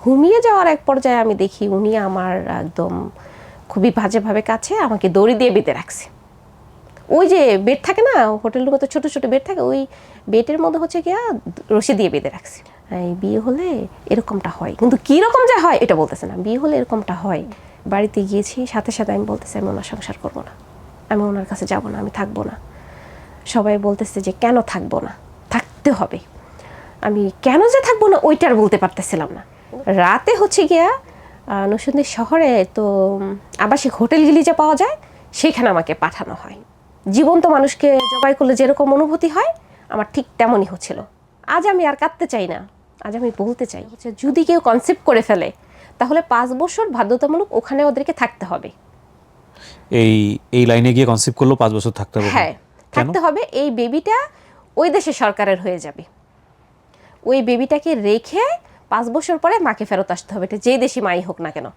ঘুমিয়ে যাওয়ার এক পর্যায়ে আমি দেখি উনি আমার একদম খুবই বাজেভাবে কাছে আমাকে দড়ি দিয়ে বেঁধে রাখছে। ওই যে বেড থাকে না, হোটেলের মতো ছোট ছোট বেড থাকে, ওই বেডের মধ্যে হচ্ছে গিয়া রশি দিয়ে বেঁধে রাখছে। এই বিয়ে হলে এরকমটা হয়, কিন্তু কীরকম যে হয় এটা বলতেছে না, বিয়ে হলে এরকমটা হয়। বাড়িতে গিয়েছি, সাথে সাথে আমি বলতেছি আমি ওনার সংসার করবো না, আমি ওনার কাছে যাব না, আমি থাকবো না। সবাই বলতেছে যে কেন থাকবো না, থাকতে হবে। আমি কেন যে থাকবো না ওইটা আর বলতে পারতেছিলাম না। রাতে হচ্ছে গিয়া নরসিংদী শহরে তো আবাসিক হোটেলগুলি যে পাওয়া যায় সেখানে আমাকে পাঠানো হয়। জীবন্ত মানুষকে জবাই করলে যেরকম অনুভূতি হয় আমার ঠিক তেমনই হচ্ছিল। আজ আমি আর কাঁদতে চাই না, আজ আমি বলতে চাই হচ্ছে যদি কেউ কনসেপ্ট করে ফেলে তাহলে 5 বছর বাধ্যতামূলক ওখানে ওদেরকে থাকতে হবে। এই লাইনে গিয়ে কনসেপ্ট করলো 5 বছর থাকতে হবে? হ্যাঁ, থাকতে হবে। এই বেবিটা ওই দেশে সরকারের হয়ে যাবে, ওই বেবিটাকে রেখে 5 বছর পরে মাকে ফেরত আসতে হবে, এটা যে দেশি মাই হোক না কেন।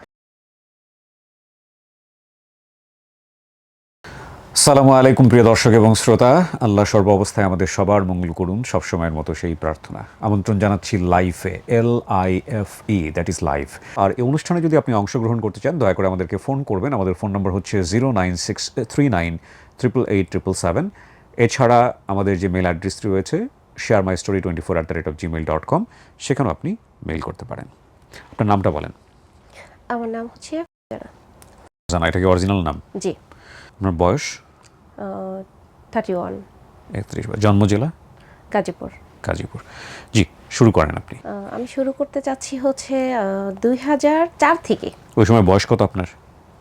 আসসালামু আলাইকুম প্রিয় দর্শক এবং শ্রোতা, আল্লাহ সর্ব অবস্থায় আমাদের সবার মঙ্গল করুন, সবসময়ের মতো সেই প্রার্থনা। আমন্ত্রণ জানাচ্ছি লাইফে, LIFE, দ্যাট ইজ লাইফ। আর এই অনুষ্ঠানে যদি আপনি অংশগ্রহণ করতে চান দয়া করে আমাদেরকে ফোন করবেন। আমাদের ফোন নম্বর হচ্ছে 09639887777। এছাড়া আমাদের যে মেল অ্যাড্রেসটি রয়েছে sharemystory24@gmail.com, সেখানেও আপনি মেইল করতে পারেন। আপনার নামটা বলেন। আমার নাম হচ্ছে জানা, এটা কি অরিজিনাল নাম? জি। আপনার বয়স? 31। 31। জন্ম জেলা? গাজীপুর। গাজীপুর। জি, শুরু করেন আপনি। আমি শুরু করতে চাচ্ছি হচ্ছে 2004 থেকে। ওই সময় বয়স কত আপনার?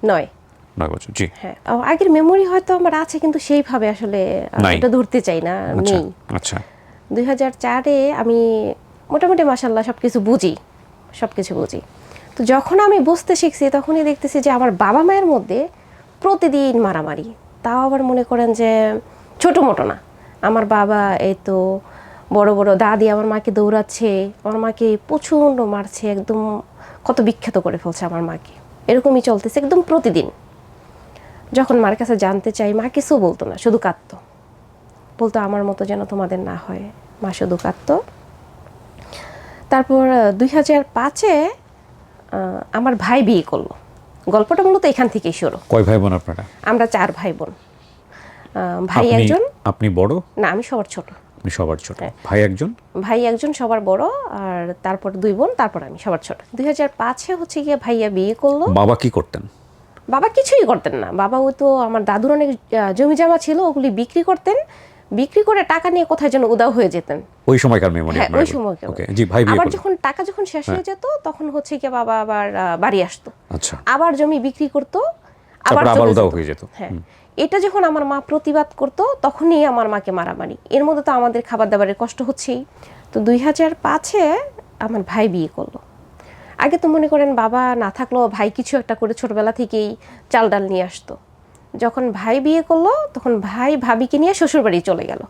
9 বছর। জি হ্যাঁ, আগের মেমোরি হয়তো আমার আছে কিন্তু সেইভাবে আসলে এটা ধরতে চাই না, নেই। আচ্ছা। 2004-এ আমি মোটামুটি মাশাআল্লাহ সবকিছু বুঝি। তো যখন আমি বুঝতে শিখছি তখনই দেখতেছি যে আমার বাবা মায়ের মধ্যে প্রতিদিন মারামারি। তাও আবার মনে করেন যে ছোটো মোটো না। আমার বাবা এই তো বড় বড় দাদি আমার মাকে দৌড়াচ্ছে, আমার মাকে প্রচণ্ড মারছে, একদম কত বিখ্যাত করে ফেলছে আমার মাকে। এরকমই চলতেছে একদম প্রতিদিন। যখন মার কাছে জানতে চাই মা কিছু বলতো না, শুধু কাঁদতো, বলতো আমার মতো যেন তোমাদের না হয়। মা শুধু কাঁদতো। তারপর 2005-এ আমার ভাই বিয়ে করলো। গল্পটা মূলত এখান থেকেই শুরু। কয় ভাই বোন আপনারা? আমরা 4 ভাই বোন। ভাই একজন। আপনি বড়? না, আমি সবার ছোট। আপনি সবার ছোট। ভাই একজন? ভাই একজন সবার বড়, আর তারপর 2 বোন, তারপর আমি সবার ছোট। 2005-এ হচ্ছে গিয়ে ভাইয়া বিয়ে করলো। বাবা কি করতেন? বাবা কিছুই করতেন না। বাবা ওই তো আমার দাদুর অনেক জমি জমা ছিল, ওগুলি বিক্রি করতেন, বিক্রি করে টাকা নিয়ে কোথায় যেন উধাও হয়ে যেতেন। ওই সময়কার মেমোরি? হ্যাঁ, ওই সময়কার। ওকে, জি। ভাই বিয়ে আবার করলেন। যখন টাকা শেষ হয়ে যেত তখন হচ্ছে কি বাবা আবার বাড়ি আসতো। আচ্ছা। আবার জমি বিক্রি করতো, আবার উধাও হয়ে যেত। হ্যাঁ, এটা যখন আমার মা প্রতিবাদ করতো তখনই আমার মাকে মারামারি। এর মধ্যে তো আমাদের খাবার দাবারের কষ্ট হচ্ছেই। তো 2005-এ আমার ভাই বিয়ে করলো। আগে তো মনে করেন বাবা না থাকলেও ভাই কিছু একটা করে ছোটবেলা থেকেই চাল ডাল নিয়ে আসতো। যখন ভাই বিয়ে করলো তখন ভাই ভাবিকে নিয়ে শ্বশুরবাড়ি চলে গেল।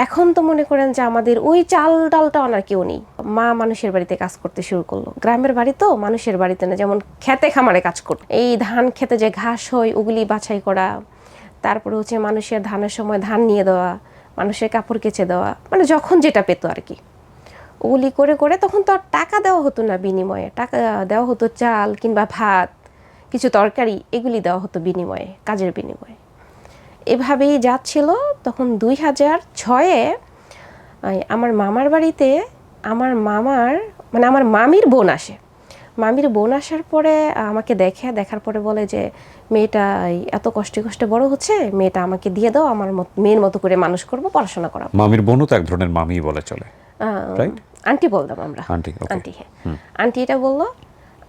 এখন তো মনে করেন যে আমাদের ওই চাল ডালটা আনার কেউ নেই। মা মানুষের বাড়িতে কাজ করতে শুরু করলো। গ্রামের বাড়ি তো, মানুষের বাড়িতে না, যেমন খেতে খামারে কাজ করতো। এই ধান খেতে যে ঘাস হয় ওগুলি বাছাই করা, তারপরে হচ্ছে মানুষের ধানের সময় ধান নিয়ে দেওয়া, মানুষের কাপড় কেচে দেওয়া, মানে যখন যেটা পেতো আর কি, ওগুলি করে করে। তখন তো আর টাকা দেওয়া হতো না বিনিময়ে, টাকা দেওয়া হতো চাল কিংবা ভাত, কিছু তরকারি, এগুলি দেওয়া হতো বিনিময়ে, কাজের বিনিময়ে। এভাবেই যাচ্ছিল। তখন 2006-এ আমার মামার বাড়িতে আমার মামির বোন আসে। মামির বোন আসার পরে আমাকে দেখার পরে বলে যে মেয়েটা এত কষ্টে কষ্টে বড় হচ্ছে, মেয়েটা আমাকে দিয়ে দাও, আমার মেয়ের মতো করে মানুষ করবো, পড়াশোনা করাবো। মামির বোনও তো এক ধরনের মামি বলে চলে, রাইট? আন্টি বলতাম আমরা। আন্টি, হ্যাঁ। আন্টি এটা বললো।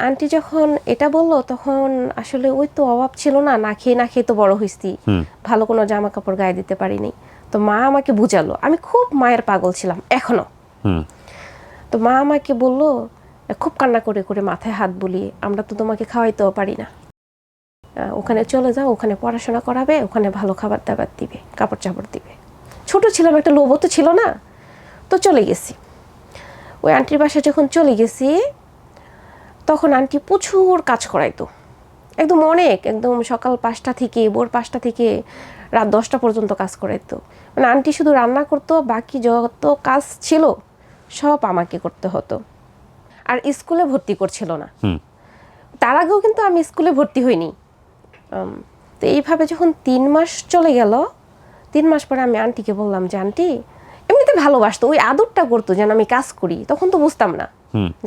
আন্টি যখন এটা বললো তখন আসলে ওই তো অভাব ছিল না, না খেয়ে তো বড় হইছি, ভালো কোনো জামা কাপড় গায়ে দিতে পারিনি। তো মা আমাকে বুঝালো, আমি খুব মায়ের পাগল ছিলাম এখনো। তো মা আমাকে বললো, খুব কান্না করে করে মাথায় হাত বুলিয়ে, আমরা তো তোমাকে খাওয়াইতেও পারি না, ওখানে চলে যাও, ওখানে পড়াশোনা করাবে, ওখানে ভালো খাবার দাবার দিবে, কাপড় চাপড় দিবে। ছোট ছিলাম, একটা লোভও তো ছিল না। তো চলে গেছি। ওই আন্টির বাসায় যখন চলে গেছি তখন আন্টি প্রচুর কাজ করাইতো, একদম অনেক, একদম সকাল 5টা থেকে ভোর 5টা থেকে রাত 10টা পর্যন্ত কাজ করাইতো। মানে আন্টি শুধু রান্না করতো, বাকি যত কাজ ছিল সব আমাকে করতে হতো। আর স্কুলে ভর্তি করছিল না। হুম। তার আগেও কিন্তু আমি স্কুলে ভর্তি হইনি। তো এইভাবে যখন 3 মাস চলে গেল, 3 মাস পরে আমি আন্টিকে বললাম যে আন্টি, এমনিতে ভালোবাসতো, ওই আদরটা করতো যেন আমি কাজ করি, তখন তো বুঝতাম না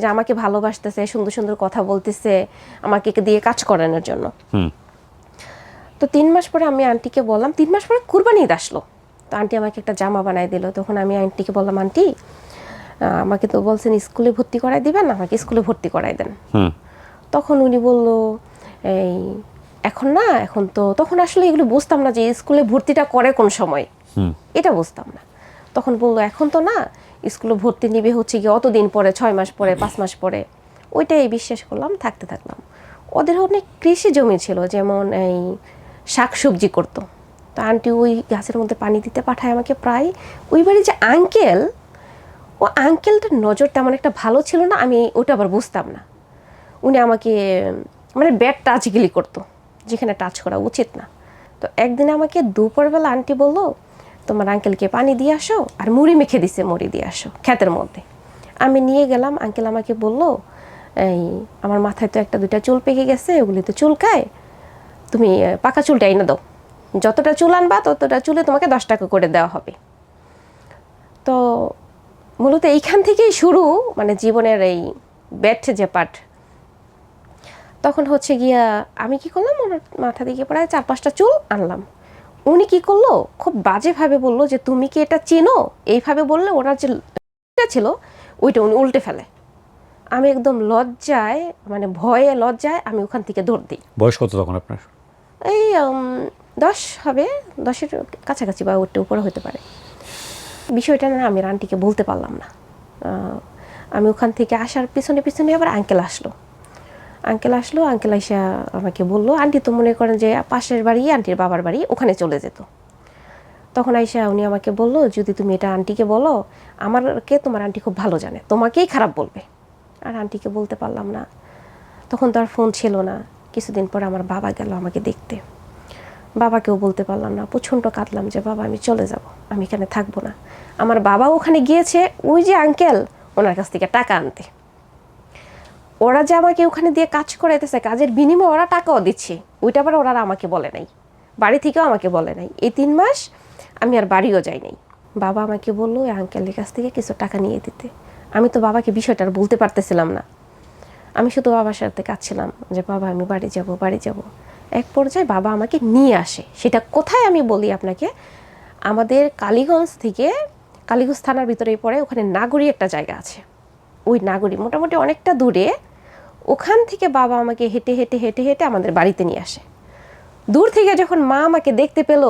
যে আমাকে ভালোবাসতেছে, সুন্দর সুন্দর কথা বলতেছে আমাকে দিয়ে কাজ করানোর জন্য। তো 3 মাস পরে আমি আন্টিকে বললাম, 3 মাস পরে কুরবানি ঈদ আসলো, তো আন্টি আমাকে একটা জামা বানায় দিল। তখন আমি আন্টিকে বললাম, আন্টি আমাকে তো বলছেন স্কুলে ভর্তি করাই দিবেন, আমাকে স্কুলে ভর্তি করাই দেন। তখন উনি বলল, এই এখন না, এখন তো, তখন আসলে এগুলো বুঝতাম না যে স্কুলে ভর্তিটা করে কোন সময়, এটা বুঝতাম না। তখন বললো এখন তো না, স্কুলে ভর্তি নিবে হচ্ছে কি অতদিন পরে, 6 মাস পরে, 5 মাস পরে। ওইটাই বিশ্বাস করলাম, থাকতে থাকলাম। ওদের অনেক কৃষি জমি ছিল, যেমন এই শাক সবজি করতো। তো আন্টি ওই গাছের মধ্যে পানি দিতে পাঠায় আমাকে প্রায়। ওই বাড়ি যে আঙ্কেল, ও আঙ্কেলটার নজর তেমন একটা ভালো ছিল না, আমি ওটা আবার বুঝতাম না। উনি আমাকে মানে ব্যাড টাচগিলি করতো, যেখানে টাচ করা উচিত না। তো একদিন আমাকে দুপুরবেলা আন্টি বললো, তোমার আঙ্কেলকে পানি দিয়ে আসো, আর মুড়ি মেখে দিছে, মুড়ি দিয়ে আসো ক্ষেতের মধ্যে। আমি নিয়ে গেলাম, আঙ্কেল আমাকে বললো, এই আমার মাথায় তো 1-2টা চুল পেকে গেছে, ওগুলি তো চুলকায়, তুমি পাকা চুলটা এনে দাও, যতটা চুল আনবা ততটা চুলে তোমাকে 10 টাকা করে দেওয়া হবে। তো মূলত এইখান থেকেই শুরু, মানে জীবনের এই ব্যাড যে পার্ট। তখন হচ্ছে গিয়া আমি কি করলাম, ওনার মাথা দিকে প্রায় 4-5টা চুল আনলাম। উনি কি করলো, খুব বাজেভাবে বললো যে তুমি কি এটা চেনো, এইভাবে বললে ওনার যে ছিল ওইটা উনি উল্টে ফেলে। আমি একদম লজ্জায়, মানে ভয়ে লজ্জায় আমি ওখান থেকে দৌড় দিই। বয়স কত তখন আপনার? এই 10 হবে, 10-এর কাছাকাছি বা ওটা উপরে হতে পারে। বিষয়টা না আমি আন্টিকে বলতে পারলাম না। আমি ওখান থেকে আসার পিছনে পিছনে আবার আঙ্কেল আসলো। আঙ্কেল আইসা আমাকে বললো, আন্টি তো মনে করেন যে পাশের বাড়ি, আন্টির বাবার বাড়ি, ওখানে চলে যেত। তখন আইসা উনি আমাকে বললো, যদি তুমি এটা আন্টিকে বলো, আমারকে তোমার আন্টি খুব ভালো জানে, তোমাকেই খারাপ বলবে। আর আন্টিকে বলতে পারলাম না, তখন তো আর ফোন ছিল না। কিছুদিন পরে আমার বাবা গেল আমাকে দেখতে, বাবাকেও বলতে পারলাম না। প্রচণ্ড কাঁদলাম যে বাবা আমি চলে যাব, আমি এখানে থাকবো না। আমার বাবা ওখানে গিয়েছে ওই যে আঙ্কেল, ওনার কাছ থেকে টাকা আনতে। ওরা যে আমাকে ওখানে দিয়ে কাজ করাইতেছে, কাজের বিনিময়ে ওরা টাকাও দিচ্ছে, ওইটা আবার ওরা আমাকে বলে নাই, বাড়ি থেকেও আমাকে বলে নাই। এই 3 মাস আমি আর বাড়িও যাই নাই। বাবা আমাকে বললো ওই আঙ্কেলের কাছ থেকে কিছু টাকা নিয়ে দিতে। আমি তো বাবাকে বিষয়টা আর বলতে পারতেছিলাম না। আমি শুধু বাবার সাথে কাঁদছিলাম যে বাবা আমি বাড়ি যাব, বাড়ি যাব। এক পর্যায়ে বাবা আমাকে নিয়ে আসে। সেটা কোথায় আমি বলি আপনাকে, আমাদের কালীগঞ্জ থেকে, কালীগঞ্জ থানার ভিতরেই পড়ে, ওখানে নাগরী একটা জায়গা আছে, ওই নাগরী মোটামুটি অনেকটা দূরে। ওখান থেকে বাবা আমাকে হেঁটে হেঁটে হেঁটে হেঁটে আমাদের বাড়িতে নিয়ে আসে। দূর থেকে যখন মা আমাকে দেখতে পেল,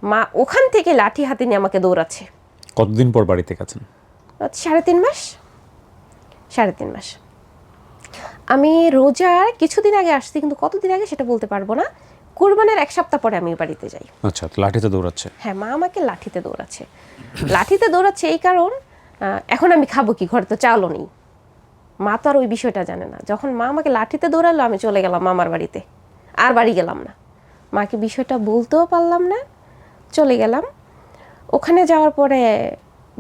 মা ওখান থেকে লাঠি হাতে নিয়ে আমাকে দৌড়াচ্ছে। কতদিন পর বাড়িতে গেছেন? 3.5 মাস, 3.5 মাস। আমি রোজার কিছুদিন আগে আসছি, কিন্তু কতদিন আগে সেটা বলতে পারবো না। কুরবানের 1 সপ্তাহ পরে আমি বাড়িতে যাই। আচ্ছা, লাঠিতে দৌড়াচ্ছে? হ্যাঁ, মা আমাকে লাঠিতে দৌড়াচ্ছে। লাঠিতে দৌড়াচ্ছে এই কারণ, এখন আমি খাবো কি, ঘরে তো চালও নেই। মা তো আর ওই বিষয়টা জানে না। যখন মা আমাকে লাঠিতে দৌড়ালো, আমি চলে গেলাম মামার বাড়িতে, আর বাড়ি গেলাম না। মাকে বিষয়টা বলতেও পারলাম না, চলে গেলাম। ওখানে যাওয়ার পরে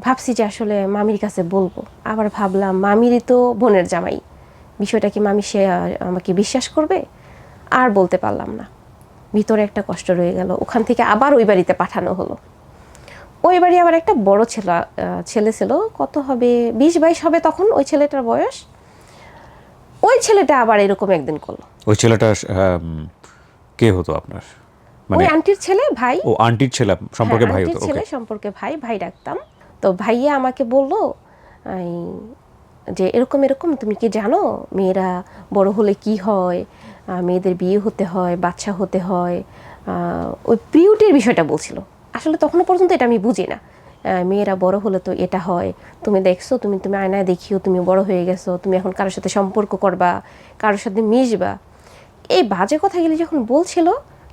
ভাবছি যে আসলে মামির কাছে বলবো, আবার ভাবলাম মামিরই তো বোনের জামাই, বিষয়টা কি মামি সে আমাকে বিশ্বাস করবে, আর বলতে পারলাম না। ভিতরে একটা কষ্ট রয়ে গেল। ওখান থেকে আবার ওই বাড়িতে পাঠানো হলো। ওই বাড়ি আবার একটা বড় ছেলে ছিল, কত হবে 20-22 হবে তখন ওই ছেলেটার বয়স। ওই ছেলেটা আবার এরকম একদিন করলো। ওই ছেলেটা কে হতো আপনার? ওই আন্টির ছেলে, ভাই। ও আন্টির ছেলে সম্পর্কে ভাই হতো? আন্টির ছেলে সম্পর্কে ভাই, ভাই ডাকতাম। তো ভাইয়া আমাকে বললো যে এরকম এরকম, তুমি কি জানো মেয়েরা বড় হলে কি হয়, মেয়েদের বিয়ে হতে হয়, বাচ্চা হতে হয়, ওই পিরিয়ডের বিষয়টা বলছিল। আসলে তখনও পর্যন্ত এটা আমি বুঝি না। মেয়েরা বড় হলে তো এটা হয়, তুমি দেখছো, তুমি আয়নায় দেখিও তুমি বড় হয়ে গেছো, তুমি এখন কারোর সাথে সম্পর্ক করবা, কারোর সাথে মিশবা। এই বাজে কথাগুলি যখন বলছিল,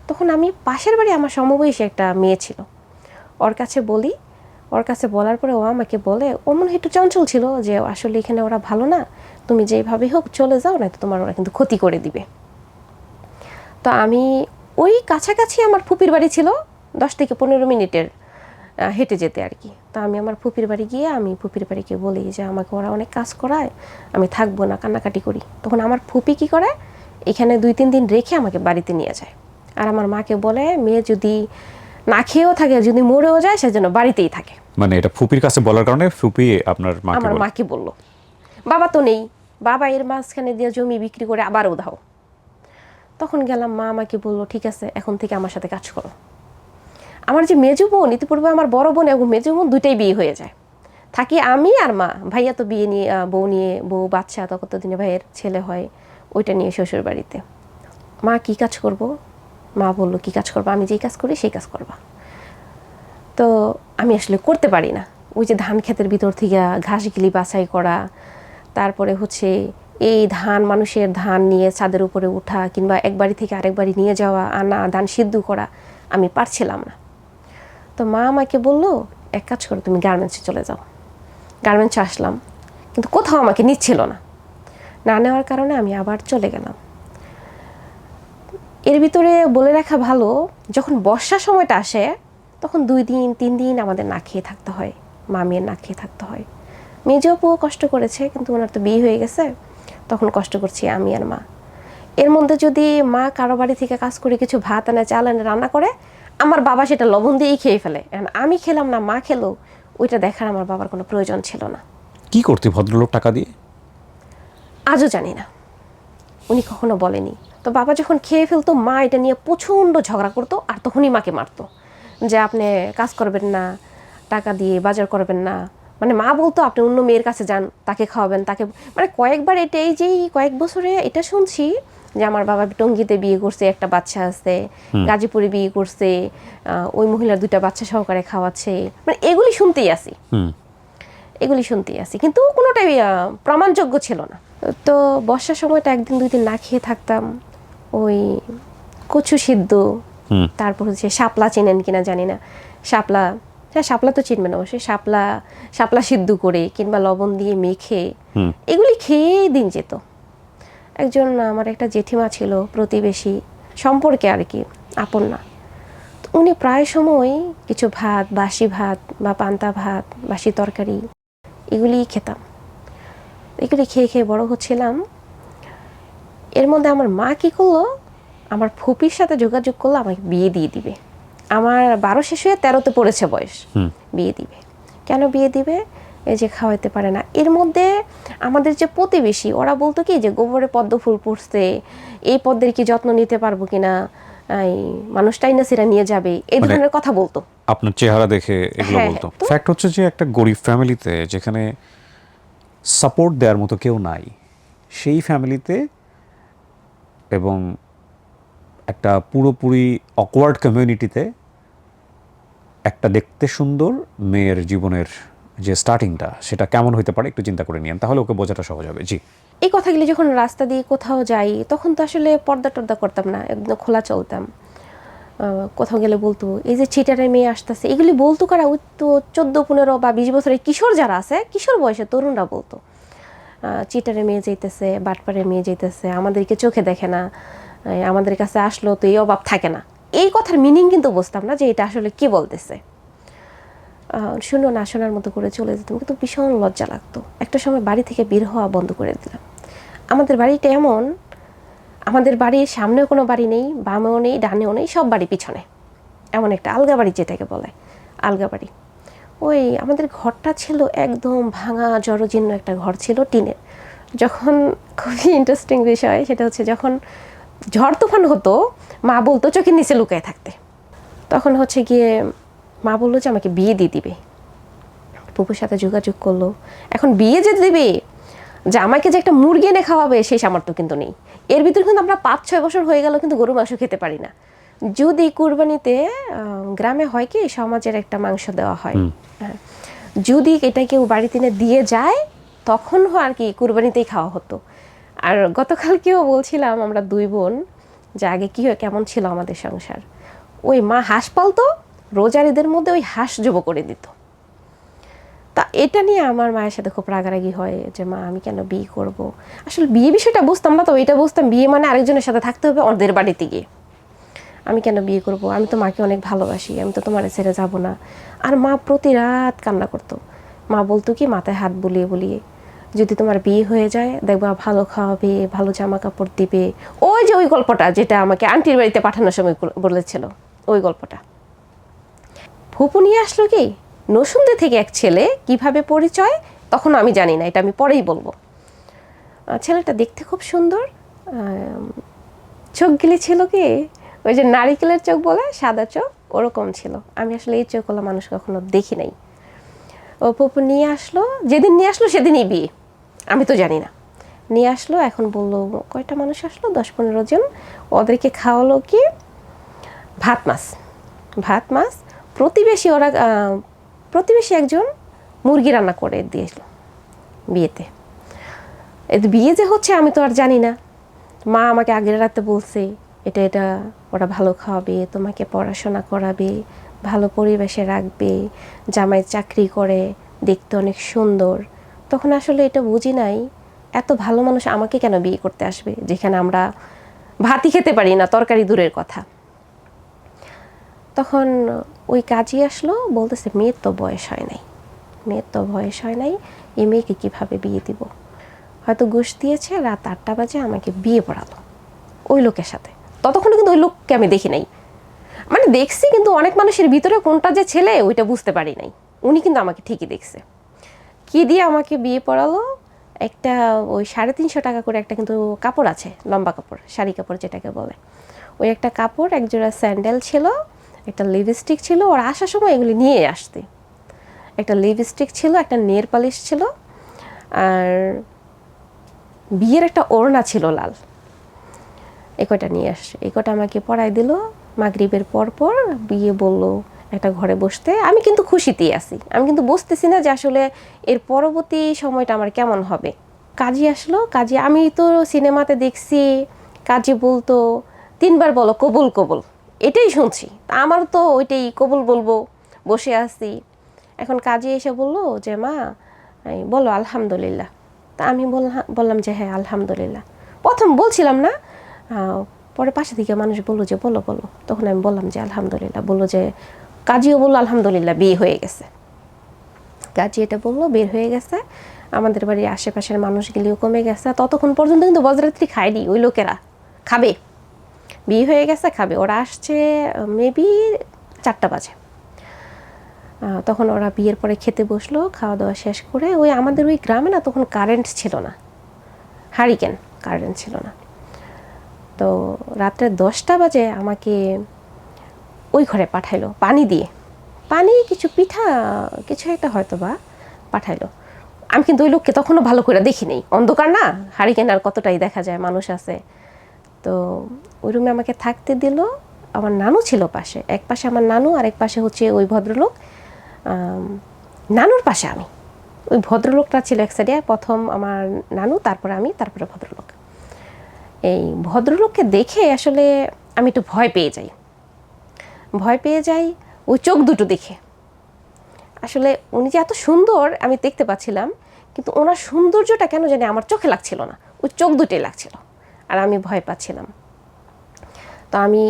তখন আমি পাশের বাড়ি আমার সমবয়সী একটা মেয়ে ছিল, ওর কাছে বলি। ওর কাছে বলার পরে ও আমাকে বলে, ও মনে হয় একটু চঞ্চল ছিল, যে আসলে এখানে ওরা ভালো না, তুমি যেভাবে হোক চলে যাও, না তো তোমার ওরা কিন্তু ক্ষতি করে দিবে। তো আমি ওই কাছাকাছি আমার ফুপির বাড়ি ছিল, 10 থেকে 15 মিনিটের হেঁটে যেতে আর কি। তা আমি আমার ফুপির বাড়ি গিয়ে আমি ফুপির বাড়িকে বলি যে আমাকে ওরা অনেক কাজ করায়, আমি থাকবো না, কান্নাকাটি করি। তখন আমার ফুপি কী করে, এখানে 2-3 দিন রেখে আমাকে বাড়িতে নিয়ে যায়। আর আমার মাকে বলে মেয়ে যদি না খেয়েও থাকে, যদি মরেও যায়, সেজন্য বাড়িতেই থাকে। মানে এটা ফুপির কাছে বলার কারণে ফুপি আপনার মাকে আমার বলে? মাকে বললো। বাবা তো নেই, বাবা এর মাঝখানে দিয়ে জমি বিক্রি করে আবার উধাও। তখন গেলাম, মা আমাকে বললো ঠিক আছে এখন থেকে আমার সাথে কাজ করো। আমার যে মেজো বোন, ইতিপূর্বে আমার বড় বোন এবং মেজো বোন দুইটাই বিয়ে হয়ে যায়, থাকি আমি আর মা। ভাইয়া তো বিয়ে নিয়ে বউ বাচ্চা, তখন তো দিনে ভাইয়ের ছেলে হয়, ওইটা নিয়ে শ্বশুর বাড়িতে। মা কি কাজ করব? মা বললো কি কাজ করবা, আমি যেই কাজ করি সেই কাজ করবা। তো আমি আসলে করতে পারি না। ওই যে ধান ক্ষেতের ভিতর থেকে ঘাসগুলি বাছাই করা, তারপরে হচ্ছে এই মানুষের ধান নিয়ে ছাদের উপরে ওঠা, কিংবা এক বাড়ি থেকে আরেক বাড়ি নিয়ে যাওয়া, আনা, ধান সিদ্ধ করা, আমি পারছিলাম না। তো মা আমাকে বললো এক কাজ করো, তুমি গার্মেন্টসে চলে যাও। গার্মেন্টসে আসলাম, কিন্তু কোথাও আমাকে নিচ্ছিল না। না নেওয়ার কারণে আমি আবার চলে গেলাম। এর ভিতরে বলে রাখা ভালো, যখন বর্ষার সময়টা আসে তখন 2-3 দিন আমাদের না খেয়ে থাকতে হয়, মেয়ের না খেয়ে থাকতে হয়। মেজো আপুও কষ্ট করেছে, কিন্তু ওনার তো বিয়ে হয়ে গেছে, তখন কষ্ট করছি আমি আর মা। এর মধ্যে যদি মা কারো বাড়ি থেকে কাজ করে কিছু ভাত আনে, চাল আনে, রান্না করে, আমার বাবা সেটা লবণ দিয়েই খেয়ে ফেলে। আমি খেলাম না, মা খেলো, ওইটা দেখার আমার বাবার কোনো প্রয়োজন ছিল না। কি করতে ভদ্রলোক টাকা দিয়ে? আজও জানি না, উনি কখনো বলেনি। তো বাবা যখন খেয়ে ফেলতো, মা এটা নিয়ে প্রচণ্ড ঝগড়া করতো, আর তখনই মাকে মারতো যে আপনি কাজ করবেন না, টাকা দিয়ে বাজার করবেন না। মানে মা বলতো আপনি অন্য মেয়ের কাছে যান, তাকে খাওয়াবেন, তাকে। মানে কয়েকবার এটা, এই যে কয়েক বছরে এটা শুনছি যে আমার বাবা টঙ্গীতে বিয়ে করছে, একটা বাচ্চা আছে, গাজীপুরে বিয়ে করছে, ওই মহিলার 2টা বাচ্চা সহকারে খাওয়াচ্ছে। মানে এগুলি শুনতেই আসি, কিন্তু কোনোটাই প্রমাণযোগ্য ছিল না। তো বর্ষার সময়টা 1-2 দিন না খেয়ে থাকতাম। ওই কচু সিদ্ধ, তারপর হচ্ছে শাপলা, চেনেন কিনা জানি না, শাপলা, হ্যাঁ শাপলা তো চিনবেন অবশ্যই, শাপলা সিদ্ধ করে কিংবা লবণ দিয়ে মেখে এগুলি খেয়েই দিন যেত। একজন আমার একটা জেঠিমা ছিল, প্রতিবেশী সম্পর্কে আর কি, আপন না। তো উনি প্রায় সময় কিছু ভাত, বাসি ভাত বা পান্তা ভাত, বাসি তরকারি, এগুলিই খেতাম। এগুলি খেয়ে খেয়ে বড় হচ্ছিলাম। এর মধ্যে আমার মা কী করলো, আমার ফুপির সাথে যোগাযোগ করলো, আমাকে বিয়ে দিয়ে দিবে। আমার 12 শেষ হয়ে 13তে পড়েছে বয়স, বিয়ে দিবে। কেন বিয়ে দিবে? এই যে খাওয়াইতে পারে না। এর মধ্যে আমাদের যে প্রতিবেশী, ওরা বলতো কি যে গোবরে পদ্ম ফুল পড়ছে, এই পদ্মের কি যত্ন নিতে পারবো কিনা, এই মানুষটাই না সেটা নিয়ে যাবে, এই ধরনের কথা বলতো। আপনার চেহারা দেখে এগুলো হ্যাঁ, বলতো। ফ্যাক্ট হচ্ছে যে একটা গরিব ফ্যামিলিতে যেখানে সাপোর্ট দেওয়ার মতো কেউ নাই, সেই ফ্যামিলিতে এবং একটা পুরোপুরি অকওয়ার্ড কমিউনিটিতে একটা দেখতে সুন্দর মেয়ের জীবনের যে স্টার্টিংটা, সেটা কেমন হতে পারে একটু চিন্তা করে নিন, তাহলে ওকে বোঝাটা সহজ হবে। জি। এই কথাগুলি যখন রাস্তা দিয়ে কোথাও যাই, তখন তো আসলে পর্দা টর্দা করতাম না, একদম খোলা চলতাম। কোথাও গেলে বলতো এই যে চিটারের মেয়ে আসতেছে, এগুলি বলতো কারা? ওই তো 14-15 বা 20 বছরের কিশোর যারা আছে, কিশোর বয়সে তরুণরা বলতো চিটারের মেয়ে যাইতেছে, বাটপাড়ের মেয়ে যাইতেছে, আমাদেরকে চোখে দেখে না, আমাদের কাছে আসলো তো এই অভাব থাকে না। এই কথার মিনিং কিন্তু বুঝতাম না যে এটা আসলে কি বলতেছে। শুনো না শোনার মতো করে চলে যেতাম, কিন্তু ভীষণ লজ্জা লাগতো। একটা সময় বাড়ি থেকে বের হওয়া বন্ধ করে দিলাম। আমাদের বাড়িটা এমন, আমাদের বাড়ির সামনেও কোনো বাড়ি নেই, বামেও নেই, ডানেও নেই, সব বাড়ি পিছনে। এমন একটা আলগা বাড়ি, যেটাকে বলে আলগা বাড়ি। ওই আমাদের ঘরটা ছিল একদম ভাঙা জরাজীর্ণ একটা ঘর ছিল, টিনের। যখন খুবই ইন্টারেস্টিং বিষয় সেটা হচ্ছে, যখন ঝড় তুফান হতো, মা বলতো চোখের নিচে লুকায় থাকতে। তখন হচ্ছে গিয়ে মা বললো যে আমাকে বিয়ে দিয়ে দিবে। পুপুর সাথে যোগাযোগ করলো। এখন বিয়ে যে দিবে, যে আমাকে যে একটা মুরগি এনে খাওয়াবে, সেই সামর্থ্য কিন্তু নেই। এর ভিতরে কিন্তু আমরা 5-6 বছর হয়ে গেল কিন্তু গরু মাংস খেতে পারি না। যদি কুরবানিতে, গ্রামে হয় কি সমাজের একটা মাংস দেওয়া হয়, হ্যাঁ, যদি এটা কেউ বাড়িতে এনে দিয়ে যায়, তখন আর কি কুরবানিতেই খাওয়া হতো। আর গতকালকেও বলছিলাম আমরা 2 বোন যে আগে কী হয়, কেমন ছিল আমাদের সংসার। ওই মা হাঁস পালতো, রোজার ঈদের মধ্যে ওই হাঁস জব করে দিত। তা এটা নিয়ে আমার মায়ের সাথে খুব রাগারাগি হয় যে মা আমি কেন বিয়ে করব। আসলে বিয়ে বিষয়টা বুঝতাম না তো, এটা বুঝতাম বিয়ে মানে আরেকজনের সাথে থাকতে হবে ওদের বাড়িতে গিয়ে। আমি কেন বিয়ে করব, আমি তো মাকে অনেক ভালোবাসি, আমি তো তোমার ছেড়ে যাব না। আর মা প্রতি রাত কান্না করতো। মা বলতো কি মাথায় হাত বুলিয়ে বুলিয়ে, যদি তোমার বিয়ে হয়ে যায় দেখবা ভালো খাওয়াবে, ভালো জামা কাপড় দিবে। ওই যে ওই গল্পটা যেটা আমাকে আন্টির বাড়িতে পাঠানোর সময় বলেছিল, ওই গল্পটা। ফুপু নিয়ে আসলো কি নসুন্দে থেকে এক ছেলে, কিভাবে পরিচয় তখন আমি জানি না, এটা আমি পরেই বলবো। ছেলেটা দেখতে খুব সুন্দর, চোখগুলি ছিল কি ওই যে নারিকেলের চোখ বলে, সাদা চোখ, ওরকম ছিল। আমি আসলে এই চোখওয়ালা মানুষ কখনো দেখি নাই। ও ফুপু নিয়ে আসলো, যেদিন নিয়ে আসলো সেদিনই বিয়ে, আমি তো জানি না। নিয়ে আসলো, এখন বললো কয়টা মানুষ আসলো, 10-15 জন। ওদেরকে খাওয়ালো কি ভাত মাছ, ভাত মাছ। প্রতিবেশী একজন মুরগি রান্না করে দিয়েছিল বিয়েতে। বিয়ে যে হচ্ছে আমি তো আর জানি না। মা আমাকে আগের রাতে বলছে এটা এটা ওরা ভালো খাওয়াবে, তোমাকে পড়াশোনা করাবে, ভালো পরিবেশে রাখবে, জামাই চাকরি করে, দেখতে অনেক সুন্দর। তখন আসলে এটা বুঝি নাই এত ভালো মানুষ আমাকে কেন বিয়ে করতে আসবে, যেখানে আমরা ভাতই খেতে পারি না, তরকারি দূরের কথা। তখন ওই কাজী আসলো, বলতেছে মেয়ের তো বয়স হয় নাই, মেয়ের তো বয়স হয় নাই, এই মেয়েকে কীভাবে বিয়ে দিব। হয়তো ঘুষ দিয়েছে, রাত 8টা বাজে আমাকে বিয়ে পড়ালো ওই লোকের সাথে। ততক্ষণে কিন্তু ওই লোককে আমি দেখি নাই, মানে দেখছি কিন্তু অনেক মানুষের ভিতরে কোনটা যে ছেলে ওইটা বুঝতে পারি নাই। উনি কিন্তু আমাকে ঠিকই দেখছে। কি দিয়ে আমাকে বিয়ে পড়ালো, একটা ওই 350 টাকা করে একটা কিন্তু কাপড় আছে, লম্বা কাপড়, শাড়ি কাপড় যেটাকে বলে, ওই একটা কাপড়, একজোড়া স্যান্ডেল ছিল, একটা লিপস্টিক ছিল। ওর আসার সময় এগুলি নিয়ে আসতে, একটা লিপস্টিক ছিল, একটা নেল পালিশ ছিল, আর বিয়ের একটা ওড়না ছিল লাল। এই কটা নিয়ে আসছে, এই কটা আমাকে পরাই দিল। মাগরিবের পর পর বিয়ে বললো একটা ঘরে বসতে। আমি কিন্তু খুশিতেই আছি, আমি কিন্তু বুঝতেছি না যে আসলে এর পরবর্তী সময়টা আমার কেমন হবে। কাজী আসলো, কাজী আমি তো সিনেমাতে দেখছি, কাজী বলতো 3বার বলো কবুল কবুল, এটাই শুনছি। তা আমার তো ওইটাই কবুল বলবো, বসে আছি। এখন কাজী এসে বললো যে মা বলো আলহামদুলিল্লাহ। তা আমি বললাম যে হ্যাঁ আলহামদুলিল্লাহ। প্রথম বলছিলাম না, পরে পাশে থেকে মানুষ বললো যে বলো বলো, তখন আমি বললাম যে আলহামদুলিল্লাহ। বললো যে কাজীও বললো আলহামদুলিল্লাহ বিয়ে হয়ে গেছে। কাজী এটা বললো বের হয়ে গেছে, আমাদের বাড়ির আশেপাশের মানুষগুলিও কমে গেছে। ততক্ষণ পর্যন্ত কিন্তু বজরাত্রি খায়নি ওই লোকেরা, খাবে, বিয়ে হয়ে গেছে খাবে। ওরা আসছে মেবি 4টা বাজে। তখন ওরা বিয়ের পরে খেতে বসলো, খাওয়া দাওয়া শেষ করে। ওই আমাদের ওই গ্রামে না তখন কারেন্ট ছিল না, হারিকেন কারেন্ট ছিল না। তো রাত্রে 10টা বাজে আমাকে ওই ঘরে পাঠাইলো পানি দিয়ে, পানি কিছু পিঠা কিছু একটা হয়তো বা পাঠাইলো। আমি কিন্তু ওই লোককে তখনও ভালো করে দেখি নেই, অন্ধকার না, হারিকেন আর কতটাই দেখা যায়, মানুষ আছে। তো ওই রুমে আমাকে থাকতে দিল। আমার নানু ছিল পাশে, এক পাশে আমার নানু, আর এক পাশে হচ্ছে ওই ভদ্রলোক। নানুর পাশে আমি, ওই ভদ্রলোকটা ছিল এক সাইডে, প্রথম আমার নানু, তারপরে আমি, তারপরে ভদ্রলোক। এই ভদ্রলোককে দেখে আসলে আমি একটু ভয় পেয়ে যাই ওই চোখ দুটো দেখে। আসলে উনি যে এত সুন্দর আমি দেখতে পাচ্ছিলাম, কিন্তু ওনার সৌন্দর্যটা কেন জানি আমার চোখে লাগছিল না, ওই চোখ দুটোই লাগছিল, আর আমি ভয় পাচ্ছিলাম। তো আমি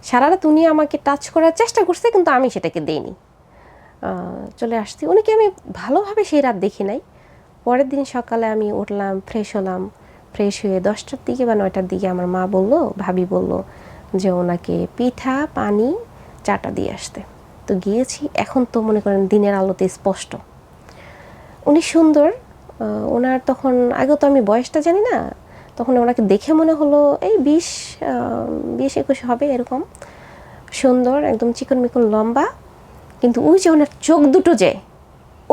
সারা রাত উনি আমাকে টাচ করার চেষ্টা করছে, কিন্তু আমি সেটাকে দেইনি, চলে আসছি। উনিকে আমি ভালোভাবে সেই রাত দেখি নাই। পরের দিন সকালে আমি উঠলাম, ফ্রেশ হলাম, ফ্রেশ হয়ে 10টার দিকে বা 9টার দিকে আমার মা বললো, ভাবি বললো যে ওনাকে পিঠা পানি চাটা দিয়ে আসতে। তো গিয়েছি, এখন তো মনে করেন দিনের আলোতে স্পষ্ট উনি সুন্দর। ওনার তখন, আগে তো আমি বয়সটা জানি না, তখন ওনাকে দেখে মনে হলো এই 20-21 হবে এরকম, সুন্দর একদম চিকন মিকন লম্বা। কিন্তু ওই যে ওনার চোখ দুটো যে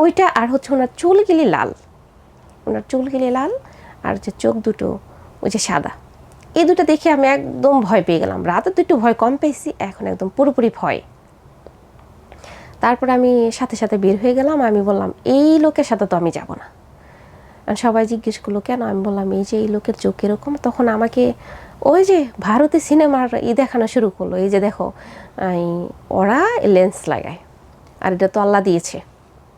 ওইটা, আর হচ্ছে ওনার চুলগুলি লাল, ওনার চুলগুলি লাল, আর যে চোখ দুটো ওই যে সাদা, এই দুটো দেখে আমি একদম ভয় পেয়ে গেলাম। রাতে তো একটু ভয় কম পেয়েছি, এখন একদম পুরোপুরি ভয়। তারপর আমি সাথে সাথে বের হয়ে গেলাম। আমি বললাম এই লোকের সাথে তো আমি যাব না। সবাই জিজ্ঞেস করলো কেন, আমি বললাম এই যে এই লোকের চোখ এরকম। তখন আমাকে ওই যে ভারতীয় সিনেমার দেখানো শুরু করলো, এই যে দেখো ওরা লেন্স লাগায়, আর এটা তো আল্লাহ দিয়েছে,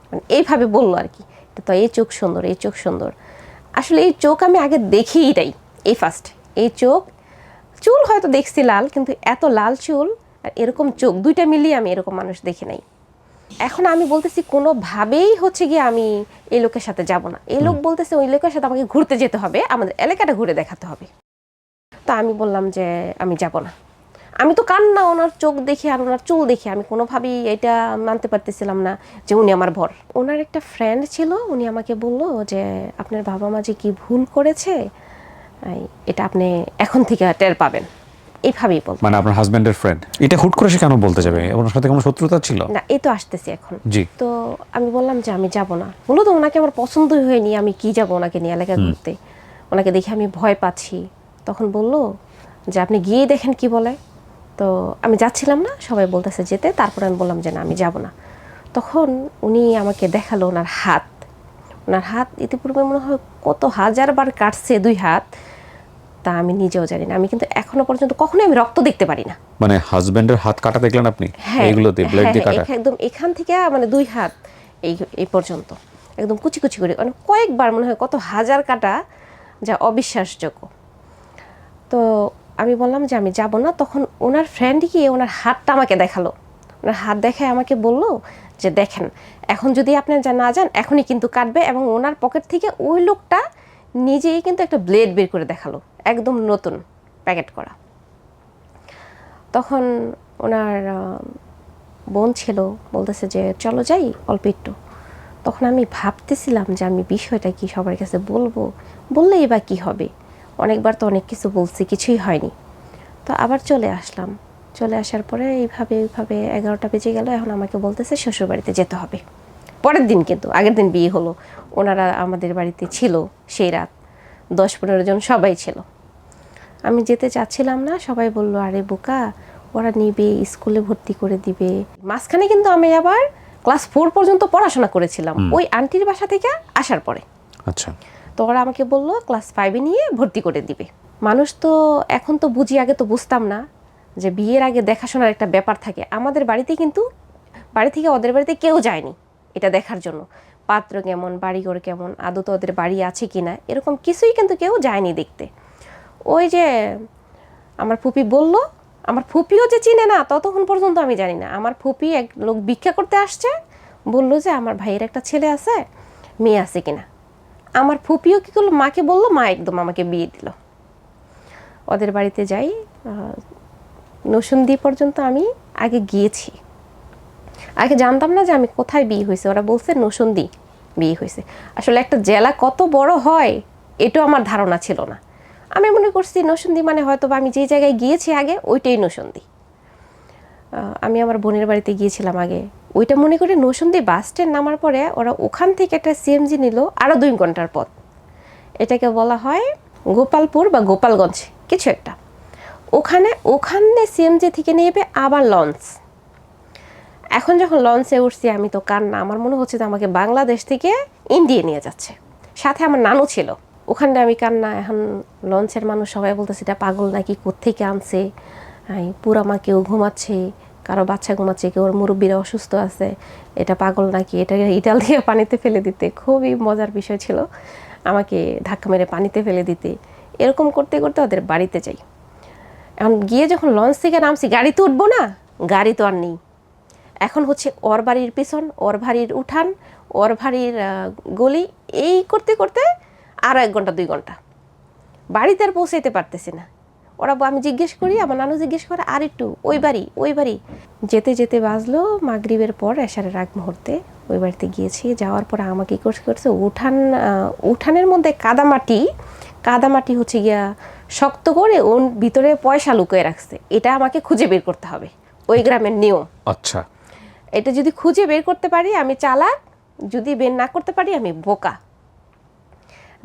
মানে এইভাবে বললো আর কি, এটা তো এই চোখ সুন্দর, এই চোখ সুন্দর। আসলে এই চোখ আমি আগে দেখিই নাই, এই ফার্স্ট এই চোখ। চুল হয়তো দেখছি লাল, কিন্তু এত লাল চুল আর এরকম চোখ দুইটা মিলিয়ে আমি এরকম মানুষ দেখি নাই। এখন আমি বলতেছি কোনোভাবেই হচ্ছে গিয়ে আমি এই লোকের সাথে যাব না। এই লোক বলতেছে ওই লোকের সাথে আমাকে ঘুরতে যেতে হবে, আমাদের এলাকাটা ঘুরে দেখাতে হবে। তো আমি বললাম যে আমি যাব না। আমি তো কান্না ওনার চোখ দেখে আর ওনার চুল দেখে আমি কোনোভাবেই এটা মানতে পারতেছিলাম না যে উনি আমার ভর। ওনার একটা ফ্রেন্ড ছিল, উনি আমাকে বললো যে আপনার বাবা মা যে কি ভুল করেছে এটা আপনি এখন থেকে টের পাবেন, এইভাবেই বল। মানে আপনার হাজবেন্ডের ফ্রেন্ড এটা হুট করে সে কেন বলতে যাবে? ওনার সাথে কোনো শত্রুতা ছিল না? এই তো আসতেছি এখন। জি। তো আমি বললাম যে আমি যাব না। বললো তো ওনাকে আমার পছন্দই হয়নি, আমি কি যাব ওনাকে নিয়ে এলাকা ঘুরতে, ওনাকে দেখে আমি ভয় পাচ্ছি। তখন বললো যে আপনি গিয়ে দেখেন কি বলে। তো আমি যাচ্ছিলাম না, সবাই বলতেছে যেতে, তারপরে আমি বললাম যে না আমি যাব না। তখন উনি আমাকে দেখালো ওনার হাত। ওনার হাত ইতিপূর্বে মনে হয় কত হাজারবার কাটছে 2 হাত, তা আমি নিজেও জানি না। আমি কিন্তু এখনো পর্যন্ত কখনোই আমি রক্ত দেখতে পারি না। মানে হাজবেন্ডের হাত কাটা দেখলেন আপনি? হ্যাঁ, এইগুলোতে ব্লেড দিয়ে কাটা? একদম এখান থেকে মানে 2 হাত এই পর্যন্ত একদম কুচি কুচি করে, মানে কয়েকবার মনে হয় কত হাজার কাটা, যা অবিশ্বাসযোগ্য। তো আমি বললাম যে আমি যাব না। তখন ওনার ফ্রেন্ড গিয়ে ওনার হাতটা আমাকে দেখালো। ওনার হাত দেখায় আমাকে বলল যে দেখেন এখন যদি আপনি না যান এখনই কিন্তু কাটবে, এবং ওনার পকেট থেকে ওই লোকটা নিজেই কিন্তু একটা ব্লেড বের করে দেখালো, একদম নতুন প্যাকেট করা। তখন ওনার বোন ছিল, বলতেছে যে চলো যাই অল্প একটু। তখন আমি ভাবতেছিলাম যে আমি বিষয়টা কি সবার কাছে বলবো, বললেই বা কী হবে, অনেকবার তো অনেক কিছু বলছি, কিছুই হয়নি। তো আবার চলে আসলাম। চলে আসার পরে এইভাবে 11টা বেজে গেল। এখন আমাকে বলতেছে শ্বশুরবাড়িতে যেতে হবে। পরের দিন কিন্তু, আগের দিন বিয়ে হলো, ওনারা আমাদের বাড়িতে ছিল সেই রাত, 10-15 জন সবাই ছিল। আমি যেতে চাচ্ছিলাম না। সবাই বলল আরে বোকা, ওরা নিবে, স্কুলে ভর্তি করে দিবে। মাঝখানে কিন্তু আমি আবার ক্লাস 4 পর্যন্ত পড়াশোনা করেছিলাম ওই আন্টির বাসা থেকে আসার পরে। আচ্ছা। তো ওরা আমাকে বললো ক্লাস 5-এ নিয়ে ভর্তি করে দিবে। মানুষ তো এখন তো বুঝি, আগে তো বুঝতাম না যে বিয়ের আগে দেখাশোনার একটা ব্যাপার থাকে। আমাদের বাড়িতে কিন্তু বাড়ি থেকে ওদের বাড়িতে কেউ যায়নি এটা দেখার জন্য, পাত্র কেমন, বাড়িঘর কেমন, আদৌ তো ওদের বাড়ি আছে কিনা, এরকম কিছুই কিন্তু কেউ যায়নি দেখতে। ওই যে আমার ফুপি বলল, আমার ফুপিও যে চিনে না ততক্ষণ পর্যন্ত আমি জানি না। আমার ফুপি এক লোক ভিক্ষা করতে আসছে, বললো যে আমার ভাইয়ের একটা ছেলে আছে, মেয়ে আছে কিনা। আমার ফুপিও কী করলো, মাকে বললো, মা একদম আমাকে বিয়ে দিল। ওদের বাড়িতে যাই, নরসিংদী পর্যন্ত আমি আগে গিয়েছি। আগে জানতাম না যে আমি কোথায় বিয়ে হয়েছে, ওরা বলছে নরসিংদী বিয়ে হয়েছে। আসলে একটা জেলা কত বড় হয় এটাও আমার ধারণা ছিল না। আমি মনে করছি নরসিংদী মানে হয়তো বা আমি যে জায়গায় গিয়েছি আগে ওইটাই নরসিংদী। আমি আমার বোনের বাড়িতে গিয়েছিলাম আগে, ওইটা মনে করি নরসিংদী বাস স্ট্যান্ড নামার পরে ওরা ওখান থেকে একটা সিএমজি নিল, আরও 2 ঘন্টার পথ। এটাকে বলা হয় গোপালপুর বা গোপালগঞ্জ কিছু একটা। ওখানে সিএমজি থেকে নেবে আবার লঞ্চ। এখন যখন লঞ্চে উঠছি আমি তো কান্না, আমার মনে হচ্ছে যে আমাকে বাংলাদেশ থেকে ইন্ডিয়া নিয়ে যাচ্ছে। সাথে আমার নানু ছিল, ওখানে আমি কান্না। এখন লঞ্চের মানুষ সবাই বলতেছে এটা পাগল নাকি, কোত্থেকে আনছে, পুরা মা কেউ ঘুমাচ্ছে, কারো বাচ্চা ঘুমাচ্ছে, কেউ মুরব্বীরা অসুস্থ আছে, এটা পাগল নাকি, এটা ইটাল দিয়ে পানিতে ফেলে দিতে। খুবই মজার বিষয় ছিল আমাকে ধাক্কা মেরে পানিতে ফেলে দিতে। এরকম করতে করতে ওদের বাড়িতে যাই। এখন গিয়ে যখন লঞ্চ থেকে নামছি, গাড়িতে উঠবো না, গাড়ি তো আর নেই। এখন হচ্ছে ওর বাড়ির পিছন, ওর বাড়ির উঠান, ওর বাড়ির গলি, এই করতে করতে আরও 1 ঘন্টা 2 ঘন্টা বাড়িতে আর পৌঁছাইতে পারতেছি না। ওরা, আমি জিজ্ঞেস করি, আমার নানু জিজ্ঞেস করে আর একটু ওই বাড়ি। যেতে যেতে বাজলো মাগরিবের পর, এশারের আগ মুহূর্তে ওই বাড়িতে গিয়েছি। যাওয়ার পরে আমাকে করছে উঠানের মধ্যে কাদামাটি হচ্ছে গিয়া শক্ত করে ওর ভিতরে পয়সা লুকিয়ে রাখছে। এটা আমাকে খুঁজে বের করতে হবে, ওই গ্রামের নিয়ম। আচ্ছা। এটা যদি খুঁজে বের করতে পারি আমি চালাক, যদি বের না করতে পারি আমি বোকা।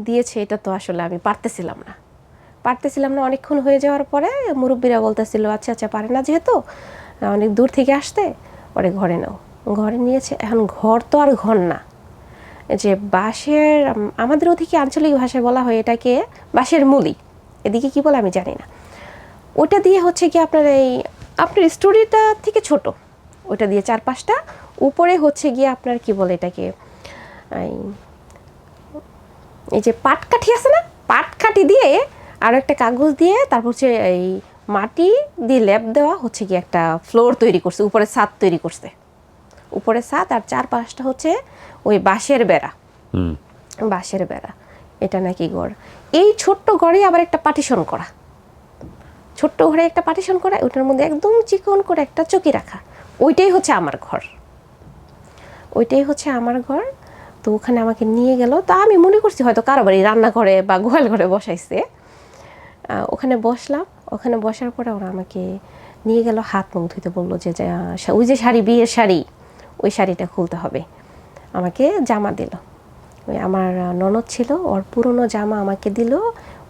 দিয়েছে, এটা তো আসলে আমি পারতেছিলাম না। অনেকক্ষণ হয়ে যাওয়ার পরে মুরব্বীরা বলতেছিল আচ্ছা পারে না, যেহেতু অনেক দূর থেকে আসতে, পরে ঘরে নাও। ঘরে নিয়েছে। এখন ঘর তো আর ঘর না, যে বাঁশের, আমাদের ওদিকে আঞ্চলিক ভাষায় বলা হয় এটাকে বাঁশের মুলি, এদিকে কি বলে আমি জানি না। ওটা দিয়ে হচ্ছে কি আপনার স্টোরিটা থেকে ছোট, ওটা দিয়ে 4-5টা, উপরে হচ্ছে গিয়ে আপনার কি বলে এটাকে, এই যে পাটকাঠি আছে না, পাটকাঠি দিয়ে আর একটা কাগজ দিয়ে, তারপর হচ্ছে এই মাটি দিয়ে লেপ দেওয়া হচ্ছে কি একটা ফ্লোর তৈরি করছে, উপরে ছাদ তৈরি করছে, উপরে ছাদ আর চারপাশটা হচ্ছে ওই বাঁশের বেড়া, বাঁশের বেড়া। এটা নাকি ঘর। এই ছোট্ট ঘরে আবার একটা পার্টিশন করা, ছোট্ট ঘরে একটা পার্টিশন করা, ওইটার মধ্যে একদম চিকন করে একটা চকি রাখা। ওইটাই হচ্ছে আমার ঘর, ওইটাই হচ্ছে আমার ঘর। তো ওখানে আমাকে নিয়ে গেল। তো আমি মনে করছি হয়তো কারো বাড়ি রান্নাঘরে বা গোয়াল ঘরে বসাইছে। ওখানে বসলাম। ওখানে বসার পরে ওরা আমাকে নিয়ে গেল, হাত মুখ ধুতে বললো যে ওই যে শাড়ি, বিয়ের শাড়ি, ওই শাড়িটা খুলতে হবে। আমাকে জামা দিল, ওই আমার ননদ ছিল, ওর পুরনো জামা আমাকে দিল।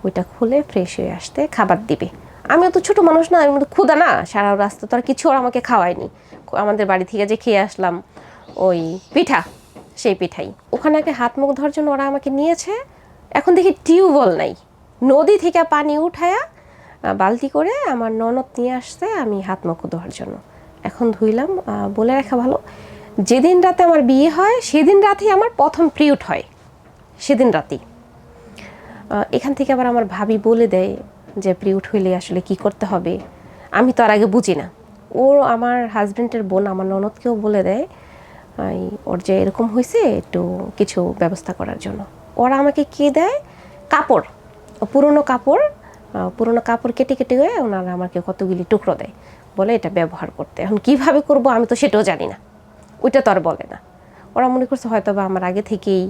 ওইটা খুলে ফ্রেশ হয়ে আসতে খাবার দিবে। আমিও তো ছোটো মানুষ না, আমি তো ক্ষুধা না, সারা রাস্তা তো আর কিছু ওরা আমাকে খাওয়ায়নি। আমাদের বাড়ি থেকে যে খেয়ে আসলাম ওই পিঠা, সেই পিঠাই। ওখানে আগে হাত মুখ ধোয়ার জন্য ওরা আমাকে নিয়েছে। এখন দেখি টিউবওয়েল নাই, নদী থেকে পানি উঠায়া বালতি করে আমার ননদ নিয়ে আসছে আমি হাত মুখ ধোয়ার জন্য। এখন ধুইলাম। বলে রাখা ভালো, যেদিন রাতে আমার বিয়ে হয় সেদিন রাতেই আমার প্রথম পিরিয়ড হয়, সেদিন রাতেই। এখান থেকে আবার আমার ভাবি বলে দেয় যে পিরিয়ড হইলে আসলে কি করতে হবে। আমি তো আর আগে বুঝি না। ও আমার হাজব্যান্ডের বোন আমার ননদকেও বলে দেয় ওর যে এরকম হয়েছে একটু কিছু ব্যবস্থা করার জন্য। ওরা আমাকে কি দেয়, কাপড়, পুরনো কাপড়, পুরনো কাপড় কেটে কেটে গিয়ে ওনারা আমাকে কতগুলি টুকরো দেয়, বলে এটা ব্যবহার করতে। এখন কিভাবে করব আমি তো সেটাও জানি না, ওইটা তো আর বলে না। ওরা মনে করছে হয়তো বা আমার আগে থেকেই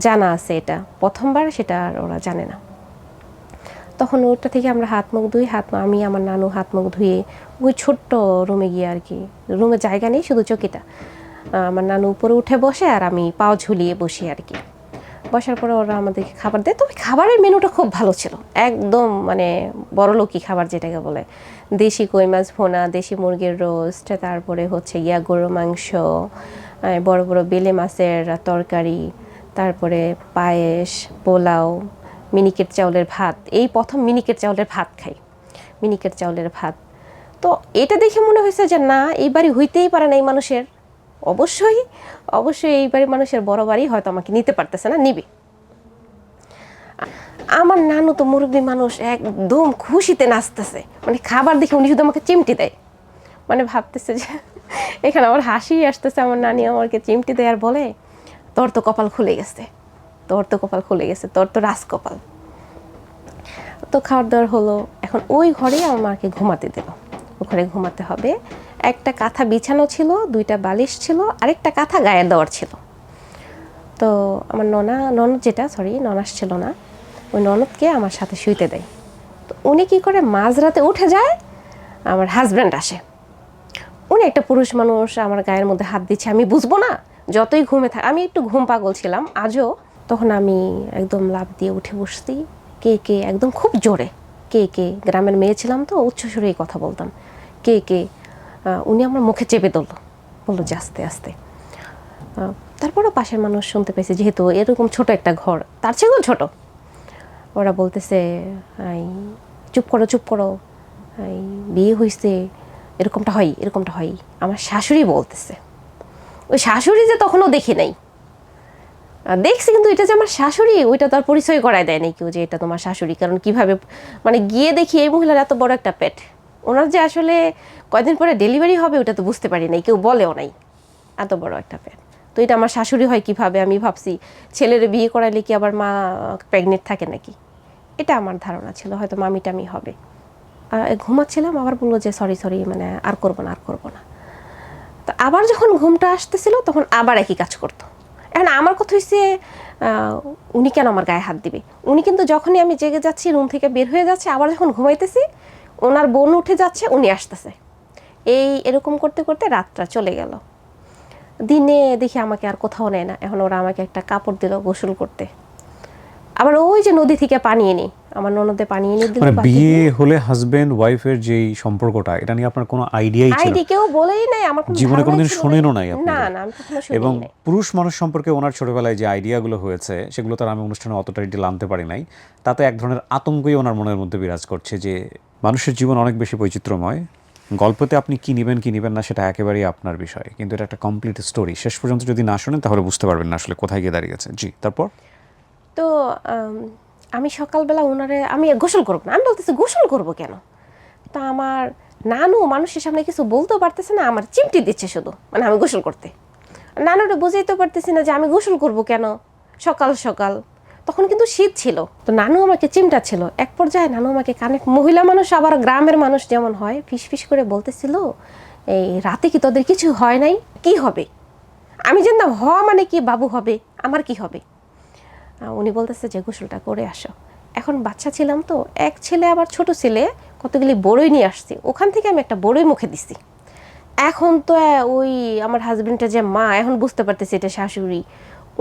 জানা আছে, এটা প্রথমবার সেটা আর ওরা জানে না। তখন ওটা থেকে আমরা হাত মুখ ধুই, আমি আমার নানু হাত মুখ ধুয়ে ওই ছোট্ট রুমে গিয়ে আর কি, রুমে জায়গা নেই, শুধু চকিটা। আমার নানু উপরে উঠে বসে আর আমি পাও ঝুলিয়ে বসি আর কি। বসার পরে ওরা আমাদেরকে খাবার দেয়। তবে খাবারের মেনুটা খুব ভালো ছিল, একদম মানে বড়লোকি খাবার যেটাকে বলে। দেশি কই মাছ ভোনা, দেশি মুরগির রোস্ট, তারপরে হচ্ছে গরুর মাংস, বড় বড় বেলে মাছের তরকারি, তারপরে পায়েস, পোলাও, মিনিকেট চাউলের ভাত। এই প্রথম মিনিকেট চাউলের ভাত খাই, মিনিকেট চাউলের ভাত। তো এটা দেখে মনে হয়েছে যে না, এই বাড়ি হইতেই পারে না এই মানুষের, অবশ্যই অবশ্যই এই বাড়ির মানুষের বড় বাড়ি, হয়তো আমাকে নিতে পারতেছে না, নিবে। আমার নানু তো মুরব্বী মানুষ, একদম খুশিতে নাচতেছে, মানে খাবার দেখে উনি শুধু আমাকে চিমটি দেয়, মানে ভাবতেছে যে এখানে আমার হাসি আসতেছে। আমার নানি আমাকে চিমটি দেয় আর বলে, তোর তো কপাল খুলে গেছে, তোর তো কপাল খুলে গেছে, তোর তো রাজকপাল। তো খাওয়ার দাওয়ার হলো। এখন ওই ঘরেই আমাকে ঘুমাতে দিল, ওখানে ঘুমাতে হবে। একটা কাঁথা বিছানো ছিল, দুইটা বালিশ ছিল, আরেকটা কাঁথা গায়ে দেওয়ার ছিল। তো আমার ননদ যেটা, ননাস ছিল না, ওই ননদকে আমার সাথে শুইতে দেয়। তো উনি কী করে, মাঝরাতে উঠে যায়, আমার হাজব্যান্ড আসে। উনি একটা পুরুষ মানুষ, আমার গায়ের মধ্যে হাত দিচ্ছে, আমি বুঝবো না? যতই ঘুমে থাক, আমি একটু ঘুম পাগল ছিলাম আজও। তখন আমি একদম লাফ দিয়ে উঠে বসছি। কে কে, একদম খুব জোরে, কে কে, গ্রামের মেয়ে ছিলাম তো, উচ্চস্বরেই কথা বলতাম, কে কে। উনি আমার মুখে চেপে ধরলো, বললো যে আস্তে আস্তে। তারপরেও পাশের মানুষ শুনতে পেয়েছে, যেহেতু এরকম ছোট একটা ঘর, তার চেয়েও ছোট। ওরা বলতেছে চুপ করো চুপ করো, বিয়ে হয়েছে, এরকমটা হয়, এরকমটা হয়। আমার শাশুড়ি বলতেছে। ওই শাশুড়ি যে তখনও দেখি নাই, দেখছি কিন্তু এটা যে আমার শাশুড়ি ওইটা তো আর পরিচয় করায় দেয় নাই কেউ যে এটা তোমার শাশুড়ি। কারণ কিভাবে, মানে গিয়ে দেখি এই মহিলার এত বড় একটা পেট, ওনার যে আসলে কয়দিন পরে ডেলিভারি হবে ওটা তো বুঝতে পারি নাই, কেউ বলেও নাই, এত বড় একটা পেট। তো এটা আমার শাশুড়ি হয় কিভাবে, আমি ভাবছি ছেলের বিয়ে করাইলে কি আবার মা প্রেগনেন্ট থাকে নাকি, এটা আমার ধারণা ছিল, হয়তো মামি টামি হবে। ঘুমাচ্ছিলাম, আবার বললো যে সরি মানে আর করবো না, আর করবো না। তো আবার যখন ঘুমটা আসতেছিল তখন আবার একই কাজ করতো। এখন আমার কথা হচ্ছে উনি কেন আমার গায়ে হাত দিবে। উনি কিন্তু যখনই আমি জেগে যাচ্ছি, রুম থেকে বের হয়ে যাচ্ছে, আবার যখন ঘুমাইতেছি ওনার বোন উঠে যাচ্ছে, উনি আসতেছে। এরকম করতে করতে রাতটা চলে গেল। দিনে দেখি আমাকে আর কোথাও নেয় না। এখন ওরা আমাকে একটা কাপড় দিল গোসল করতে। আবার ওই যে নদী থেকে পানি এনে, আমার ননদে পানি এনে দিল। মানে বিয়ে হলে হাজবেন্ড ওয়াইফের যেই সম্পর্কটা, এটা নিয়ে আপনার কোনো আইডিয়াই ছিল না? কেউ বলেই নাই, আমার কোনো জীবনে কোনোদিন শোনেনও নাই আপনি? না না, আমি কখনো শুনি এবং নাই। পুরুষ মানুষ সম্পর্কে ওনার ছোটবেলায় যে আইডিয়াগুলো হয়েছে সেগুলো তো আর আমি অনুষ্ঠানে অতটা ডিটেল আনতে পারি নাই। তাতে এক ধরনের আতঙ্কই ওনার মনের মধ্যে বিরাজ করছে যে মানুষের জীবন অনেক বেশি বৈচিত্র্যময়। গল্পতে আপনি কি নেবেন না সেটা একেবারেই আপনার বিষয়, কিন্তু এটা একটা কমপ্লিট স্টোরি। শেষ পর্যন্ত যদি না শোনেন তাহলে বুঝতে পারবেন না আসলে কোথায় গিয়ে দাঁড়িয়েছে। জি, তারপর? তো আমি সকালবেলা ওনারে, আমি গোসল করবো না, আমি বলতেছি গোসল করবো কেন, তো আমার নানু মানুষের সামনে কিছু বলতেও পারতেছে না, আমার চিমটি দিচ্ছে শুধু, মানে আমি গোসল করতে। নানুটা বুঝাইতে পারতেছি না যে আমি গোসল করব কেন সকাল সকাল। তখন কিন্তু শীত ছিল, তো নানু আমাকে চিমটাচ্ছিল। এক পর্যায়ে নানু আমাকে কানে, মহিলা মানুষ আবার গ্রামের মানুষ যেমন হয়, ফিস ফিস করে বলতেছিল, এই রাতে কি তোদের কিছু হয় নাই, কি হবে? আমি জানতাম মানে কি বাবু হবে, আমার কি হবে। উনি বলতেছে যে গোসলটা করে আসো। এখন বাচ্চা ছিলাম তো, এক ছেলে আবার ছোট ছেলে কতগুলি বড়ই নিয়ে আসছে, ওখান থেকে আমি একটা বড়ই মুখে দিছি। এখন তো ওই আমার হাজবেন্ডটা যে মা, এখন বুঝতে পারতেছে এটা শাশুড়ি,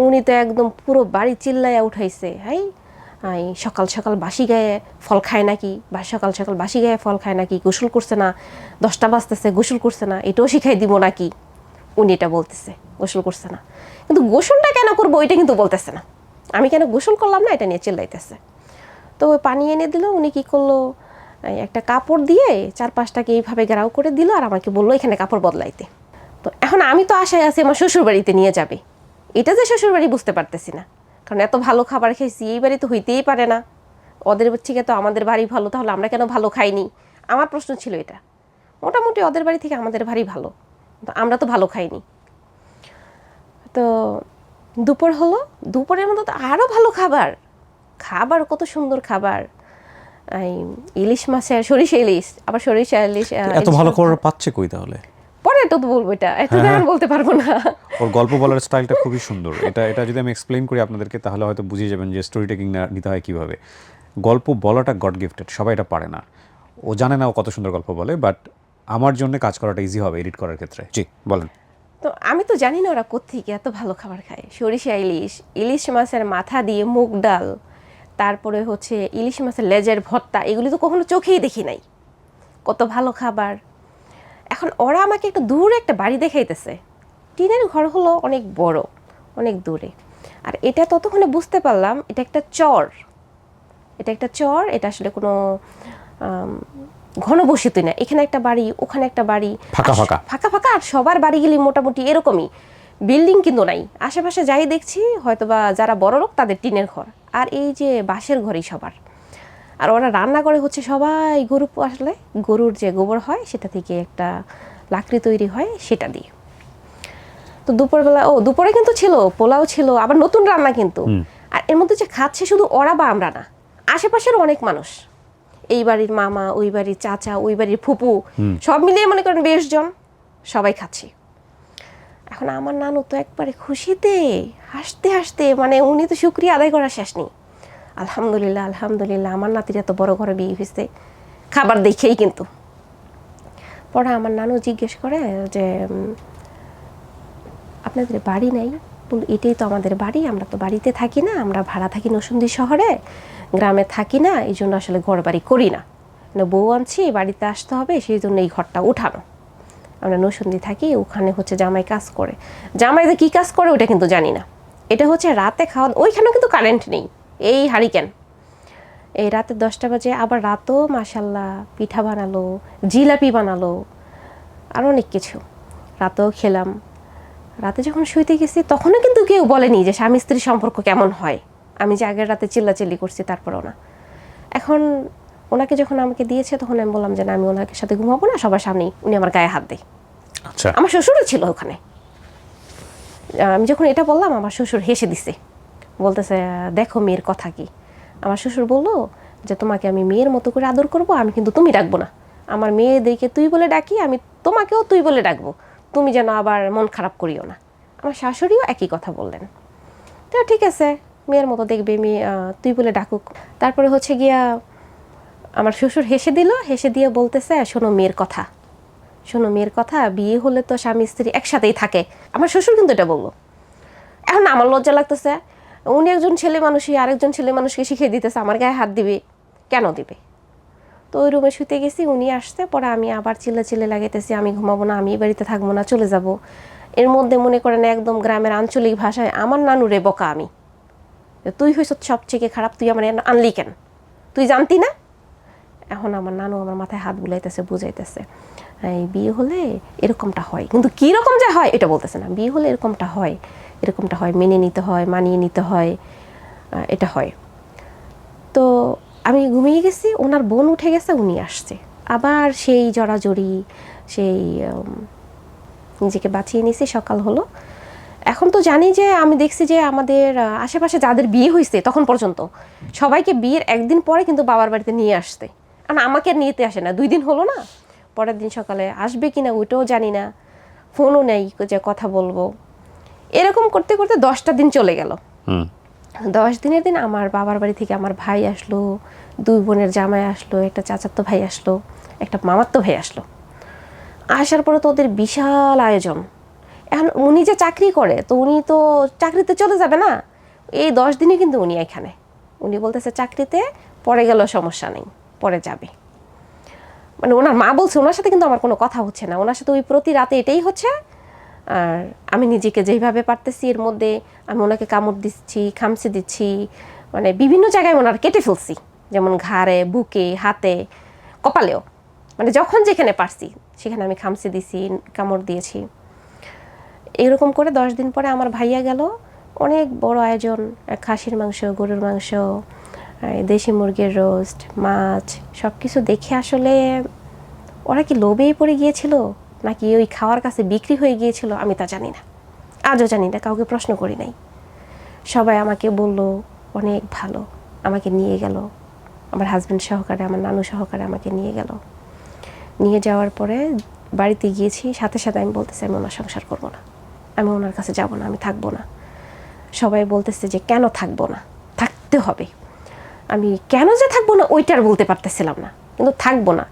উনি তো একদম পুরো বাড়ি চিল্লাইয়া উঠাইছে, হাই সকাল সকাল বাসি গায়ে ফল খায় নাকি, বা সকাল সকাল বাসি গায়ে ফল খায় নাকি, গোসল করছে না, 10টা বাজতেছে গোসল করছে না, এটাও শিখাই দিব নাকি। উনি এটা বলতেছে গোসল করছে না, কিন্তু গোসলটা কেন করবো ওইটা কিন্তু বলতেছে না। আমি কেন গোসল করলাম না এটা নিয়ে চিল্লাইতেছে। তো ওই পানি এনে দিল, উনি কী করলো, একটা কাপড় দিয়ে 4-5টাকে এইভাবে গ্রাউ করে দিল, আর আমাকে বললো এখানে কাপড় বদলাইতে। তো এখন আমি তো আশায় আছি আমার শ্বশুর বাড়িতে নিয়ে যাবে, এটা যে শ্বশুর বাড়ি বুঝতে পারতেছি না, কারণ এত ভালো খাবার খেয়েছি, এই বাড়ি তো হইতেই পারে না, ওদের থেকে তো আমাদের বাড়ি ভালো, তাহলে আমরা কেন ভালো খাইনি। আমার প্রশ্ন ছিল এটা। মোটামুটি ওদের বাড়ি থেকে আমাদের বাড়ি ভালো, আমরা তো ভালো খাইনি। তো দুপুর হলো, দুপুরের মধ্যে তো আরও ভালো খাবার, খাবার কত সুন্দর খাবার, ইলিশ মাছের, সরিষা ইলিশ, আবার সরিষা ইলিশ। এত ভালো খাবার পাচ্ছে কই তাহলে? পরে তো বলবো, এটা এত আমি বলতে পারবো না। ওর গল্প বলার স্টাইলটা খুবই সুন্দর। এটা যদি আমি এক্সপ্লেইন করি আপনাদেরকে, তাহলে হয়তো বুঝে যাবেন যে স্টোরি টেকিং নিতে হয় কীভাবে। গল্প বলাটা গড গিফটেড, সবাই এটা পারে না। ও জানে না ও কত সুন্দর গল্প বলে, বাট আমার জন্য কাজ করাটা ইজি হবে এডিট করার ক্ষেত্রে। জি বলেন। তো আমি তো জানি না ওরা কোত্থেকে এত ভালো খাবার খায়। সরিষা ইলিশ, ইলিশ মাছের মাথা দিয়ে মুগ ডাল, তারপরে হচ্ছে ইলিশ মাছের লেজের ভর্তা, এগুলি তো কখনো চোখেই দেখি নাই। কত ভালো খাবার। এখন ওরা আমাকে একটু দূরে একটা বাড়ি দেখাইতেছে, টিনের ঘর হলো অনেক বড়, অনেক দূরে। আর এটা ততক্ষণে বুঝতে পারলাম এটা একটা চর, এটা একটা চর, এটা আসলে কোনো ঘনবসতিই না। এখানে একটা বাড়ি, ওখানে একটা বাড়ি, ফাঁকা ফাঁকা ফাঁকা ফাঁকা, আর সবার বাড়িগুলি মোটামুটি এরকমই, বিল্ডিং কিন্তু নাই। আশেপাশে যাই দেখছি হয়তোবা যারা বড় লোক তাদের টিনের ঘর, আর এই যে বাঁশের ঘরই সবার। আর ওরা রান্না করে হচ্ছে সবাই গরু আসলে গরুর যে গোবর হয় সেটা থেকে একটা লাকড়ি তৈরি হয়, সেটা দিয়ে। তো দুপুরবেলা, দুপুরে কিন্তু ছিল পোলাও ছিল, আবার নতুন রান্না কিন্তু। আর এর মধ্যে যে খাচ্ছে শুধু ওরা বা আমরা না, আশেপাশের অনেক মানুষ, এই বাড়ির মামা, ওই বাড়ির চাচা, ওই বাড়ির ফুপু, সব মিলিয়ে মনে করেন 20 জন, সবাই খাচ্ছি। এখন আমার নানু তো একবারে খুশিতে হাসতে হাসতে, মানে উনি তো শুকরিয়া আদায় করা শেষ নেই। আলহামদুলিল্লাহ আলহামদুলিল্লাহ, আমার নাতির এত বড় ঘরে বিয়ে হয়েছে, খাবার দেখেই। কিন্তু পরে আমার নানু জিজ্ঞেস করে যে আপনাদের বাড়ি নাই? এটাই তো আমাদের বাড়ি, আমরা তো বাড়িতে থাকি না, আমরা ভাড়া থাকি নরসিংদী শহরে, গ্রামে থাকি না, এই জন্য আসলে ঘর বাড়ি করি না, বউ আনছি বাড়িতে আসতে হবে, সেই জন্য এই ঘরটা উঠানো। আমরা নরসিংদী থাকি, ওখানে হচ্ছে জামাই কাজ করে। জামাই যে কী কাজ করে ওটা কিন্তু জানি না। এটা হচ্ছে রাতে খাওয়া, ওইখানেও কিন্তু কারেন্ট নেই, এই হারিকেন। এই রাতে 10টা বাজে, আবার রাতও মাশাল্লাহ পিঠা বানালো, জিলাপি বানালো, আর অনেক কিছু। রাতেও খেলাম। রাতে যখন শুইতে গেছি তখনও কিন্তু কেউ বলেনি যে স্বামী স্ত্রীর সম্পর্ক কেমন হয়। আমি যে আগের রাতে চিল্লাচিল্লি করছি তারপরেও না। এখন ওনাকে যখন আমাকে দিয়েছে তখন আমি বললাম যে না, আমি ওনাকে সাথে ঘুমাবো না, সবার সামনেই। উনি আমার গায়ে হাত দেয়। আচ্ছা, আমার শ্বশুরও ছিল ওখানে। আমি যখন এটা বললাম আমার শ্বশুর হেসে দিছে, বলতেছে দেখো মেয়ের কথা কি। আমার শ্বশুর বললো যে তোমাকে আমি মেয়ের মতো করে আদর করব, আমি কিন্তু তুমি ডাকবো না। আমার মেয়েদেরকে তুই বলে ডাকি, আমি তোমাকেও তুই বলে ডাকবো, তুমি যেন আবার মন খারাপ করিও না। আমার শাশুড়িও একই কথা বললেন। তো ঠিক আছে, মেয়ের মতো দেখবে, মেয়ে তুই বলে ডাকুক। তারপরে হচ্ছে গিয়া আমার শ্বশুর হেসে দিল, হেসে দিয়ে বলতেছে শোনো মেয়ের কথা, শোনো মেয়ের কথা, বিয়ে হলে তো স্বামী স্ত্রী একসাথেই থাকে। আমার শ্বশুর কিন্তু এটা বললো। এখন আমার লজ্জা লাগতেছে, উনি একজন ছেলে মানুষই আরেকজন ছেলে মানুষকে শিখিয়ে দিতেছে আমার গায়ে হাত দিবে, কেন দিবে। তো ওই রুমে শুতে গেছি, উনি আসতে পরে আমি আবার চিল্লে লাগাইতেছি আমি ঘুমাবো না, আমি এই বাড়িতে থাকবো না, চলে যাব। এর মধ্যে মনে করেন একদম গ্রামের আঞ্চলিক ভাষায় আমার নানুরে বকা আমি, তুই হয়েছ সবচেয়ে খারাপ, তুই আমার আনলি কেন, তুই জানতি না। এখন আমার নানু আমার মাথায় হাত বুলাইতেছে, বুঝাইতেছে এই বিয়ে হলে এরকমটা হয়, কিন্তু কী রকম যে হয় এটা বলতেছে না। বিয়ে হলে এরকমটা হয়, এরকমটা হয়, মেনে নিতে হয়, মানিয়ে নিতে হয়, এটা হয়। তো আমি ঘুমিয়ে গেছি, ওনার বোন উঠে গেছে, উনি আসছে, আবার সেই জড়াজড়ি, সেই নিজেকে বাঁচিয়ে নিছি। সকাল হলো, এখন তো জানি যে আমি দেখছি যে আমাদের আশেপাশে যাদের বিয়ে হয়েছে তখন পর্যন্ত সবাইকে বিয়ের একদিন পরে কিন্তু বাবার বাড়িতে নিয়ে আসতে, কারণ আমাকে আর নিতে আসে না। 2 দিন হলো না, পরের দিন সকালে আসবে কিনা ওইটাও জানি না, ফোনও নেই যে কথা বলবো। এরকম করতে করতে 10টা দিন চলে গেল। 10 দিনের দিন আমার বাবার বাড়ি থেকে আমার ভাই আসলো, 2 বোনের জামাই আসলো, একটা চাচাতো ভাই আসলো, একটা মামাতো ভাই আসলো। আসার পরে তো ওদের বিশাল আয়োজন। এখন উনি যে চাকরি করে, তো উনি তো চাকরিতে চলে যাবে না, এই 10 দিনে কিন্তু উনি এখানে। উনি বলতেছে চাকরিতে পরে গেল সমস্যা নেই, পরে যাবে। মানে ওনার মা বলছে ওনার সাথে কিন্তু আমার কোনো কথা হচ্ছে না, ওনার সাথে ওই প্রতি রাতে এটাই হচ্ছে। আর আমি নিজেকে যেইভাবে পারতেছি এর মধ্যে আমি ওনাকে কামড় দিচ্ছি, খামচি দিচ্ছি, মানে বিভিন্ন জায়গায় ওনার কেটে ফেলছি, যেমন ঘাড়ে, বুকে, হাতে, কপালেও, মানে যখন যেখানে পারছি সেখানে আমি খামচি দিছি, কামড় দিয়েছি। এরকম করে 10 দিন পরে আমার ভাইয়া গেল। অনেক বড় আয়োজন, খাসির মাংস, গরুর মাংস, দেশি মুরগির রোস্ট, মাছ, সব কিছু দেখে আসলে ওরা কি লোভেই পড়ে গিয়েছিল নাকি ওই খাওয়ার কাছে বিক্রি হয়ে গিয়েছিল আমি তা জানি না, আজও জানি না, কাউকে প্রশ্ন করি নাই। সবাই আমাকে বলল অনেক ভালো, আমাকে নিয়ে গেল, আমার হাজব্যান্ড সহকারে, আমার নানু সহকারে আমাকে নিয়ে গেল। নিয়ে যাওয়ার পরে বাড়িতে গিয়েছি, সাথে সাথে আমি বলতেছি আমি ওনার সংসার করবো না, আমি ওনার কাছে যাব না, আমি থাকবো না। সবাই বলতেছে যে কেন থাকবো না, থাকতে হবে। আমি কেন যে থাকবো না ওইটার বলতে পারতেছিলাম না, কিন্তু থাকবো না।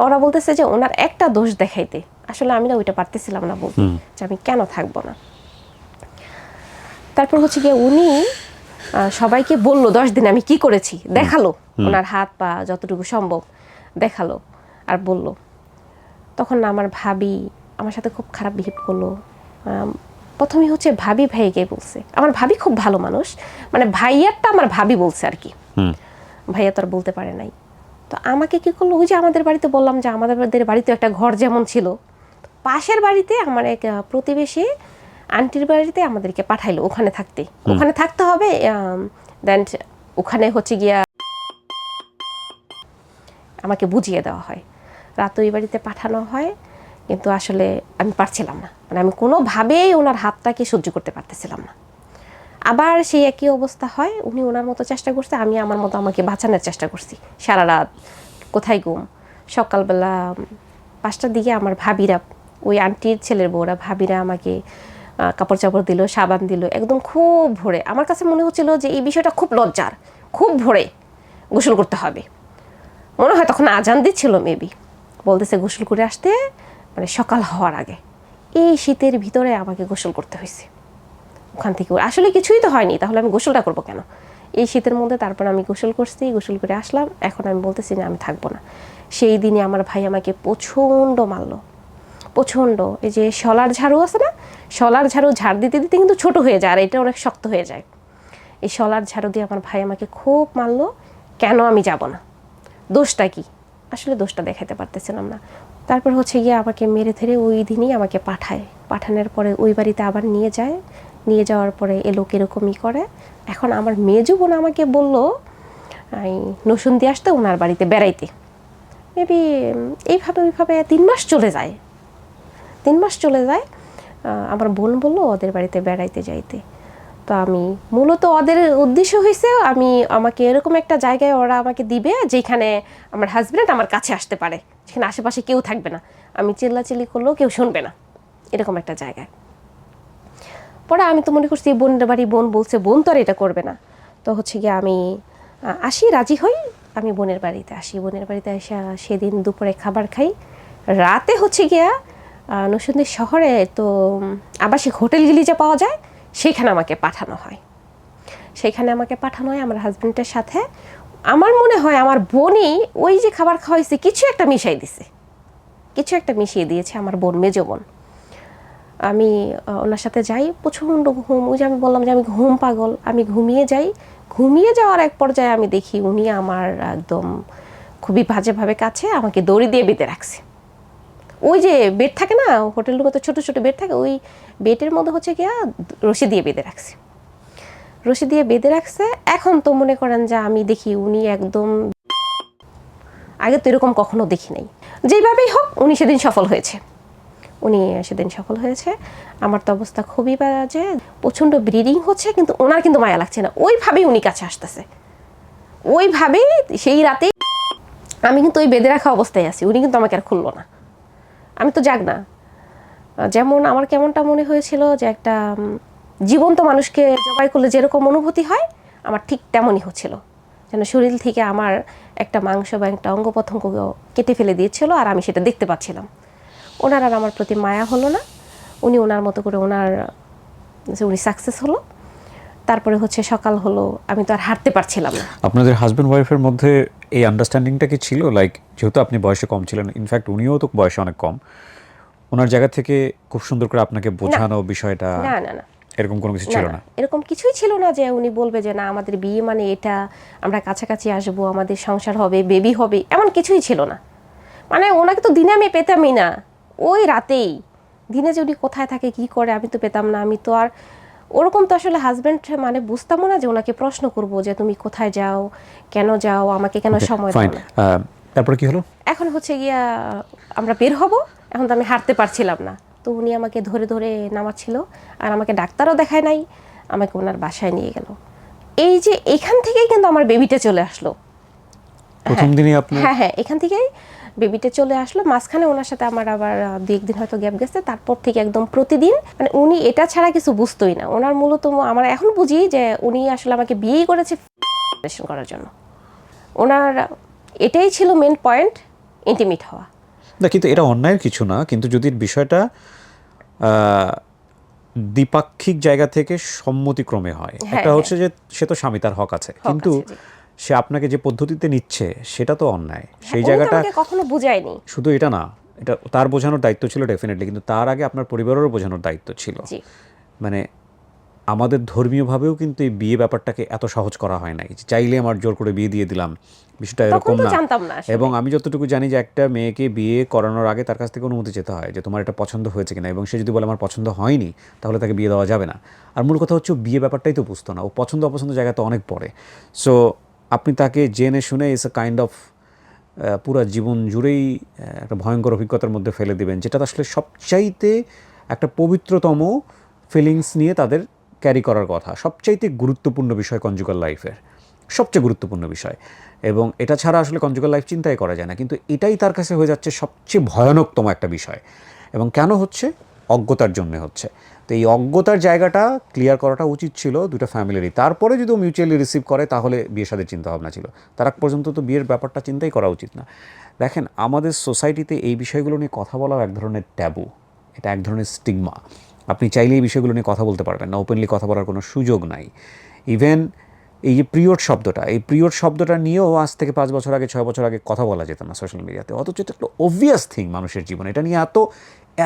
ওরা বলতেছে যে ওনার একটা দোষ দেখাইতে, আসলে আমি না ওইটা পারতেছিলাম না বলতে, যে আমি কেন থাকবো না। তারপর হচ্ছে গিয়ে উনি সবাইকে বললো 10 দিন আমি কি করেছি, দেখালো ওনার হাত পা যতটুকু সম্ভব দেখালো আর বলল। তখন আমার ভাবি আমার সাথে খুব খারাপ বিহেভ করলো। প্রথমে হচ্ছে ভাবি ভাইকে বলছে, আমার ভাবি খুব ভালো মানুষ, মানে ভাইয়ারটা আমার ভাবি বলছে আর কি, ভাইয়া তো আর বলতে পারে নাই। তো আমাকে কি করলো, ওই যে আমাদের বাড়িতে বললাম যে আমাদের বাড়িতে একটা ঘর যেমন ছিল, পাশের বাড়িতে আমার এক প্রতিবেশী আন্টির বাড়িতে আমাদেরকে পাঠাইলো ওখানে থাকতে, ওখানে থাকতে হবে। দেন ওখানে হচ্ছে গিয়া আমাকে বুঝিয়ে দেওয়া হয়, রাত ওই বাড়িতে পাঠানো হয়। কিন্তু আসলে আমি পারছিলাম না, মানে আমি কোনোভাবেই ওনার হাতটাকে সহ্য করতে পারতেছিলাম না। আবার সেই একই অবস্থা হয়, উনি ওনার মতো চেষ্টা করছে, আমি আমার মতো আমাকে বাঁচানোর চেষ্টা করছি। সারা রাত কোথায় ঘুম, সকালবেলা 5টার দিকে আমার ভাবিরা, ওই আন্টির ছেলের বউরা ভাবিরা আমাকে কাপড় চাপড় দিল, সাবান দিল, একদম খুব ভোরে। আমার কাছে মনে হচ্ছিল যে এই বিষয়টা খুব লজ্জার, খুব ভোরে গোসল করতে হবে। মনে হয় তখন আজান দিচ্ছিল মেবি, বলতেছে গোসল করে আসতে, মানে সকাল হওয়ার আগে। এই শীতের ভিতরে আমাকে গোসল করতে হয়েছে ওখান থেকে। আসলে কিছুই তো হয়নি, তাহলে আমি গোসলটা করবো কেন এই শীতের মধ্যে? তারপর আমি গোসল করছি, গোসল করে আসলাম। এখন আমি বলতেছি না আমি থাকবো না। সেই দিনে আমার ভাই আমাকে প্রচণ্ড মারলো, প্রচণ্ড। এই যে শলার ঝাড়ু আছে না, শলার ঝাড়ু ঝাড় দিতে দিতে কিন্তু ছোট হয়ে যায় আর এটা অনেক শক্ত হয়ে যায়। এই শলার ঝাড়ু দিয়ে আমার ভাই আমাকে খুব মারলো। কেন আমি যাব না, দোষটা কি? আসলে দোষটা দেখাতে পারতেছিলাম না। তারপর হচ্ছে গিয়ে আমাকে মেরে ধরে ওই দিনই আমাকে পাঠায়। পাঠানোর পরে ওই বাড়িতে আবার নিয়ে যায়। নিয়ে যাওয়ার পরে এ লোক এরকমই করে। এখন আমার মেজো বোন আমাকে বললো নসুন দিয়ে আসতে ওনার বাড়িতে বেড়াইতে। মেবি এইভাবে ওইভাবে 3 মাস চলে যায়। 3 মাস চলে যায়। আমার বোন বললো ওদের বাড়িতে বেড়াইতে যাইতে। তো আমি মূলত ওদের উদ্দেশ্য হয়েছে আমাকে এরকম একটা জায়গায় ওরা আমাকে দিবে যেখানে আমার হাজব্যান্ড আমার কাছে আসতে পারে, যেখানে আশেপাশে কেউ থাকবে না, আমি চিল্লাচিল্লি করলেও কেউ শুনবে না, এরকম একটা জায়গায়। পরে আমি তো মনে করছি বোনের বাড়ি, বোন বলছে, বোন তো আর এটা করবে না। তো হচ্ছে গিয়ে আমি আসি, রাজি হই, আমি বোনের বাড়িতে আসি। বোনের বাড়িতে এসে সেদিন দুপুরে খাবার খাই। রাতে হচ্ছে গিয়া নরসিংদী শহরে তো আবাসিক হোটেলগুলি যে পাওয়া যায় সেইখানে আমাকে পাঠানো হয়। সেইখানে আমাকে পাঠানো হয় আমার হাজব্যান্ডের সাথে। আমার মনে হয় আমার বোনই ওই যে খাবার খাওয়াইছে কিছু একটা মিশাই দিছে, কিছু একটা মিশিয়ে দিয়েছে আমার বোন, মেজো বোন। আমি ওনার সাথে যাই, প্রচণ্ড ঘুম। ওই যে আমি বললাম যে আমি ঘুম পাগল, আমি ঘুমিয়ে যাই। ঘুমিয়ে যাওয়ার এক পর্যায়ে আমি দেখি উনি আমার একদম খুবই বাজেভাবে কাছে আমাকে দড়ি দিয়ে বেঁধে রাখছে। ওই যে বেড থাকে না হোটেল রুমে, তো ছোটো ছোটো বেড থাকে, ওই বেডের মধ্যে হচ্ছে গিয়া রশি দিয়ে বেঁধে রাখছে, রশি দিয়ে বেঁধে রাখছে। এখন তো মনে করেন যে আমি দেখি উনি একদম আগে তো এরকম কখনো দেখি নাই। যেইভাবেই হোক উনি সেদিন সফল হয়েছে, আমার তো অবস্থা খুবই বাজে, প্রচণ্ড ব্লিডিং হচ্ছে, কিন্তু ওনার কিন্তু মায়া লাগছে না, ওইভাবেই উনি কাছে আসতেছে, ওইভাবেই সেই রাতেই আমি কিন্তু ওই বেঁধে রাখা অবস্থায় আছি, উনি কিন্তু আমাকে আর খুললো না। আমি তো যাক না, যেমন আমার কেমনটা মনে হয়েছিল যে একটা জীবন্ত মানুষকে জবাই করলে যেরকম অনুভূতি হয়, আমার ঠিক তেমনই হচ্ছিল, যেন শরীর থেকে আমার একটা মাংস বা একটা অঙ্গ প্রত্যঙ্গ কেটে ফেলে দিয়েছিল, আর আমি সেটা দেখতে পাচ্ছিলাম। ওনার আর আমার প্রতি মায়া হলো না, উনি ওনার মতো করে উনি সাকসেস হলো। তারপরে হচ্ছে সকাল হলো, আমি তো আর হাঁটতে পারছিলাম না। আপনাদের হাজব্যান্ড ওয়াইফের মধ্যে এই আন্ডারস্ট্যান্ডিংটা কি ছিল? লাইক যেহেতু আপনি বয়সে কম ছিলেন, ইনফ্যাক্ট উনিও তো বয়সে অনেক কম, ওনার জায়গা থেকে খুব সুন্দর করে আপনাকে বোঝানো বিষয়টা, না না না, এরকম কোনো কিছু ছিল না? এরকম কিছুই ছিল না যে উনি বলবে যে না আমাদের বিয়ে মানে এটা, আমরা কাছাকাছি আসবো, আমাদের সংসার হবে, বেবি হবে, এমন কিছুই ছিল না। মানে ওনাকে তো দিনে আমি পেতামই না, ওই রাতেই। দিনে যে উনি কোথায় থাকে কি করে আমি তো পেতাম না। আমি তো আর ওরকম তো আসলে হাজব্যান্ড মানে বুঝতামও না যে ওনাকে প্রশ্ন করব যে তুমি কোথায় যাও, কেন যাও, আমাকে কেন সময় দাও না। তারপরে কি হলো? এখন হচ্ছে গিয়া আমরা বের হব, এখন তো আমি হাঁটতে পারছিলাম না, তো উনি আমাকে ধরে ধরে নামাচ্ছিল, আর আমাকে ডাক্তারও দেখায় নাই, আমাকে ওনার বাসায় নিয়ে গেল। এই যে এখান থেকেই কিন্তু আমার বেবিটা চলে আসলো প্রথম দিনই আপনি? হ্যাঁ, এখান থেকেই বেবিটা চলে আসলো। মাঝখানে ওনার সাথে আমার আবার 2-1 দিন হয়তো গ্যাপ গেছে, তারপর থেকে একদম প্রতিদিন, মানে উনি এটা ছাড়া কিছু বুঝতোই না। ওনার মূলত আমরা এখন বুঝি যে উনি আসলে আমাকে বিয়েই করেছে করার জন্য। ওনার এটাই ছিল মেন পয়েন্ট, ইন্টিমেট হওয়া। না, কিন্তু এটা অন্যায়ের কিছু না, কিন্তু যদি বিষয়টা দ্বিপাক্ষিক জায়গা থেকে সম্মতিক্রমে হয়। একটা হচ্ছে যে সে তো স্বামী, তার হক আছে, কিন্তু সে আপনাকে যে পদ্ধতিতে নিচ্ছে সেটা তো অন্যায়। সেই জায়গাটা কখনো বুঝায়নি। শুধু এটা না, এটা তার বোঝানোর দায়িত্ব ছিল ডেফিনেটলি, কিন্তু তার আগে আপনার পরিবারেরও বোঝানোর দায়িত্ব ছিল। মানে আমাদের ধর্মীয়ভাবেও কিন্তু এই বিয়ে ব্যাপারটাকে এত সহজ করা হয় নাই, চাইলে আমার জোর করে বিয়ে দিয়ে দিলাম, বিষয়টা এরকম না। এবং আমি যতটুকু জানি যে একটা মেয়েকে বিয়ে করানোর আগে তার কাছ থেকে অনুমতি যেতে হয় যে তোমার এটা পছন্দ হয়েছে কিনা, এবং সে যদি বলে আমার পছন্দ হয়নি তাহলে তাকে বিয়ে দেওয়া যাবে না। আর মূল কথা হচ্ছে বিয়ে ব্যাপারটাই তো বুঝতো না, ও পছন্দ অপছন্দ জায়গা তো অনেক পড়ে। সো আপনি তাকে জেনে শুনে ইটস এ কাইন্ড অফ পুরো জীবন জুড়েই একটা ভয়ঙ্কর অভিজ্ঞতার মধ্যে ফেলে দিবেন, যেটা আসলে সবচাইতে একটা পবিত্রতম ফিলিংস নিয়ে তাদের ক্যারি করার কথা, সবচাইতে গুরুত্বপূর্ণ বিষয় কনজুগাল লাইফের, সবচেয়ে গুরুত্বপূর্ণ বিষয়। এবং এটা ছাড়া আসলে কনজুগাল লাইফ চিন্তাই করা যায় না, কিন্তু এটাই তার কাছে হয়ে যাচ্ছে সবচেয়ে ভয়ানকতম একটা বিষয়। এবং কেন হচ্ছে? অজ্ঞতার জন্য হচ্ছে। তো এই অজ্ঞতার জায়গাটা ক্লিয়ার করাটা উচিত ছিল দুটো ফ্যামিলিরই। তারপরে যদি ও মিউচুয়ালি রিসিভ করে তাহলে বিয়ের সাথে চিন্তাভাবনা ছিল, তার আগ পর্যন্ত তো বিয়ের ব্যাপারটা চিন্তাই করা উচিত না। দেখেন, আমাদের সোসাইটিতে এই বিষয়গুলো নিয়ে কথা বলাও এক ধরনের ট্যাবু, এটা এক ধরনের স্টিগমা। আপনি চাইলে এই বিষয়গুলো নিয়ে কথা বলতে পারবেন না, ওপেনলি কথা বলার কোনো সুযোগ নাই। ইভেন এই যে পিরিয়ড শব্দটা, এই পিরিয়ড শব্দটা নিয়েও আজ থেকে 5 বছর আগে 6 বছর আগে কথা বলা যেত না সোশ্যাল মিডিয়াতে, অথচ এটা একটা অবভিয়াস থিং মানুষের জীবনে। এটা নিয়ে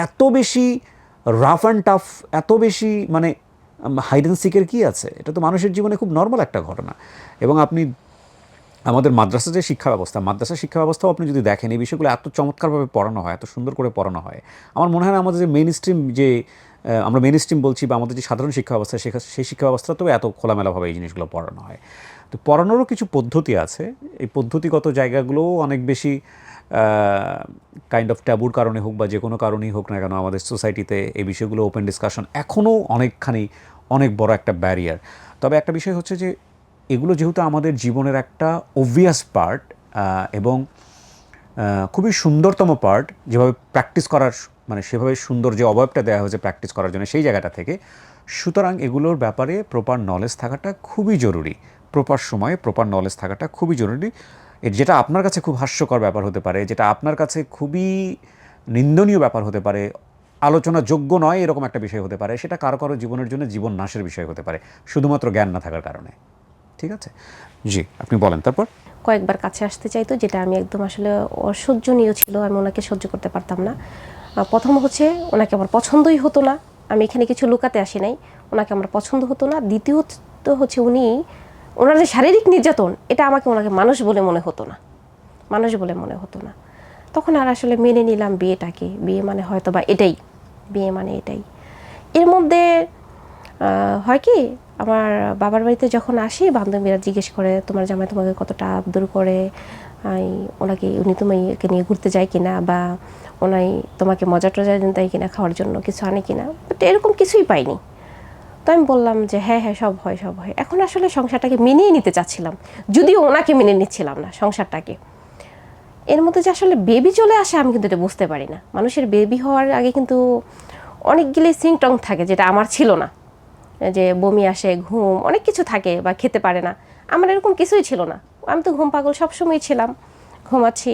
এত বেশি রাফ অ্যান্ড টাফ, এত বেশি মানে হাইড অ্যান্ড সিকের কী আছে? এটা তো মানুষের জীবনে খুব নর্মাল একটা ঘটনা। এবং আপনি আমাদের মাদ্রাসা যে শিক্ষা ব্যবস্থা, মাদ্রাসা শিক্ষা ব্যবস্থাও আপনি যদি দেখেন, এই বিষয়গুলো এত চমৎকারভাবে পড়ানো হয়, এত সুন্দর করে পড়ানো হয়। আমার মনে হয় না আমাদের যে মেইন স্ট্রিম, যে আমরা মেইন স্ট্রিম বলছি, বা আমাদের যে সাধারণ শিক্ষা ব্যবস্থা, সেই শিক্ষা ব্যবস্থাতেও এত খোলামেলাভাবে এই জিনিসগুলো পড়ানো হয়। তো পড়ানোরও কিছু পদ্ধতি আছে, এই পদ্ধতিগত জায়গাগুলোও অনেক বেশি কাইন্ড অফ ট্যাবুর কারণে হোক বা যে কোনো কারণেই হোক না কেন, আমাদের সোসাইটিতে এই বিষয়গুলো ওপেন ডিসকাশন এখনও অনেক বড় একটা ব্যারিয়ার। তবে একটা বিষয় হচ্ছে যে এগুলো যেহেতু আমাদের জীবনের একটা অবভিয়াস পার্ট এবং খুবই সুন্দরতম পার্ট, যেভাবে প্র্যাকটিস করার মানে সেভাবে সুন্দর যে অবয়বটা দেওয়া হয়েছে প্র্যাকটিস করার জন্য সেই জায়গাটা থেকে, সুতরাং এগুলোর ব্যাপারে প্রপার নলেজ থাকাটা খুবই জরুরি, প্রপার সময়ে প্রপার নলেজ থাকাটা খুবই জরুরি। যেটা আপনার কাছে খুব হাস্যকর ব্যাপার হতে পারে, যেটা আপনার কাছে খুবই নিন্দনীয় ব্যাপার হতে পারে, আলোচনা যোগ্য নয় এরকম একটা বিষয় হতে পারে, সেটা কারো কারো জীবনের জন্য জীবন নাশের বিষয় হতে পারে, শুধুমাত্র জ্ঞান না থাকার কারণে। ঠিক আছে, জি আপনি বলেন। তারপর কয়েকবার কাছে আসতে চাইতো, যেটা আমি একদম আসলে অসহ্যনীয় ছিল, আমি ওনাকে সহ্য করতে পারতাম না। প্রথম হচ্ছে ওনাকে আমার পছন্দই হতো না, আমি এখানে কিছু লুকাতে আসি নাই, ওনাকে আমার পছন্দ হতো না। দ্বিতীয়ত হচ্ছে ওনার যে শারীরিক নির্যাতন, এটা ওনাকে মানুষ বলে মনে হতো না। তখন আর আসলে মেনে নিলাম বিয়েটাকে, বিয়ে মানে হয়তো বা এটাই, বিয়ে মানে এটাই। এর মধ্যে হয় কি, আমার বাবার বাড়িতে যখন আসি, বান্ধবীরা জিজ্ঞেস করে তোমার জামাই তোমাকে কতটা আদর করে, ওনাকে উনি তোমাকে নিয়ে ঘুরতে যায় কিনা, বা ওনাই তোমাকে মজা টজা দেয় কিনা, খাওয়ার জন্য কিছু আনে কিনা, বাট এরকম কিছুই পাইনি। তো আমি বললাম যে হ্যাঁ হ্যাঁ সব হয় সব হয়। এখন আসলে সংসারটাকে মেনেই নিতে চাচ্ছিলাম, যদিও ওনাকে মেনে নিচ্ছিলাম না সংসারটাকে। এর মধ্যে যে আসলে বেবি চলে আসে আমি কিন্তু এটা বুঝতে পারি না। মানুষের বেবি হওয়ার আগে কিন্তু অনেকগুলি সিমটম থাকে, যেটা আমার ছিল না। যে বমি আসে, ঘুম, অনেক কিছু থাকে, বা খেতে পারে না। আমার এরকম কিছুই ছিল না। আমি তো ঘুম পাগল সবসময় ছিলাম, ঘুমাচ্ছি।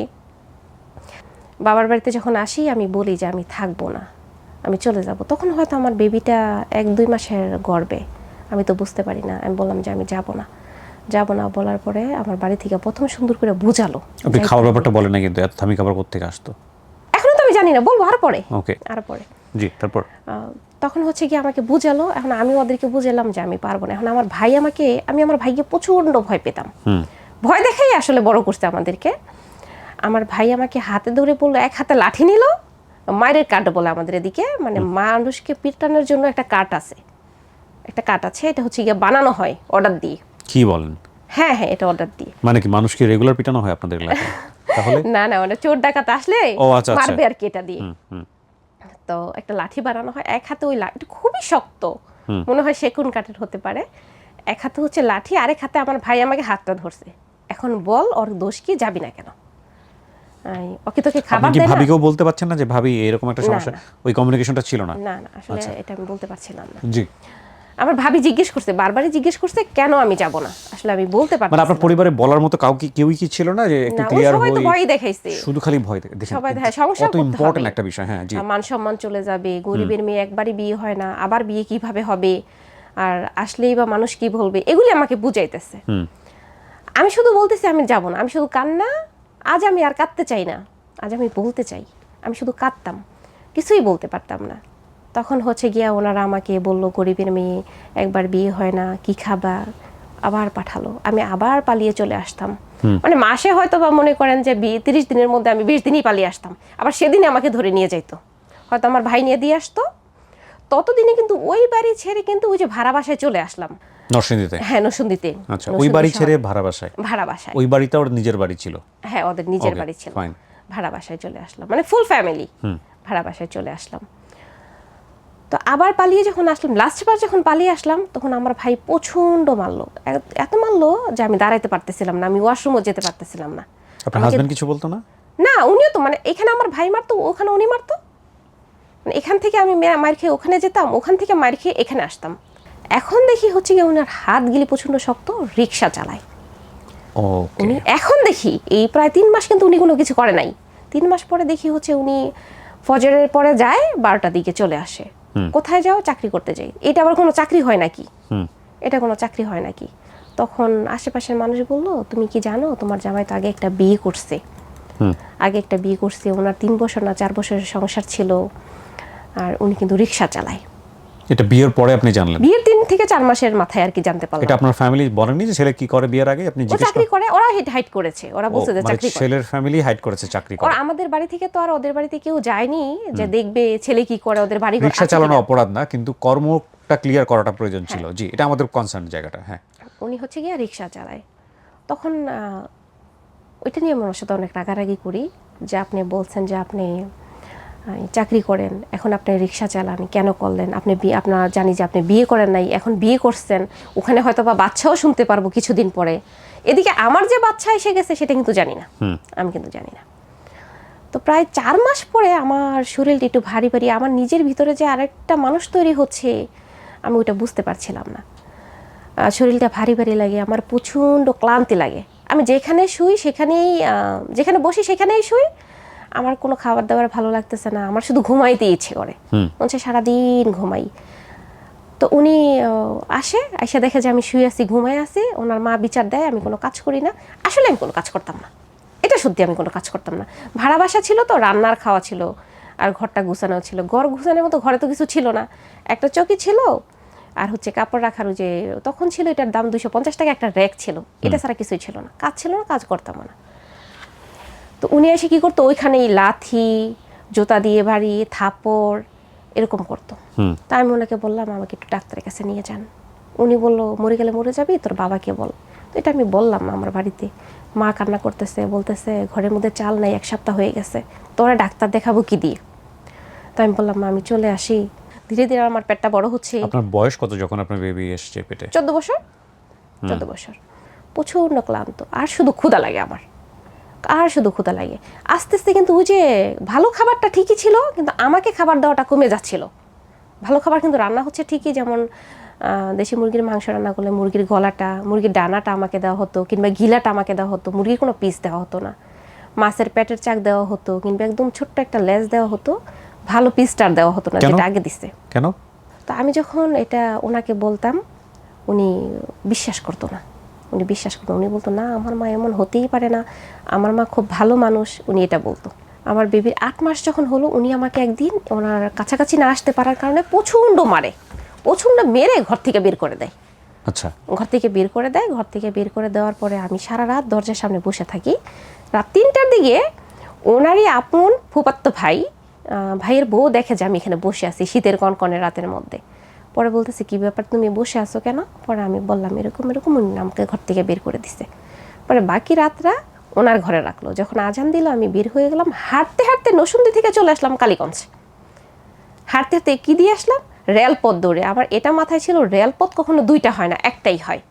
বাবার বাড়িতে যখন আসি আমি বলি যে আমি থাকবো না, আমি চলে যাব। তখন হয়তো আমার বেবিটা 1-2 মাসের গর্ভে, আমি তো বুঝতে পারি না। আমি বললাম যে আমি যাব না যাব না। বলার পরে আমার বাড়ি থেকে প্রথম সুন্দর করে বোঝালো। আপনি খাওয়ার ব্যাপারটা বলেন না কিন্তু, এত দামি খাবার কোত্থেকে আসতো? এখনো তো আমি জানি না, বলবো আর পরে। ওকে, আর পরে জি, তারপর তখন হচ্ছে কি আমাকে বুঝালো। এখন আমি ওদেরকে বুঝালাম যে আমি পারবো না। এখন আমার ভাই আমাকে, আমি আমার ভাইকে প্রচণ্ড ভয় পেতাম, ভয় দেখেই আসলে বড় করছে আমাদেরকে। আমার ভাই আমাকে হাতে ধরে বললো, এক হাতে লাঠি নিল, মায়ের কাঠ বলে আমাদের এদিকে, মানে মানুষকে পিটানোর জন্য একটা কাঠ আছে, একটা কাঠ আছে, এটা হচ্ছে গিয়ে বানানো হয় অর্ডার দিয়ে। কি বলেন? হ্যাঁ হ্যাঁ, এটা অর্ডার দিয়ে। মানে কি মানুষকে রেগুলার পিটানো হয় আপনাদের এলাকায়? তাহলে না না, মানে চোর ডাকাত আসলে ও আচ্ছা আচ্ছা, মারবে আর কি এটা দিয়ে। তো একটা লাঠি বানানো হয়, এক হাতে ওই লাঠি খুবই শক্ত, মনে হয় সেগুন কাঠের হতে পারে। এক হাতে হচ্ছে লাঠি, আরেক হাতে আমার ভাই আমাকে হাতটা ধরছে। এখন বল ওর দোষ কি, যাবি না কেন? ওকে তোকে খাবার আপনি কি দেয় না? ভাবিকেও বলতে পারছেন না যে ভাবি এরকম একটা না, সমস্যা? না। ওই কমিউনিকেশনটা ছিল না? না না, আসলে এটা আমি বলতে পারছিলাম না। জি। আমার ভাবি জিজ্ঞেস করছে, বারবারই জিজ্ঞেস করছে কেন আমি যাব না। আসলে আমি বলতে মানে পারছি আপনার না। পরিবারে বলার মতো কাউকে কেউই কি ছিল না যে একটু না, ওই ক্লিয়ার সবাই তো হই? ভয়ই দেখাইছে। শুধু খালি ভয় দেখেন, সবাই সংসার কত করতে ইম্পর্টেন্ট হবে, একটা বিষয়। হ্যাঁ, জি। মান সম্মান চলে যাবে, গরিবের মেয়ে একবারই বিয়ে হয় না, আবার বিয়ে কিভাবে হবে, আর আসলেই বা মানুষ কি বলবে, এগুলি আমাকে বুঝাইতেছে। আমি শুধু বলতেছি আমি যাব না, আমি শুধু কান্না। আজ আমি আর কাঁদতে চাই না, আজ আমি বলতে চাই। আমি শুধু কাঁদতাম, কিছুই বলতে পারতাম না। তখন হচ্ছে গিয়া ওনারা আমাকে বললো, গরিবের মেয়ে, একবার বিয়ে হয় না, কি খাবা, আবার পাঠালো। আমি আবার পালিয়ে চলে আসতাম। মানে মাসে হয়তো বা মনে করেন যে 30 দিনের মধ্যে আমি 20 দিনই পালিয়ে আসতাম, আবার সেদিনই আমাকে ধরে নিয়ে যাইতো, হয়তো আমার ভাই নিয়ে দিয়ে আসতো। ততদিনে কিন্তু ওই বাড়ি ছেড়ে কিন্তু ওই যে ভাড়া বাসায় চলে আসলাম, নরসিংদীতে? হ্যাঁ নরসিংদীতে। আচ্ছা, ওই বাড়ি ছেড়ে ভাড়া বাসায়? ভাড়া বাসায়। ওই বাড়িটা ওর নিজের বাড়ি ছিল? হ্যাঁ, ওদের নিজের Okay, বাড়ি ছিল। fine. ভাড়া বাসায় চলে আসলাম, মানে ফুল ফ্যামিলি ভাড়া বাসায় চলে আসলাম। তো আবার পালিয়ে যখন আসলাম, লাস্টবার যখন পালিয়ে আসলাম, তখন আমার ভাই প্রচণ্ড মারলো, এত মারলো যে আমি দাঁড়াইতে পারতেছিলাম না, আমি ওয়াশরুমও যেতে পারতেছিলাম না। আপনার হাজবেন্ড কিছু বলতো না? না, উনিও তো, মানে এখানে আমার ভাই মারতো, ওখানে উনি মারতো। মানে এখান থেকে আমি মার খেয়ে ওখানে যেতাম, ওখান থেকে মার খেয়ে এখানে আসতাম। এখন দেখি হচ্ছে কি ওনার হাতগুলি প্রচণ্ড শক্ত, রিক্সা চালায় উনি। এখন দেখি এই প্রায় 3 মাস কিন্তু উনি কোনো কিছু করে নাই। 3 মাস পরে দেখি হচ্ছে উনি ফজরের পরে যায়, 12টার দিকে চলে আসে। কোথায় যাও? চাকরি করতে যাই। এটা আবার কোনো চাকরি হয় নাকি? এটা কোনো চাকরি হয় নাকি? তখন আশেপাশের মানুষ বললো, তুমি কি জানো তোমার জামাই তো আগে একটা বিয়ে করছে, আগে একটা বিয়ে করছে, ওনার 3 বছর না 4 বছরের সংসার ছিল, আর উনি কিন্তু রিক্সা চালায়। এটা বিয়ের পরে আপনি জানলেন? বিয়ের 3 থেকে 4 মাসের মাথায় আর কি জানতে পারলাম। এটা আপনার ফ্যামিলি বলেনি যে ছেলে কি করে বিয়ের আগে? আপনি ও জিজ্ঞেস চাকরি করে, ওরা হাইড করেছে, ওরা বলছে যে চাকরি করে। ছেলের ফ্যামিলি হাইড করেছে চাকরি করে? ওরা আমাদের বাড়ি থেকে তো আর ওদের বাড়িতে কেউ যায়নি যে দেখবে ছেলে কি করে, ওদের বাড়ি ঘর রিক্সা আছে চালানো কিনা। অপরাধ না, কিন্তু কর্মটা ক্লিয়ার করাটা প্রয়োজন ছিল। জি, এটা আমাদের কনসার্ন জায়গাটা। হ্যাঁ, উনি হচ্ছে গিয়ে রিক্সা চালায়। তখন ওইটা নিয়ে আমার সাথে অনেক রাগারাগি করি, যে আপনি বলছেন যে আপনি চাকরি করেন, এখন আপনি রিক্সা চালান, কেন করলেন? আপনি আপনার জানি যে আপনি বিয়ে করেন নাই, এখন বিয়ে করছেন, ওখানে হয়তো বা বাচ্চাও শুনতে পারবো কিছুদিন পরে। এদিকে আমার যে বাচ্চা এসে গেছে সেটা কিন্তু জানি না, আমি কিন্তু জানি না। তো প্রায় 4 মাস পরে আমার শরীরটা একটু ভারী ভারী, আমার নিজের ভিতরে যে আরেকটা মানুষ তৈরি হচ্ছে আমি ওইটা বুঝতে পারছিলাম না। শরীরটা ভারী ভারী লাগে, আমার প্রচণ্ড ক্লান্তি লাগে। আমি যেখানে শুই সেখানেই, যেখানে বসি সেখানেই শুই, আমার কোনো খাবার দাবার ভালো লাগতেছে না, আমার শুধু ঘুমাইতে ইচ্ছে করে, মনে সারাদিন ঘুমাই। তো উনি আইসা দেখে যে আমি শুয়ে আছি, ঘুমাই আছি, ওনার মা বিচার দেয় আমি কোনো কাজ করি না। আসলে আমি কোনো কাজ করতাম না, এটা সত্যি, আমি কোনো কাজ করতাম না। ভাড়া বাসা ছিল তো, রান্নার খাওয়া ছিল, আর ঘরটা গুছানো ছিল। ঘর গুছানোর মতো ঘরে তো কিছু ছিল না, একটা চৌকি ছিল, আর হচ্ছে কাপড় রাখার যে তখন ছিল, এটার দাম 250 টাকা একটা র্যাক ছিল, এটা ছাড়া কিছুই ছিল না। কাজ ছিল না, কাজ করতাম না। তো উনি এসে কী করতো, ওইখানেই লাথি, জুতা দিয়ে বাড়ি, থাপড় এরকম করতো। তাই আমি ওনাকে বললাম আমাকে একটু ডাক্তারের কাছে নিয়ে যান। উনি বললো, মরে গেলে মরে যাবি, তোর বাবাকে বল। তো এটা আমি বললাম আমার বাড়িতে। মা কান্না করতেছে, বলতেছে ঘরের মধ্যে চাল নাই, 1 সপ্তাহ হয়ে গেছে, তোরা ডাক্তার দেখাবো কি দিয়ে? তো আমি বললাম মা আমি চলে আসি। ধীরে ধীরে আমার পেটটা বড় হচ্ছে। আপনার বয়স কত যখন আপনার বেবি এসছে পেটে? 14 বছর। 14 বছর। প্রচণ্ড ক্লান্ত, আর শুধু ক্ষুধা লাগে আমার, আর শুধু ক্ষুধা লাগে। আস্তে আস্তে কিন্তু ওই যে ভালো খাবারটা ঠিকই ছিল, কিন্তু আমাকে খাবার দেওয়াটা কমে যাচ্ছিল। ভালো খাবার কিন্তু রান্না হচ্ছে ঠিকই, যেমন দেশি মুরগির মাংস রান্না করলে মুরগির গলাটা, মুরগির ডানাটা আমাকে দেওয়া হতো, কিংবা গিলাটা আমাকে দেওয়া হতো, মুরগির কোনো পিস দেওয়া হতো না। মাছের পেটের চাক দেওয়া হতো, কিংবা একদম ছোট্ট একটা লেজ দেওয়া হতো, ভালো পিসটার দেওয়া হতো না, যেটা আগে দিছে। কেন? তো আমি যখন এটা ওনাকে বলতাম, উনি বিশ্বাস করতো না। উনি বলতো না আমার মা এমন হতেই পারে না, আমার মা খুব ভালো মানুষ, উনি এটা বলতো। আমার বেবির 8 মাস যখন হলো, উনি আমাকে একদিন ওনার কাছাকাছি না আসতে পারার কারণে প্রচণ্ড মেরে ঘর থেকে বের করে দেয়। আচ্ছা। ঘর থেকে বের করে দেওয়ার পরে আমি সারা রাত দরজার সামনে বসে থাকি। রাত 3টার দিকে ওনারই আপন ফুফাতো ভাইয়ের বউ দেখে যে আমি এখানে বসে আছি শীতের কনকনে রাতের মধ্যে। পরে বলতেছে কি ব্যাপার, তুমি বসে আছো কেন? পরে আমি বললাম এরকম উনি আমাকে ঘর থেকে বের করে দিছে। পরে বাকি রাতটা ওনার ঘরে রাখলো। যখন আজান দিল আমি বের হয়ে গেলাম, হাঁটতে হাঁটতে নসুন্দি থেকে চলে আসলাম কালীগঞ্জ। হাঁটতে হাঁটতে কি দিয়ে আসলাম? রেলপথ দৌড়ে। আমার এটা মাথায় ছিল রেলপথ কখনো 2টা হয় না, একটাই হয়।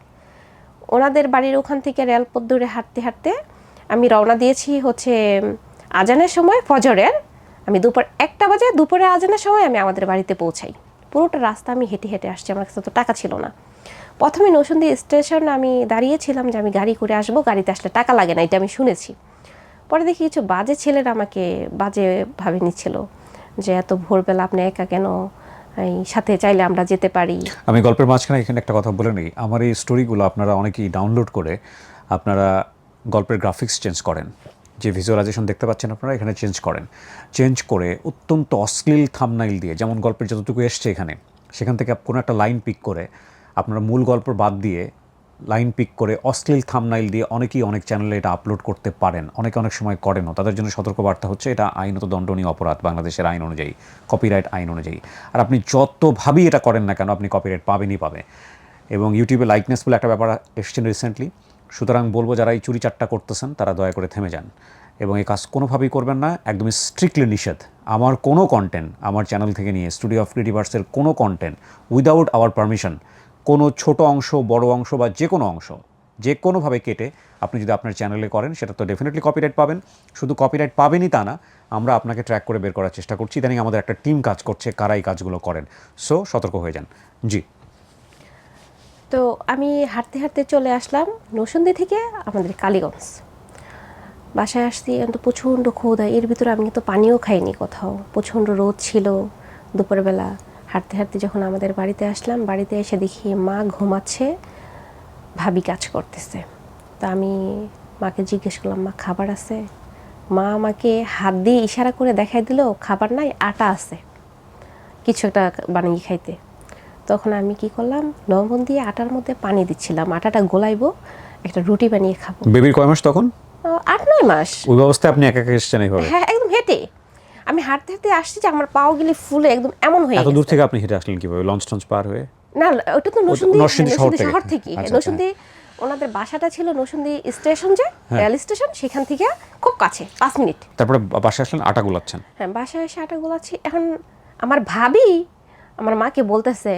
ওনাদের বাড়ির ওখান থেকে রেলপথ দৌড়ে হাঁটতে হাঁটতে আমি রওনা দিয়েছি হচ্ছে আজানের সময়, ফজরের। আমি দুপুর 1টা বাজে, দুপুরে আজানের সময় আমি আমাদের বাড়িতে পৌঁছাই। পুরোটা রাস্তা আমি হেঁটে হেঁটে আসছি, আমার কাছে তো টাকা ছিল না। প্রথমে নৌসন্দি স্টেশনে আমি দাঁড়িয়েছিলাম যে আমি গাড়ি করে আসবো, গাড়িতে আসলে টাকা লাগে না, এটা আমি শুনেছি। পরে দেখি কিছু বাজে ছেলেরা আমাকে বাজেভাবে নিচ্ছিল, যে এত ভোরবেলা আপনি একা কেন, এই সাথে চাইলে আমরা যেতে পারি। আমি গল্পের মাঝখানে এখানে একটা কথা বলে নিই। আমার এই স্টোরিগুলো আপনারা অনেকেই ডাউনলোড করে আপনারা গল্পের গ্রাফিক্স চেঞ্জ করেন, যে ভিজুয়ালাইজেশন দেখতে পাচ্ছেন আপনারা এখানে চেঞ্জ করে অত্যন্ত অশ্লীল থাম্বনেইল দিয়ে, যেমন গল্পের যতটুকু এসছে এখানে, সেখান থেকে কোনো একটা লাইন পিক করে আপনারা মূল গল্প বাদ দিয়ে লাইন পিক করে অশ্লীল থাম্বনেইল দিয়ে অনেকেই অনেক চ্যানেলে এটা আপলোড করতে পারেন, অনেক সময় করেনও। তাদের জন্য সতর্কবার্তা হচ্ছে এটা আইনত দণ্ডনীয় অপরাধ বাংলাদেশের আইন অনুযায়ী, কপিরাইট আইন অনুযায়ী। আর আপনি যতভাবেই এটা করেন না কেন আপনি কপিরাইট পাবেনই পাবে। এবং ইউটিউবে লাইকনেস বলে একটা ব্যাপার এসছেন রিসেন্টলি। সুতরাং বলবো যারা এই চুরি চাট্টা করতেছেন তারা দয়া করে থেমে যান এবং এই কাজ কোনোভাবেই করবেন না, একদমই স্ট্রিক্টলি নিষেধ। আমার কোনো কন্টেন্ট, আমার চ্যানেল থেকে নিয়ে স্টুডিও অফ ক্রিয়েটিভার্সের কোনো কন্টেন্ট উইদাউট আওয়ার পারমিশন, কোনো ছোট অংশ, বড় অংশ বা যে কোনো অংশ যে কোনোভাবে কেটে আপনি যদি আপনার চ্যানেলে করেন, সেটা তো ডেফিনেটলি কপিরাইট পাবেন। শুধু কপিরাইট পাবেনই তা না, আমরা আপনাকে ট্র্যাক করে বের করার চেষ্টা করছি। ইদানিং আমাদের একটা টিম কাজ করছে কারা এই কাজগুলো করেন। সো সতর্ক হয়ে যান। জি। তো আমি হাঁটতে হাঁটতে চলে আসলাম নৌসন্দি থেকে আমাদের কালীগঞ্জ। বাসায় আসছি কিন্তু প্রচণ্ড ক্ষুধা, এর ভিতরে আমি কিন্তু পানিও খাইনি কোথাও, প্রচণ্ড রোদ ছিল দুপুরবেলা। হাঁটতে হাঁটতে যখন আমাদের বাড়িতে আসলাম, বাড়িতে এসে দেখি মা ঘুমাচ্ছে, ভাবি কাজ করতেছে। তা আমি মাকে জিজ্ঞেস করলাম মা খাবার আছে? মা আমাকে হাত দিয়ে ইশারা করে দেখাই দিল খাবার নাই, আটা আছে, কিছু একটা বানিয়ে খাইতে। তখন আমি কি করলাম, লবণ দিয়ে আটার মধ্যে পানি দিচ্ছিলাম, আটাটা গোলাইবো, একটা রুটি বানিয়ে খাবো। বেবির কয় মাস তখন? 8-9 মাস। ওই অবস্থায় আপনি একা এসেছেন এইভাবে? হ্যাঁ, একদম হেঁটে। আমি হাঁটতে হাঁটতে আসছি যে আমার পাও গেলে ফুলে একদম এমন হয়ে এত গেছে। দূর থেকে আপনি হেঁটে আসলেন কিভাবে? লঞ্চ পার হয়ে? না, ওটা তো নরসিংদী শহর থেকে। আচ্ছা, নরসিংদী ওনাদের বাসাটা ছিল নরসিংদী স্টেশন, যে রেল স্টেশন, সেখান থেকে খুব কাছে, 5 মিনিট। তারপরে বাসায় আসলেন, আটা গোলাচ্ছেন? হ্যাঁ, বাসায় এসে আটা গোলাচ্ছি। এখন আমার ভাবি আমার মাকে বলতেছে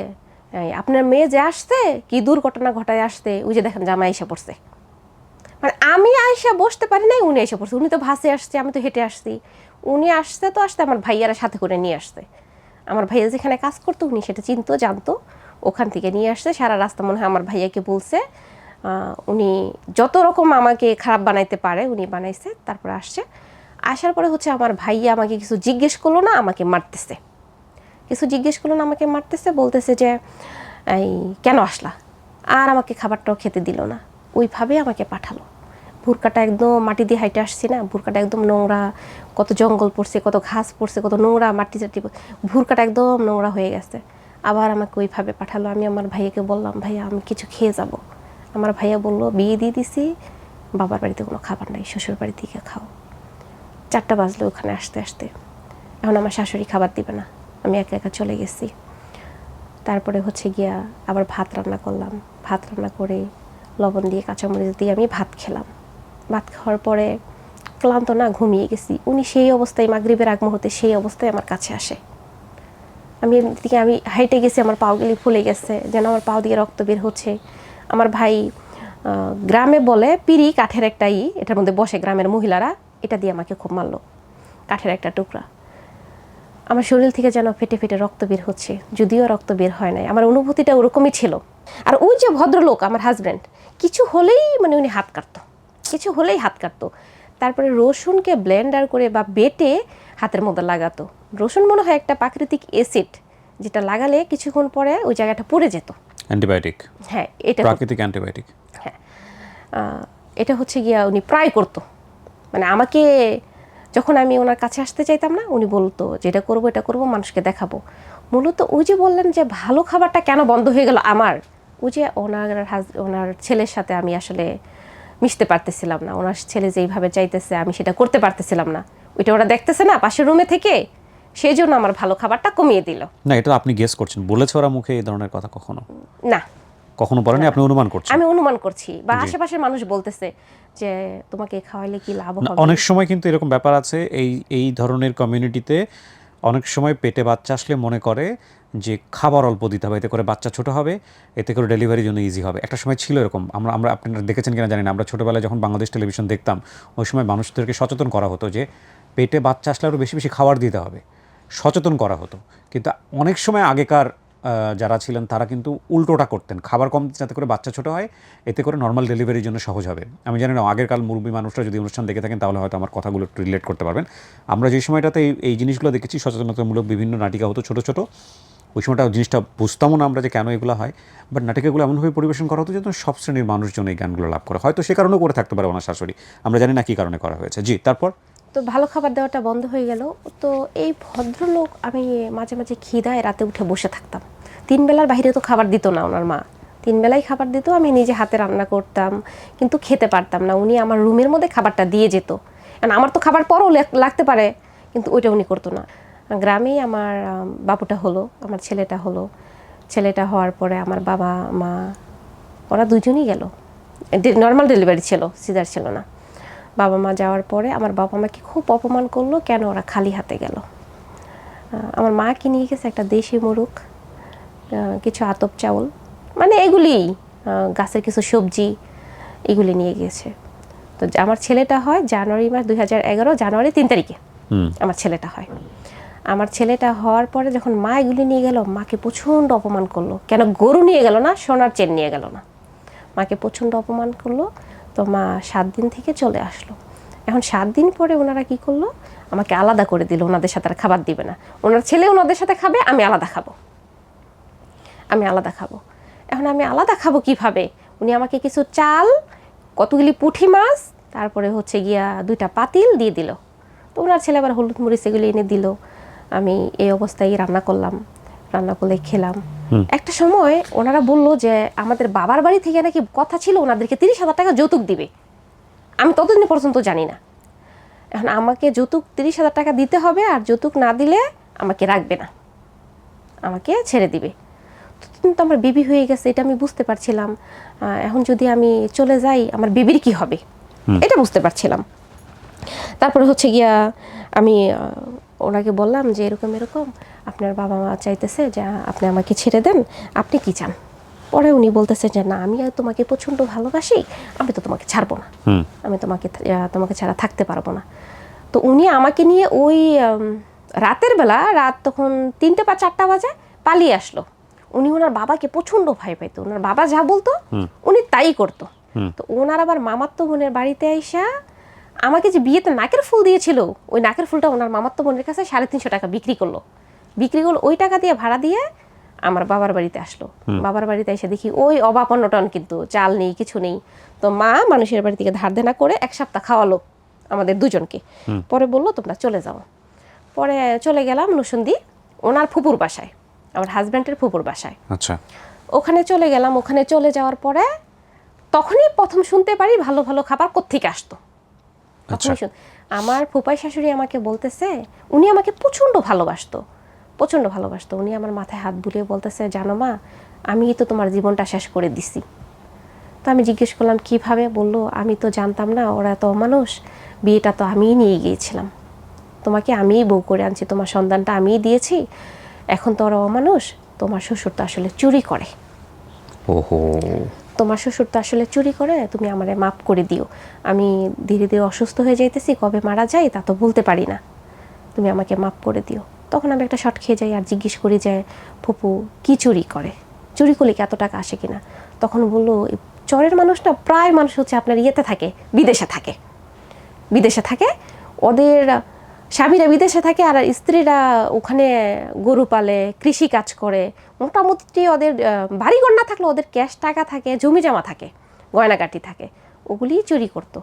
আপনার মেয়ে যে আসছে কি দুর্ঘটনা ঘটায় আসতে, ওই যে দেখেন জামাই এসে পড়ছে। মানে আমি আইসা বসতে পারি নাই, উনি এসে পড়ছে। উনি তো ভাসে আসছে, আমি তো হেঁটে আসছি। উনি আসতে আমার ভাইয়ারা সাথে করে নিয়ে আসছে। আমার ভাইয়া যেখানে কাজ করতো উনি সেটা চিনতো, জানতো, ওখান থেকে নিয়ে আসছে। সারা রাস্তা মনে হয় আমার ভাইয়াকে বলছে, উনি যত রকম আমাকে খারাপ বানাইতে পারে উনি বানাইছে। তারপরে আসার পরে হচ্ছে আমার ভাইয়া আমাকে কিছু জিজ্ঞেস করলো না, আমাকে মারতেছে, বলতেছে যে এই কেন আসলা, আর আমাকে খাবারটাও খেতে দিল না, ওইভাবে আমাকে পাঠালো। ভুরকাটা একদম মাটি দিয়ে হাইটে আসছি না, ভুরকাটা একদম নোংরা, কত জঙ্গল পড়ছে, কত ঘাস পড়ছে, কত নোংরা মাটি চাটি, ভুরকাটা একদম নোংরা হয়ে গেছে। আবার আমাকে ওইভাবে পাঠালো। আমি আমার ভাইয়াকে বললাম ভাইয়া আমি কিছু খেয়ে যাব। আমার ভাইয়া বলল বিয়ে দিয়ে দিছি, বাবার বাড়িতে কোনো খাবার নাই, শ্বশুর বাড়ি থেকে খাও। 4টা বাজলো ওখানে আসতে। এখন আমার শাশুড়ি খাবার দিবে না, আমি একা একা চলে গেছি। তারপরে হচ্ছে গিয়া আবার ভাত রান্না করলাম, ভাত রান্না করে লবণ দিয়ে কাঁচামরিচ দিয়ে আমি ভাত খেলাম। ভাত খাওয়ার পরে ক্লান্ত না, ঘুমিয়ে গেছি। উনি সেই অবস্থায় মাগরিবের আগ মুহূর্তে সেই অবস্থায় আমার কাছে আসে। আমি হাইটে গেছি, আমার পাওগুলি ফুলে গেছে, যেন আমার পাও দিয়ে রক্ত বের হচ্ছে। আমার ভাই গ্রামে বলে পিড়ি, কাঠের একটা এটার মধ্যে বসে গ্রামের মহিলারা, এটা দিয়ে আমাকে খুব মারলো, কাঠের একটা টুকরা। আমার শরীর থেকে যেন ফেটে ফেটে রক্ত বের হচ্ছে, যদিও রক্ত বের হয় নাই। আমার অনুভূতিটা ওরকমই ছিল। আর ওই যে ভদ্রলোক আমার হাজব্যান্ড, কিছু হলেই মানে উনি হাত কাটতো, কিছু হলেই হাত কাটতো। তারপরে রসুনকে ব্লেন্ডার করে বা বেটে হাতের মধ্যে লাগাতো। রসুন মনে হয় একটা প্রাকৃতিক অ্যাসিড, যেটা লাগালে কিছুক্ষণ পরে ওই জায়গাটা পড়ে যেত। অ্যান্টিবায়োটিক। হ্যাঁ, এটা প্রাকৃতিক অ্যান্টিবায়োটিক। হ্যাঁ, এটা হচ্ছে গিয়া উনি প্রায় করতো। মানে আমাকে যখন আমি ওনার কাছে আসতে চাইতাম না, উনি বলতো যে এটা করবো, এটা করবো, মানুষকে দেখাবো। মূলত ওই যে বললেন যে ভালো খাবারটা কেন বন্ধ হয়ে গেল আমার, ওই যে ওনার ছেলের সাথে আমি আসলে মিশতে পারতেছিলাম না। ওনার ছেলে যেইভাবে চাইতেছে আমি সেটা করতে পারতেছিলাম না। ওইটা ওরা দেখতেছে না পাশের রুমে থেকে, সেই জন্য আমার ভালো খাবারটা কমিয়ে দিল। না, এটা আপনি গেস করছেন, বলেছে ওরা মুখে এই ধরনের কথা কখনো? না, কখনো বলেনি, আপনি অনুমান করছেন? আমি অনুমান করছি, বা আশেপাশের মানুষ বলতেছে যে তোমাকে খাওয়াইলে কি লাভ হবে। অনেক সময় কিন্তু এরকম ব্যাপার আছে, এই ধরনের কমিউনিটিতে অনেক সময় পেটে বাচ্চা আসলে মনে করে যে খাবার অল্প দিতে হবে, এতে করে বাচ্চা ছোট হবে, এতে করে ডেলিভারির জন্য ইজি হবে। একটা সময় ছিল এরকম, আমরা আপনারা দেখেছেন কিনা জানি না, আমরা ছোটোবেলায় যখন বাংলাদেশ টেলিভিশন দেখতাম, ওই সময় মানুষদেরকে সচেতন করা হতো যে পেটে বাচ্চা আসলে আরও বেশি বেশি খাবার দিতে হবে, সচেতন করা হতো। কিন্তু অনেক সময় আগেকার যারা ছিলেন তারা কিন্তু উল্টোটা করতেন, খাবার কম যাতে করে বাচ্চা ছোটো হয়, এতে করে নর্মাল ডেলিভারির জন্য সহজ হবে। আমি জানি না আগেরকাল মুরব্বী মানুষরা যদি অনুষ্ঠান দেখে থাকেন তাহলে হয়তো আমার কথাগুলো একটু রিলেট করতে পারবেন। আমরা যে সময়টাতে এই জিনিসগুলো দেখেছি, সচেতনতামূলক বিভিন্ন নাটিকা হতো ছোটো ছোটো, ওই সময়টা জিনিসটা বুঝতামও না আমরা যে কেন এগুলো হয়, বাট নাটিকাগুলো এমনভাবে পরিবেশন করা হতো যেন সব শ্রেণীর মানুষজন এই গানগুলো লাভ করে। হয়তো সে কারণেও করে থাকতে পারে ওনার শাশুড়ি, আমরা জানি না কী কারণে করা হয়েছে। জি, তারপর তো ভালো খাবার দেওয়াটা বন্ধ হয়ে গেল। তো এই ভদ্রলোক, আমি মাঝে মাঝে খিদায় রাতে উঠে বসে থাকতাম। 3 বেলার বাইরে তো খাবার দিত না ওনার মা, 3 বেলাই খাবার দিত, আমি নিজে হাতে রান্না করতাম, কিন্তু খেতে পারতাম না। উনি আমার রুমের মধ্যে খাবারটা দিয়ে যেত, কারণ আমার তো খাবার পরও লাগতে পারে, কিন্তু ওইটা উনি করতো না। গ্রামেই আমার বাবুটা হলো, আমার ছেলেটা হলো। ছেলেটা হওয়ার পরে আমার বাবা মা ওরা দুজনই গেল। নর্মাল ডেলিভারি ছিল, সিজার ছিল না। বাবা মা যাওয়ার পরে আমার বাবা আমাকে খুব অপমান করলো, কেন ওরা খালি হাতে গেল। আমার মাকে নিয়ে গেছে একটা দেশি মুরগ, কিছু আতপ চাউল, মানে এগুলি গাছের কিছু সবজি, এগুলি নিয়ে গিয়েছে। তো আমার ছেলেটা হয় জানুয়ারি মাস 2011 জানুয়ারি 3 তারিখে আমার ছেলেটা হয়। আমার ছেলেটা হওয়ার পরে যখন মা এগুলি নিয়ে গেল, মাকে প্রচণ্ড অপমান করলো, কেন গরু নিয়ে গেল না, সোনার চেন নিয়ে গেল না, মাকে প্রচণ্ড অপমান করলো। তো মা 7 দিন থেকে চলে আসলো। এখন 7 দিন পরে ওনারা কি করলো, আমাকে আলাদা করে দিল, ওনাদের সাথে আর খাবার দিবে না। ওনার ছেলে ওনাদের সাথে খাবে, আমি আলাদা খাবো, আমি আলাদা খাবো। এখন আমি আলাদা খাবো কিভাবে? উনি আমাকে কিছু চাল, কতগুলি পুঁটি মাছ, তারপরে হচ্ছে গিয়া 2টা পাতিল দিয়ে দিল। তো ওনার ছেলে আবার হলুদ মরিচ এগুলি এনে দিল। আমি এই অবস্থায় রান্না করলাম, রান্না করলে খেলাম। একটা সময় ওনারা বললো যে আমাদের বাবার বাড়ি থেকে নাকি কথা ছিল ওনাদেরকে 30,000 টাকা যৌতুক দিবে। আমি ততদিন পর্যন্ত জানি না। এখন আমাকে যৌতুক 30,000 টাকা দিতে হবে, আর যৌতুক না দিলে আমাকে রাখবে না, আমাকে ছেড়ে দিবে। তো আমার বেবি হয়ে গেছে, এটা আমি বুঝতে পারছিলাম। এখন যদি আমি চলে যাই আমার বেবির কি হবে, এটা বুঝতে পারছিলাম। তারপরে হচ্ছে গিয়া আমি ওনাকে বললাম যে এরকম এরকম আপনার বাবা মা চাইতেছে যে আপনি আমাকে ছেড়ে দেন, আপনি কি চান? পরে উনি বলতেছে যে না, আমি তোমাকে প্রচণ্ড ভালোবাসি, আমি তো তোমাকে ছাড়বো না, আমি তোমাকে ছাড়া থাকতে পারবো না। তো উনি আমাকে নিয়ে ওই রাতের বেলা, রাত তখন 3টে বা 4টা বাজে, পালিয়ে আসলো। উনি ওনার বাবাকে প্রচণ্ড ভয় পাইতো, ওনার বাবা যা বলতো উনি তাই করতো। তো ওনার আবার মামাতো বোনের বাড়িতে আইসা আমাকে যে বিয়েতে নাকের ফুল দিয়েছিল, ওই নাকের ফুলটা ওনার মামাতো বোনের কাছে 350 টাকা বিক্রি করলো। ওই টাকা দিয়ে ভাড়া দিয়ে আমার বাবার বাড়িতে আসলো। বাবার বাড়িতে এসে দেখি ওই অভাব অনটন, কিন্তু চাল নেই, কিছু নেই। তো মা মানুষের বাড়ি থেকে ধার দেনা করে 1 সপ্তাহ খাওয়ালো আমাদের দুজনকে। পরে বললো তোমরা চলে যাও। পরে চলে গেলাম নরসিংদী, ওনার ফুপুর বাসায়, আমার হাজব্যান্ডের ফুপুর বাসায়। আচ্ছা, ওখানে চলে গেলাম। ওখানে চলে যাওয়ার পরে তখনই প্রথম শুনতে পারি ভালো ভালো খাবার কোত্থেকে আসতো। আমার ফুপাই শাশুড়ি আমাকে বলতেছে, উনি আমাকে প্রচণ্ড ভালোবাসতো, প্রচণ্ড ভালোবাসতো। উনি আমার মাথায় হাত বুলিয়ে বলতেছে, জানো মা, আমি তো তোমার জীবনটা শেষ করে দিছি। তো আমি জিজ্ঞেস করলাম কিভাবে, বললো আমি তো জানতাম না, ওরা তো মানুষ, বিয়েটা তো আমিই নিয়ে গিয়েছিলাম, তোমাকে আমিই বউ করে আনছি, তোমার সন্তানটা আমিই দিয়েছি, এখন তো ওরা অমানুষ, তোমার শ্বশুর তো আসলে চুরি করে, ওহো, তোমার শ্বশুর তো আসলে চুরি করে, তুমি আমারে মাফ করে দিও, আমি ধীরে ধীরে অসুস্থ হয়ে যাইতেছি, কবে মারা যাই তা তো বলতে পারি না, তুমি আমাকে মাফ করে দিও। তখন আমি একটা শট খেয়ে যাই আর জিজ্ঞেস করি যে ফুপু কি চুরি করে, চুরি করলে কি এত টাকা আসে কিনা? তখন বললো চরের মানুষটা প্রায় মানুষ হচ্ছে আপনার ইয়েতে থাকে, বিদেশে থাকে, বিদেশে থাকে, ওদের স্বামীরা বিদেশে থাকে আর স্ত্রীরা ওখানে গরু পালে, কৃষি কাজ করে, মোটামুটি ওদের বাড়িঘর না থাকলে ওদের ক্যাশ টাকা থাকে, জমি জমা থাকে, গয়নাগাটি থাকে, ওগুলিই চুরি করতো,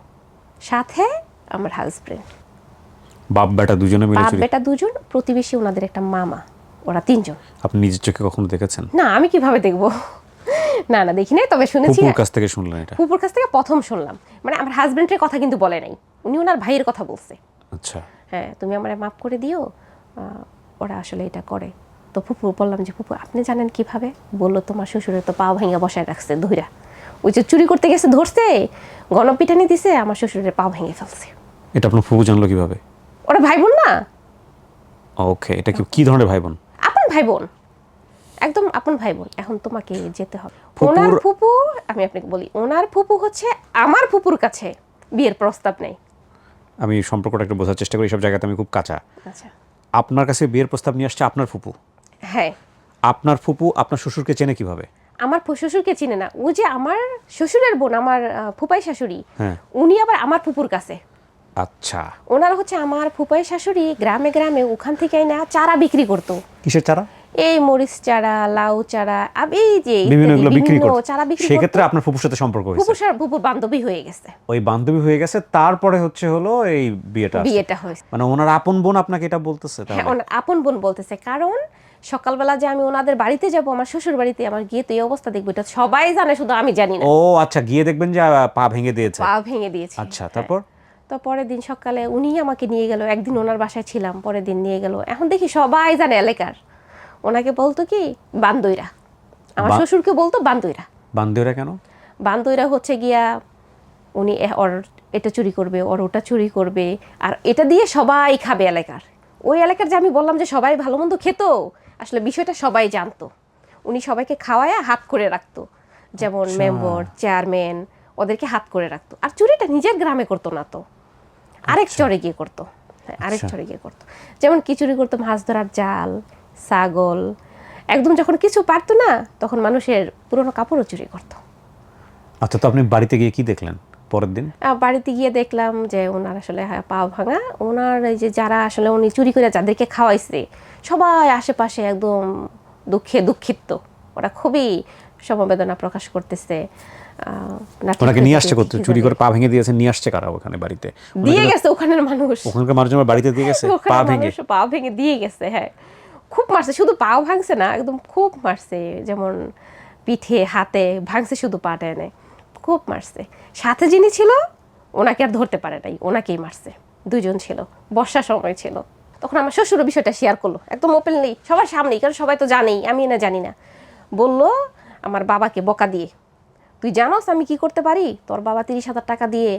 সাথে আমার হাজব্যান্ড, বাপ বেটা দুজনে মিলে বাপ চুরি। বেটা দুজন, প্রতিবেশী ওনাদের একটা মামা, ওরা 3 জন। আপনি নিজের চোখে কখনো দেখেছেন? না আমি কিভাবে দেখবো, না না দেখি নাই, তবে শুনেছি, ফুপুর কাছ থেকে শুনলেন এটা? ফুপুর কাছ থেকে প্রথম শুনলাম, মানে আমার হাজব্যান্ডের কথা কিন্তু বলে নাই, উনি ওনার ভাইয়ের কথা বলছে, আচ্ছা, হ্যাঁ তুমি আমারে মাফ করে দিও, ওরা আসলে এটা করে। তো ফুপু বললাম যে ফুপু আপনি জানেন কিভাবে? বললো তোমার শ্বশুরের তো পা ভাঙা বসায় রাখছে ধইরা, ওই যে চুরি করতে গেছে ধরছে, গণপিটানি দিছে, আমার শ্বশুরের পা ভেঙে ফেলছে। এটা আপনার ফুপু জানলো কিভাবে? ওরা ভাই বোন না? ওকে, এটা কি ধরনের ভাই বোন? আপন ভাই বোন, একদম আপন ভাই বোন। এখন তোমাকে যেতে হবে, ফুপুর- ওনার ফুপু, আমি আপনাকে বলি, ওনার ফুপু হচ্ছে আমার ফুপুর কাছে বিয়ের প্রস্তাব নেই। আমি সম্পর্কটা একটু বোঝার চেষ্টা করি, সব জায়গাতে আমি খুব কাঁচা। আচ্ছা, আপনার কাছে বিয়ের প্রস্তাব নিয়ে আসছে আপনার ফুপু। হ্যাঁ। আপনার ফুপু আপনার শ্বশুরকে চেনে কিভাবে? আমার শ্বশুরকে চিনে না, ও যে আমার শ্বশুরের বোন, আমার ফুপাই শাশুড়ি, হ্যাঁ। উনি আবার আমার ফুপুর কাছে। আচ্ছা, ওনার হচ্ছে আমার ফুপাই শাশুড়ি গ্রামে গ্রামে ওখান থেকে না চারা বিক্রি করতো, কিসের চারা? এই মরিচ চারা, লাউ চারা, এই যে বিভিন্ন ইত্যাদি এগুলো বিক্রি বিভিন্ন করতো। চারা বিক্রি সেক্ষেত্রে করতো। আপনার ফুপুর সাথে সম্পর্ক হয়েছে? ফুপুর বান্ধবী হয়ে গেছে, ওই বান্ধবী হয়ে গেছে, তারপরে হলো এই বিয়েটা আসছে। বিয়েটা হয়েছে। মানে ওনার আপন বোন আপনাকে এটা বলতেছে হ্যাঁ তাহলে? ওনার আপন বোন বলতেছে, কারণ সকালবেলা যে আমি ওনাদের বাড়িতে যাব, আমার শ্বশুর বাড়িতে, আমার গিয়ে তো এই অবস্থা দেখবো, এটা সবাই জানে, শুধু আমি জানি না। ও আচ্ছা, গিয়ে দেখবেন যে পা ভেঙে দিয়েছে। পা ভেঙে দিয়েছে। আচ্ছা, হ্যাঁ। তারপর? তো পরের দিন সকালে উনি আমাকে নিয়ে গেল, একদিন ওনার বাসায় ছিলাম, পরের দিন নিয়ে গেল, এখন দেখি সবাই জানে এলাকার, ওনাকে বলতো কি বান্দইরা, আমার শ্বশুরকে বলতো বান্দইরা। বান্ধবীরা কেন? বান্দইরা হচ্ছে গিয়া উনি ওর এটা চুরি করবে, ওর ওটা চুরি করবে, আর এটা দিয়ে সবাই খাবে এলাকার। ওই এলাকার যে আমি বললাম যে সবাই ভালো মন্দ খেত, আসলে বিষয়টা সবাই জানতো, উনি সবাইকে খাওয়ায়া হাত করে রাখতো, যেমন মেম্বার, চেয়ারম্যান, ওদেরকে হাত করে রাখতো। আর চুরিটা নিজের গ্রামে করতো না তো, আরেক চরে গিয়ে করতো। হ্যাঁ, আরেক চরে গিয়ে করতো। যেমন কি চুরি করতো, মাছ ধরার জাল, ছাগল, একদম যখন কিছু পারতো না তখন মানুষের পুরনো কাপড়ও চুরি করতো। আচ্ছা, তো আপনি বাড়িতে গিয়ে কি দেখলেন পরের দিন? বাড়িতে গিয়ে দেখলাম যে ওনার আসলে পা ভাঙা, ওনার এই যে যারা আসলে উনি চুরি করে যাদেরকে খাওয়াইছে, সবাই আশেপাশে একদম দুঃখিত, ওরা খুবই সমবেদনা প্রকাশ করতেছে। ওনাকে নিয়ে আসছে করতে, চুরি করে পা ভেঙে দিয়েছে, নিয়ে আসছে কারা ওখানে বাড়িতে? দিয়ে গেছে ওখানের মানুষ, ওখানকার মানুষজন বাড়িতে দিয়ে গেছে পা ভেঙে? পা ভেঙে দিয়ে গেছে, হ্যাঁ। খুব মারছে, শুধু পাও ভাঙছে না, একদম খুব মারছে, যেমন পিঠে, হাতে ভাঙছে, শুধু পাটা এনে খুব মারছে। সাথে যিনি ছিল ওনাকে আর ধরতে পারে নাই, ওনাকেই মারছে। 2 জন ছিল, বর্ষার সময় ছিল। তখন আমার শ্বশুর বিষয়টা শেয়ার করলো একদম ওপেনলি, সবার সামনেই, কারণ সবাই তো জানেই, আমি না জানি না। বললো আমার বাবাকে বকা দিয়ে, তুই জানোস আমি কি করতে পারি? তোর বাবা 30,000 টাকা দিয়ে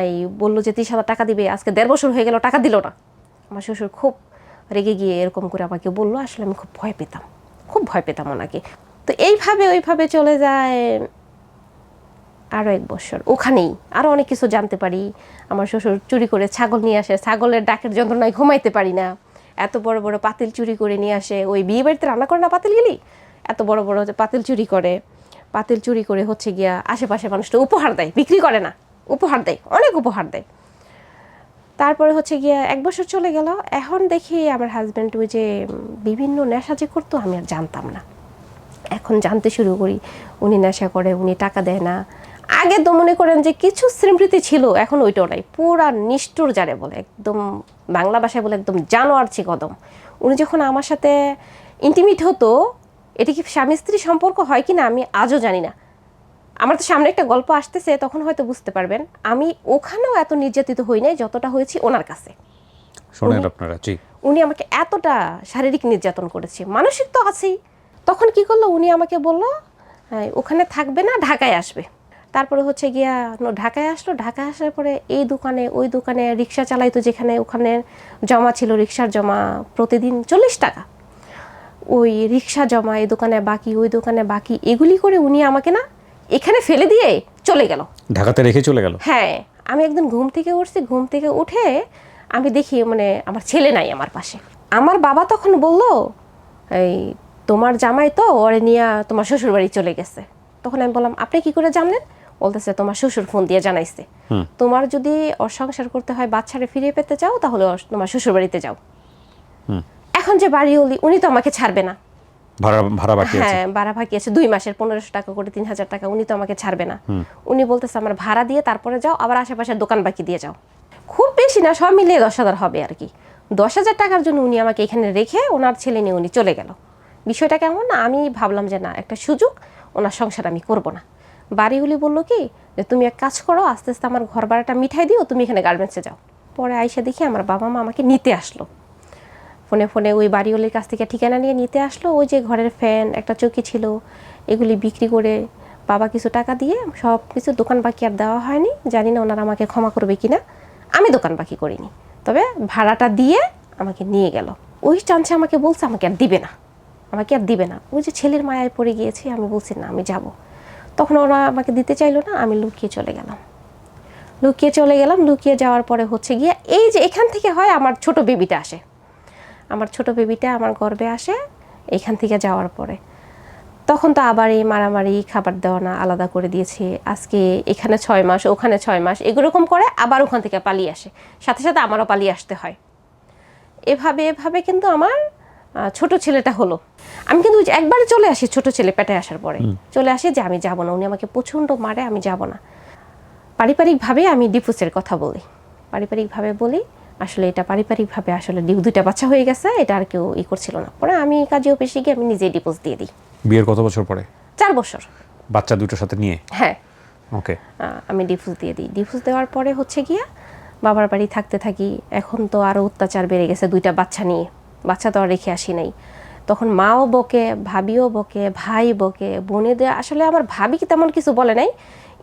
এই বললো যে 30,000 টাকা দিবে, আজকে 1.5 বছর হয়ে গেল, টাকা দিল না। আমার শ্বশুর খুব রেগে গিয়ে এরকম করে আমাকে বললো। আসলে আমি খুব ভয় পেতাম ওনাকে। তো ওইভাবে চলে যায় আরও 1 বছর। ওখানেই আরও অনেক কিছু জানতে পারি। আমার শ্বশুর চুরি করে ছাগল নিয়ে আসে, ছাগলের ডাকের যন্ত্রণায় ঘুমাইতে পারি না, এত বড় বড় পাতিল চুরি করে নিয়ে আসে। ওই বিয়ে বাড়িতে রান্না করে না পাতিলগুলি, এত বড় বড় পাতিল চুরি করে হচ্ছে গিয়া আশেপাশে মানুষটা উপহার দেয়, বিক্রি করে না, উপহার দেয়, অনেক উপহার দেয়। তারপরে হচ্ছে গিয়া 1 বছর চলে গেল। এখন দেখি আমার হাজব্যান্ড ওই যে বিভিন্ন নেশা যে করতো, আমি আর জানতাম না, এখন জানতে শুরু করি উনি নেশা করে, উনি টাকা দেয় না। আগে তো মনে করেন যে কিছু স্মৃতি ছিল, এখন ওইটাও নাই, পুরা নিষ্ঠুর যারে বলে, একদম বাংলা ভাষায় বলে একদম জানোয়ার কদম। উনি যখন আমার সাথে ইন্টিমেট হতো, এটা কি স্বামী স্ত্রী সম্পর্ক হয় কি না আমি আজও জানি না। আমার তো সামনে একটা গল্প আসতেছে, তখন হয়তো বুঝতে পারবেন। আমি ওখানেও এত নির্যাতিত হই নাই যতটা হয়েছি ওনার কাছে। শোনেন আপনারা, জি, উনি আমাকে এতটা শারীরিক নির্যাতন করেছে, মানসিক তো আছেই। তখন কি করলো, উনি আমাকে বলল ওখানে থাকবে না, ঢাকায় আসবে। তারপরে হচ্ছে গিয়া ঢাকায় আসলো, ঢাকায় আসার পরে এই দোকানে ওই দোকানে রিক্সা চালাইতো, যেখানে ওখানে জমা ছিল রিক্সার জমা প্রতিদিন 40 টাকা। ওই রিক্সা জমা, এই দোকানে বাকি ওই দোকানে বাকি, এগুলি করে উনি আমাকে না এখানে ফেলে দিয়ে চলে গেল, ঢাকাতে রেখে চলে গেল। হ্যাঁ, আমি একদিন ঘুম থেকে উঠছি, ঘুম থেকে উঠে আমি দেখি মানে আমার ছেলে নাই আমার পাশে। আমার বাবা তখন বলল, এই তোমার জামাই তো ওরে নিয়ে তোমার শ্বশুর বাড়ি চলে গেছে। তখন আমি বললাম, আপনি কি করে জানলেন? বলতেছে, তোমার শ্বশুর ফোন দিয়ে জানাইছে, তোমার যদি ওর সংসার করতে হয়, বাচ্চারে ফিরিয়ে পেতে চাও, তাহলে তোমার শ্বশুর বাড়িতে যাও। এখন যে বাড়ি উনি তো আমাকে ছাড়বে না, ভাড়া বাকি আছে। হ্যাঁ, ভাড়া বাকি আছে 2 মাসের 1500 টাকা করে, 3000 টাকা। উনি তো আমাকে ছাড়বে না। উনি বলতেছে, আমার ভাড়া দিয়ে তারপরে যাও, আবার আশেপাশের দোকান বাকি দিয়ে যাও। খুব বেশি না, সব মিলিয়ে 10,000 হবে আর কি। 10,000 টাকার জন্য উনি আমাকে এখানে রেখে ওনার ছেলে নিয়ে উনি চলে গেল। বিষয়টা কেমন না, আমি ভাবলাম যে না, একটা সুযোগ, ওনার সংসার আমি করব না। বাড়িগুলি বললো কি যে তুমি এক কাজ করো, আস্তে আস্তে আমার ঘর ভাড়াটা মিঠাই দিও, তুমি এখানে গার্মেন্টসে যাও। পরে আইসা দেখি আমার বাবা মা আমাকে নিতে আসলো, ফোনে ফোনে ওই বাড়িওয়ালির কাছ থেকে ঠিকানা নিয়ে নিতে আসলো। ওই যে ঘরের ফ্যান, একটা চৌকি ছিল, এগুলি বিক্রি করে বাবা কিছু টাকা দিয়ে সব কিছু, দোকান বাকি আর দেওয়া হয়নি। জানি না ওনারা আমাকে ক্ষমা করবে কিনা, আমি দোকান বাকি করিনি, তবে ভাড়াটা দিয়ে আমাকে নিয়ে গেল। ওই চান্সে আমাকে বলছে আমাকে আর দিবে না, আমাকে আর দিবে না। ওই যে ছেলের মায়ায় পড়ে গিয়েছি, আমি বলছি না আমি যাব। তখন ওরা আমাকে দিতে চাইলো না, আমি লুকিয়ে চলে গেলাম। লুকিয়ে যাওয়ার পরে হচ্ছে গিয়ে এই যে এখান থেকে হয় আমার ছোট বেবিটা আসে, আমার ছোট বেবিটা আমার গর্ভে আসে এখান থেকে যাওয়ার পরে। তখন তো আবার এই মারামারি, খাবার দেওয়া না, আলাদা করে দিয়েছে। আজকে এখানে 6 মাস, ওখানে 6 মাস, এরকম করে আবার ওখান থেকে পালিয়ে আসে, সাথে সাথে আমারও পালিয়ে আসতে হয়। এভাবে এভাবে কিন্তু আমার ছোট ছেলেটা হলো। আমি কিন্তু একবারে চলে আসি, ছোট ছেলে পেটে আসার পরে চলে আসি যে আমি যাব না, উনি আমাকে প্রচণ্ড মারে, আমি যাব না। পারিবারিকভাবে আমি ডিভোর্সের কথা বলি, পারিবারিকভাবে বলি, আসলে এটা পারিবারিকভাবে আসলে 2টা বাচ্চা হয়ে গেছে, এটা আর কেউ করছিল না। পরে আমি কাজে অফিসে গিয়ে আমি নিজেই ডিভোর্স দিয়ে দিই। বিয়ের কত বছর পরে? 4 বছর। বাচ্চা দুটোর সাথে নিয়ে? হ্যাঁ, ওকে। আমি ডিভোর্স দিয়ে দিই। ডিভোর্স দেওয়ার পরে হচ্ছে গিয়া বাবার বাড়ি থাকতে থাকি। এখন তো আরও অত্যাচার বেড়ে গেছে, 2টা বাচ্চা নিয়ে, বাচ্চা তো আর রেখে আসি নাই। তখন মাও বকে, ভাবিও বকে, ভাই বকে, বোনেদের। আসলে আমার ভাবি কি তেমন কিছু বলে নাই,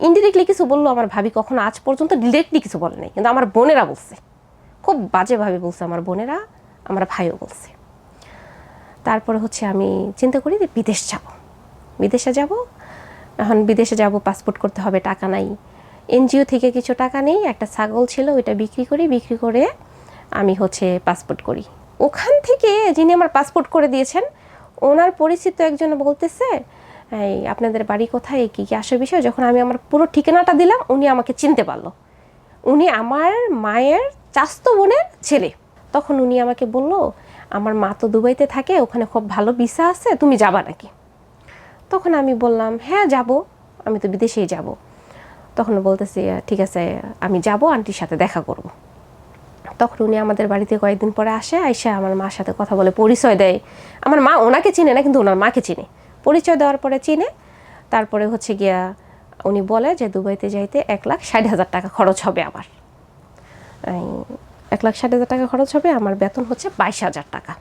ইনডিরেক্টলি কিছু বললো। আমার ভাবি কখনো আজ পর্যন্ত ডিরেক্টলি কিছু বলে নাই, কিন্তু আমার বোনেরা বলছে, খুব বাজেভাবে বলছে আমার বোনেরা, আমার ভাইও বলছে। তারপরে হচ্ছে আমি চিন্তা করি যে বিদেশে যাব। এখন বিদেশে যাব, পাসপোর্ট করতে হবে, টাকা নাই। এনজিও থেকে কিছু টাকা নেই, একটা ছাগল ছিল, ওইটা বিক্রি করে আমি হচ্ছে পাসপোর্ট করি। ওখান থেকে যিনি আমার পাসপোর্ট করে দিয়েছেন, ওনার পরিচিত একজন বলতেছে, এই আপনাদের বাড়ি কোথায়, কী কী আসে বিষয়। যখন আমি আমার পুরো ঠিকানাটা দিলাম, উনি আমাকে চিনতে পারলো। উনি আমার মায়ের চাচাতো বোনের ছেলে। তখন উনি আমাকে বলল, আমার মা তো দুবাইতে থাকে, ওখানে খুব ভালো ভিসা আছে, তুমি যাবা নাকি? তখন আমি বললাম, হ্যাঁ যাব, আমি তো বিদেশেই যাব। তখন বলতেছি, ঠিক আছে আমি যাব, আন্টির সাথে দেখা করব। তখন উনি আমাদের বাড়িতে কয়েকদিন পরে আসে, আইসা আমার মার সাথে কথা বলে, পরিচয় দেয়। আমার মা ওনাকে চিনে না, কিন্তু ওনার মাকে চিনে। পরিচয় দেওয়ার পরে চিনে। তারপরে হচ্ছে গিয়া উনি বলে যে দুবাইতে যাইতে 1,60,000 টাকা খরচ হবে। আমার 1,60,000 টাকা খরচ হবে, আমার বেতন হচ্ছে 22,000 টাকা।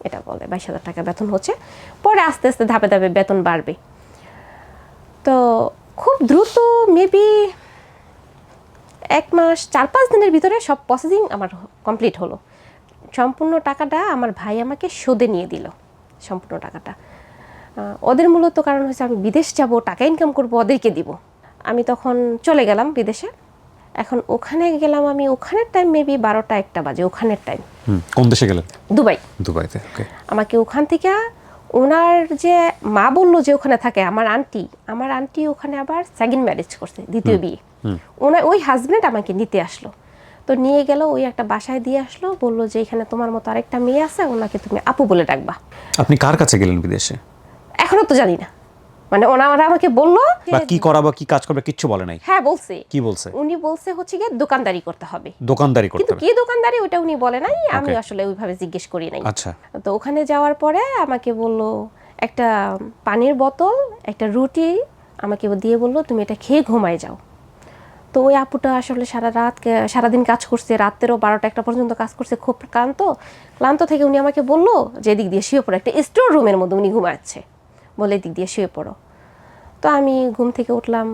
এটা বলে 22,000 টাকা বেতন হচ্ছে, পরে আস্তে আস্তে ধাপে ধাপে বেতন বাড়বে। তো খুব দ্রুত, মেবি 1 মাস 4-5 দিনের ভিতরে সব প্রসেসিং আমার কমপ্লিট হলো। সম্পূর্ণ টাকাটা আমার ভাই আমাকে শোধে নিয়ে দিল, সম্পূর্ণ টাকাটা। ওদের মূলত কারণ হচ্ছে আমি বিদেশ যাব, টাকা ইনকাম করব, ওদেরকে দিব। আমি তখন চলে গেলাম বিদেশে। এখন ওখানে গেলাম আমি, ওখানের টাইম মেবি 12টা-1টা বাজে, ওখানের টাইম। কোন দেশে গেলেন? দুবাইতে। ওকে। আমাকে ওখান থেকে ওনার যে মা বললো যে ওখানে থাকে, আমার আন্টি ওখানে আবার সেকেন্ড ম্যারেজ করছে, দ্বিতীয় বিয়ে। ওই হাজব্যান্ড আমাকে নিতে আসলো। তো নিয়ে গেল, ওই একটা বাসায় দিয়ে আসলো, বললো যে এখানে তোমার মতো আরেকটা মেয়ে আছে, ওনাকে তুমি আপু বলে ডাকবা। আপনি কার কাছে গেলেন বিদেশে? এখনো তো জানি না, মানে ওনারা আমাকে বললো কি করাবো, কি কাজ করবে, কিচ্ছু বলে নাই? হ্যাঁ বলছে। কি বলছে? উনি বলছে হচ্ছে গিয়ে দোকানদারি করতে হবে। কিন্তু কি দোকানদারি ওটা উনি বলে নাই, আমি আসলে ওইভাবে জিজ্ঞেস করি নাই। আচ্ছা। তো ওখানে যাওয়ার পরে আমাকে বললো একটা পানির বোতল, একটা রুটি আমাকে দিয়ে বললো তুমি এটা খেয়ে ঘুমায় যাও। তো ওই আপুটা আসলে সারাদিন কাজ করছে, রাত্রেও 12টা-1টা পর্যন্ত কাজ করছে, খুব ক্লান্ত থেকে উনি আমাকে বললো যে এদিক দিয়ে শুয়ে পড়ো, একটা স্টোর রুমের মধ্যে উনি ঘুমাচ্ছে, বলে এদিক দিয়ে শুয়ে পড়ো। তো আমি ঘুম থেকে উঠলাম,